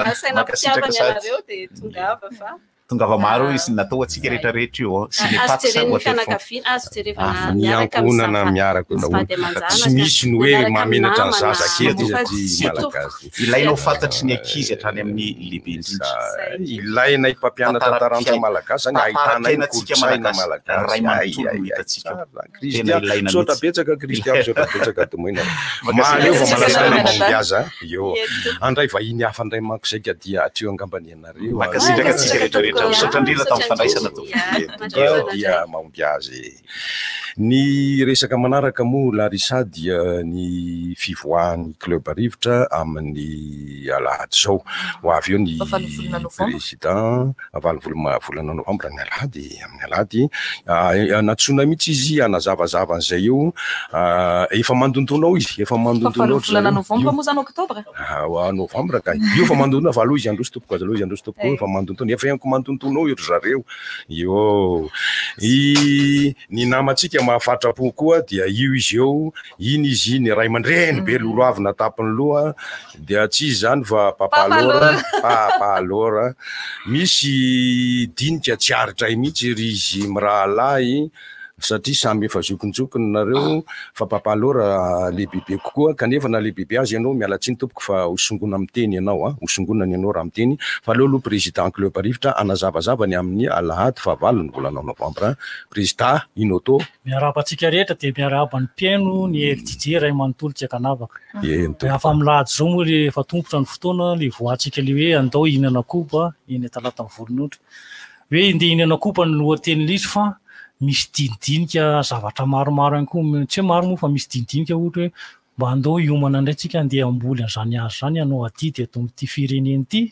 masaina mpitiavany anareo dia tongava fa tongava maro izy natao atsika rehetrarehetra io niankonana miaraka tsy misy ny hoe mamenatra ny zaza kely malagasy ilainao fantatry ny ankizy hatrany amin'ny lehibe indrindra ilaina mpampianatra taranja malagasy zany ahitana kolotsaina malagasy sota betsaka kristiano sota betsaka domoina maleo fa malasaina mampiaza io andray vahiny hafa andray manko saika dia atreo angambany ianareo makasitraka atsika rehetrarehetra sotrandrila tamin'ny fandraisana dia mampiazy ny resaka manaraka moa Larissa dia ny fivoahan'ny club rivotra amin'ny alahady zao ho avy eo ny président volana novambra ny alahady amin'ny alahady natsona mihitsy izy anazavazava an'izay eo efa mandondonao izy efa mandondonao volana novambra moa zany oktobra novambra ka io fa mandondona fa aloha izy androso tompoko azy aloha izy androso tompoko efa mandondona efa ianko mandondona tontonao ry zareo ny namatsika mahafatrapo koa dia io izy eo iny izy ny ray aman-dreny be lolo avy natapiny loha dia tsy izy zany fa papalora misy dinika tsy aritray mihitsy ry izy mirahalahy satria samy efa zokinjokiny nareo fa papalora lehibibe kokoa kanefa na lehibibe azy ianao mialatsiny tompoko fa hosongona miteny ianao hosongonany ianao raha miteny fa aleo aloha président club rivotra anazavazavany amin'ny alahady fa valo ny volana novambra président inoto miarabantsika rehetra dia miarabany mpiaino ny RDJ ray manontolo tsy akanavaka afa milahady zao moa le efa tompotra ny fotoana le voantsika le hoe andao ihinana koba iny talata ny volon'ondry hoe indeha ihinana koba ny lohateny lizy fa misy dinidinika zavatra maromaro ihany koa tsy hoe maro moa fa misy dinidinika ohatra hoe mba andao hiomana indray tsika andeha amboly an'izany azo zany ianao adidy eto amin'ity fireneny ity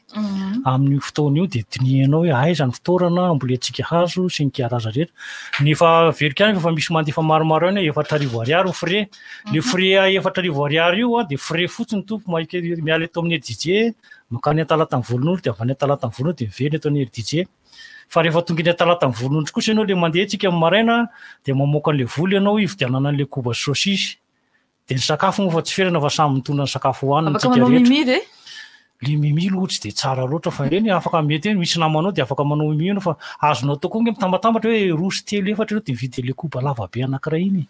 amin'io fotoana io dia dinianao hoe aiza ny fitoerana ambolentsika hazo sy ny karaza rehetra nefa verika any fa misy mandefa maromaro ihany hoe 4,000 frais le frais 4,000 io dia frais fotsiny tompo miala eto amin'ny RDJ makany talata ny volon'ondry dia avy any talata ny volon'ondry dia very eto amin'ny RDJ fa rehefa tonga iny talata ny volon'ondry kosa ianao le mandeha tsika amin'ny maraina dia mamoaka an'le voly ianao ividianana an'le koba saosisy dia ny sakafo moa fa tsy ferana fa samy mitondra ny sakafo hohaniny tsika rehetra le mimi lohatsy dia tsara loatra fa reny afaka mety hoe misy namanao dia afaka manao mimi ino fa azonao tokoa nge mitambatambatra hoe rosy 3 efatra eo dia mividy le koba lavabe anankiray iny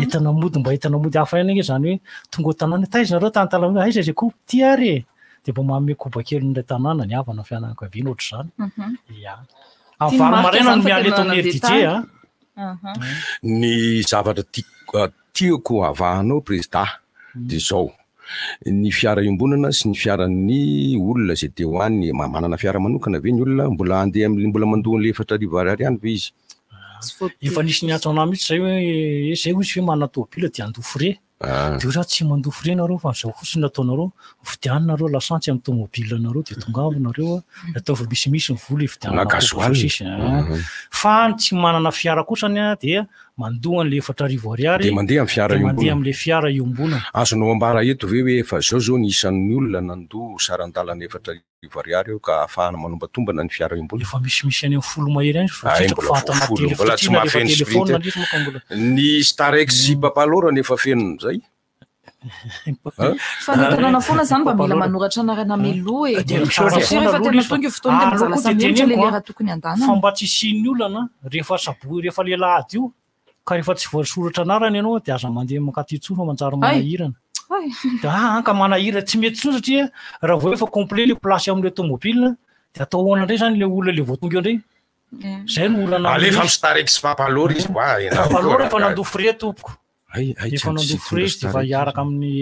entana mody mba entana mody hafa ihany zany hoe tonga tanàna taizanareo tany talamina aiza zay koba ty ary dia mba manome koba kely n'ilay tanàna ny havana fianakaviana ohatr' zany amin'ny valo maraina no miala eto amin'ny RDJ ny zavatra tiako avahanao président dia zao ny fiara iombonana sy ny fiaran'ny olona zay te ho any manana fiara manokana ve ny olona mbola andeha mbola mandoha ny 4,000 ihany ve izy efa nisy niatso anah mihitsy zay hoe zay izy hoe manana tôbila dia andoha frais dia raha tsy mandoha frais nareo fa zao fotsiny ataonareo vidianareo lasantsy amin'ny tômôbila nareo dia tonga avinareo ataovy misimisy ny vola vidianana fa tsy manana fiara kosany dia mandoha an'le 4,000 dia mandeha amin'le fiara iombonana azonao ambara eto ve hoe efa zao ny isan'ny olona nandoha sarandalana 4,000 eo ka ahafahana manombatomba ny fiara iombonana efa misimisy any amin'ny folo mahery any mbola tsy mahafeno sprint ny starex sy papalora nefa fenony zay fa ny tanàna foana zany mba mila manoratra anarana melo rehefa tena tonga fotoana dia manjala samihatra le lera tokony andana fa mba tsy isian'ny olana rehefa saboy rehefa lelahady io ka rehefa tsy voasoratra anarany ianao dia aza mandeha makaty tsofa manjary manahirana dia ka manahira tsy mety tsoa satria raha vao efa complet le place amin'le tômôbila dia atao hoana indray zany le olona le voatonga indray zay no olana alefa amin'ny starex papalora izy papalora efa nandoha frais tompoko efa nandoha frais dia efa hiaraka amin'ny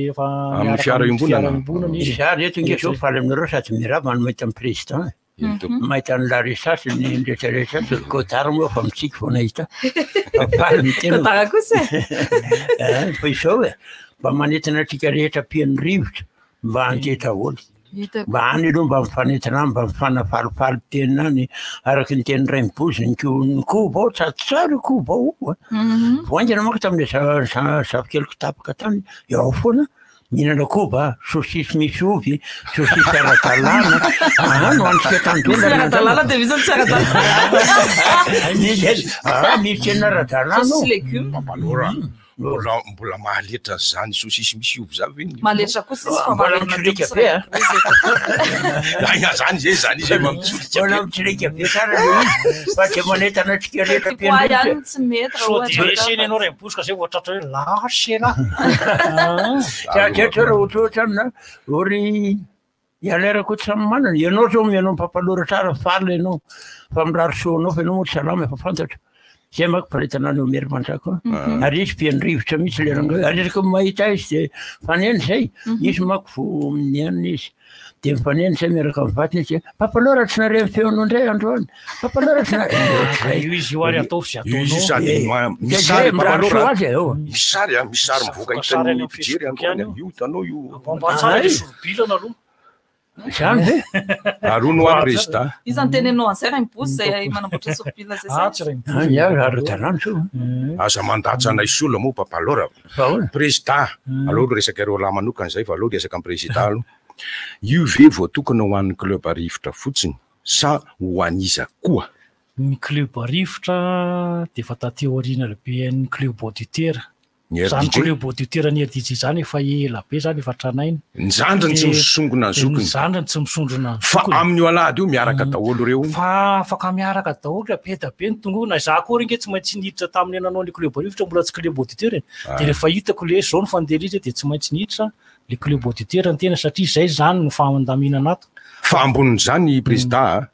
fiara iombonana za reto inge zao faly aminareo sady mirava no mahita amin'ny président mahita ny laresasy ny rehetrarehetra kotara moa fa mitsika foana hita papaly mitena fa izao e mba manentana atsika rehetra pian'ny rivotra mba andeta olo mba any aloha mba mifanentana mba mifanafalifaly tenina any araky ny teny ray mibozy ny koba ao tsara koba ao voaingana manko tamin'le zavikeliko tapaka tany ao foana mihinana koba saosisy misy ovy saosisy ara-dalàna no antsika tandola misy tena ara-dalàna mbola mahaletra zany saosisy misy ovy za ve mahaletra kosa izy fa mbola mitsirika be zany zay zany izy mbola mitsirika be tsara fa tsy manentana atsika rehetra ihany tsy mety eseny ianao ray mibosoka zay voatratra hoe lasena tsara ohatrohatra amina ory ialera koa tsy samy manana ianao zao mianao mpapalora tsara faly ianao fa mirary soanao fa ianao moa tsy salama efa fantatra zay mako paretanany omery mandrako ary izy pian'ny rivotra mihitsy leranga aresaka mahita izy dia faneny zay izy mako vo mianina izy dia mifaneny zay miaraka mivatiny izy papalora tsy nare feonao indray androany papalora tsy io izy io ary atao sy ataonao misary mivoaka hitan'ny fijery androany io tanao io tsara le sorobilana aloha zany ve aroa no a président izany tenenao an'izay raha mibozy zay manamboatra sorobila zay ara-dalàna so aza mandatsana isola moa papalora président aloha resaka ireo lahy manokana zay fa aloha resaka amin'ny président aloha io ve voatokana ho an'ny club rivotra fotsiny sa ho aniza koa? Ny club rivotra dia efa taty aoriana lehibe ny club auditeur. Zany club auditeur ny RDJ zany efa ela be zany efa tranainy. Ny zandrany tsy misongona ny zokiny. Ny zandrany tsy misondrona ny zokiny. Fa amin'io alahady io miaraka daholo reo. Fa afaka miaraka daholo be da be ny tongona. Za koa renge tsy maintsy niditra tamin'ny nanao ny club rivotra mbola tsy club auditeur. Dia rehefa hitako le zao ny fandeha dia tsy maintsy niditra le club auditeur ny tena satria zay zany no famandaminana ato. Fa ambonin'izany président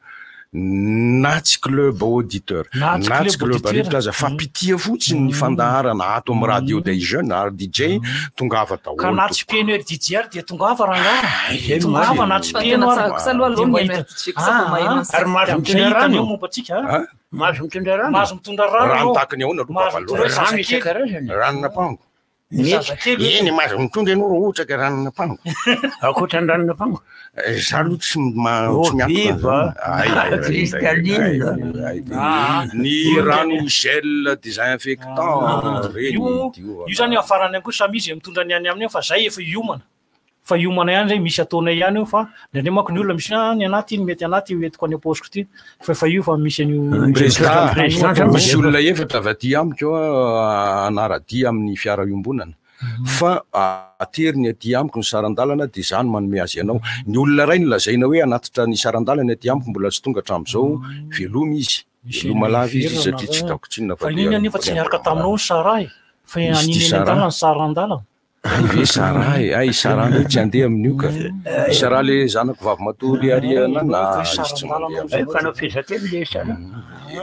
na tsy club auditeur na tsy club rivotra aza fa pitia fotsiny ny fandaharana ato amin'ny radio des jeunes ary DJ tongava daholo. Ka na tsy pieno RDJ ary dia tongava rangara. Tongava na tsy pieno ary mahazo mitondra rano mombatsika. Mahazo mitondra rano. Mahazo mitondra rano. Rano takany ahoana aloha rano isan-karazany. Ranona pango. Eny mahazo mitondra ianao raha ohatra ka ranona pango. Akoatra ny ranona pango. Za aloha tsy miakina. Ny rano gel désinfectant reny. Io zany afarany ihany koa samy izy mitondra ny any aminy fa zay efa hiomana. Fa hiomana ihany zay misy ataonay ihany io fa ndraindray manko ny olona misy ny anaty iny mety anaty entiko any am-paosiko ty. Fa io fa misy an'io misy olona efatra avy aty amiko anaradia amin'ny fiara iombonana. Fa ateriny aty amiko ny sarandalana dia zany manome azy ianao. Ny olona ray nolazaina hoe anatitra ny sarandalana aty amiko mbola tsy tonga hatramin'izao velomy izy. Velomy malava izy satria tsy hitako tsinona fa iny anefa tsy niaraka taminao ny saray fa aniny eny an-dalana ny sarandalana. Ve saray, sarana tsy handeha amin'io ka. Sara le zanako vavy matory ariana na izy tsy mandeha. Fanao fezately le sara.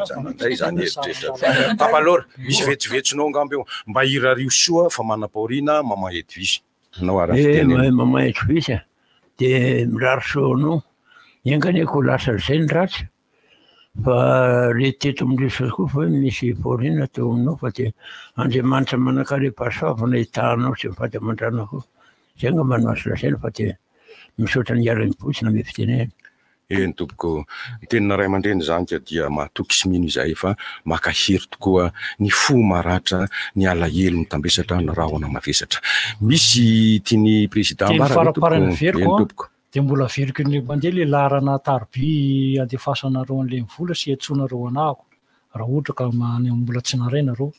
Zanandray zany eritreritra. Papalora, misy vetsivetsonao angamba eo. Mba hirario soa fa manam-paoriana maman Edwige. Nao arafiteny. Maman Edwige dia mirary soanao. Ianganeko lasa zay ny ratsy. Fa le teto amindresako koa fa misy paoriana teo aminao fa dia Andriamanitra manakarepasoavana hitanao sy mivady aman-dranako. Zay nga manao azy lasaina fa dia misaotra ny hiara-mipotsina ame fiteneny. Ny tompoko tenina ray aman-dreny zany dia mahatoky sy mino izay fa makahery tokoa ny fo maratra ny alahelo mitambesatra ny rahona mavesatra. Misy tiany président faraparany veriko dia mbola veriko ny mandeha le larana Tarby andefasana reo an'le mivola sy atsona reo anako. Raha ohatra ka mbola tsy naraina reo.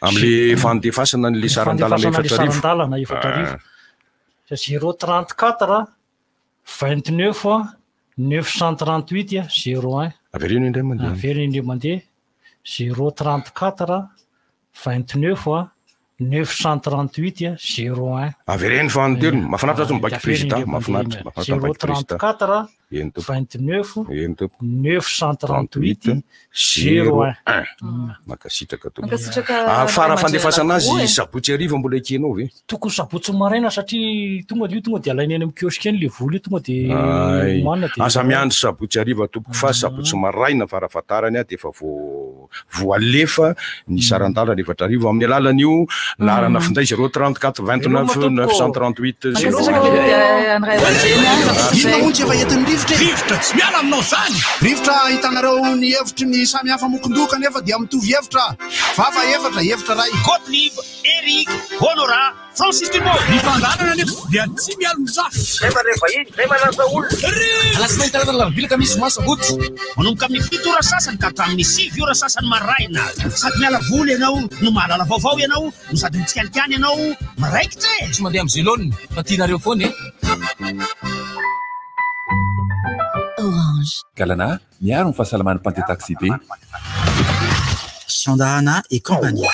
Amin'le fandefasana n'le sarandalana efatra arivo. 034 29 938 01. Averino indray mandeha. Averino indray mandeha 034 29 938 01. Avereno fa anteriny mahafinaritra azy mibaky président mahafinaritra. 034 29 938 01. Makasitraka tompoko. Fara fandefasana azy sabotsy arivo mbola ekenao ve? Tokony sabotsy maraina satria tonga dia alainy any amin'ny kiosky eny le vola io tonga dia manana dia asa miandry sabotsy arivo tompoko fa sabotsy maraina farafatarany dia efa voalefa ny sarandalana efatra arivo amin'ny alalan'io larana finday 034 29 938 inona ontsy efa entin'ny rivotra tsy miala aminao zany rivotra hitanareo ny hevitry ny samy hafa mokondoka nefa dia mitovy hevitra vava efatra ray Gottlieb, Eric, Honora, Francis Dumont. Mifandarana nefa dia tsy miala mizaha. Nefa rehefa iny, zay manasa olona. Alasinainy karazana lavilaka misy masabotsy. Manomboka amin'ny 7 ora sasany ka hatramin'ny 5 ora sasany maraina. Sady miala voly ianao, no mahalala vaovao ianao, no sady mitsikanikany ianao, maraikitra. Tsy mandeha amin'ny zélone, fa tianareo foana. Orange. Galana, miaro ny fahasalaman'ny Pante Taxi be. Sandahana et compagnie.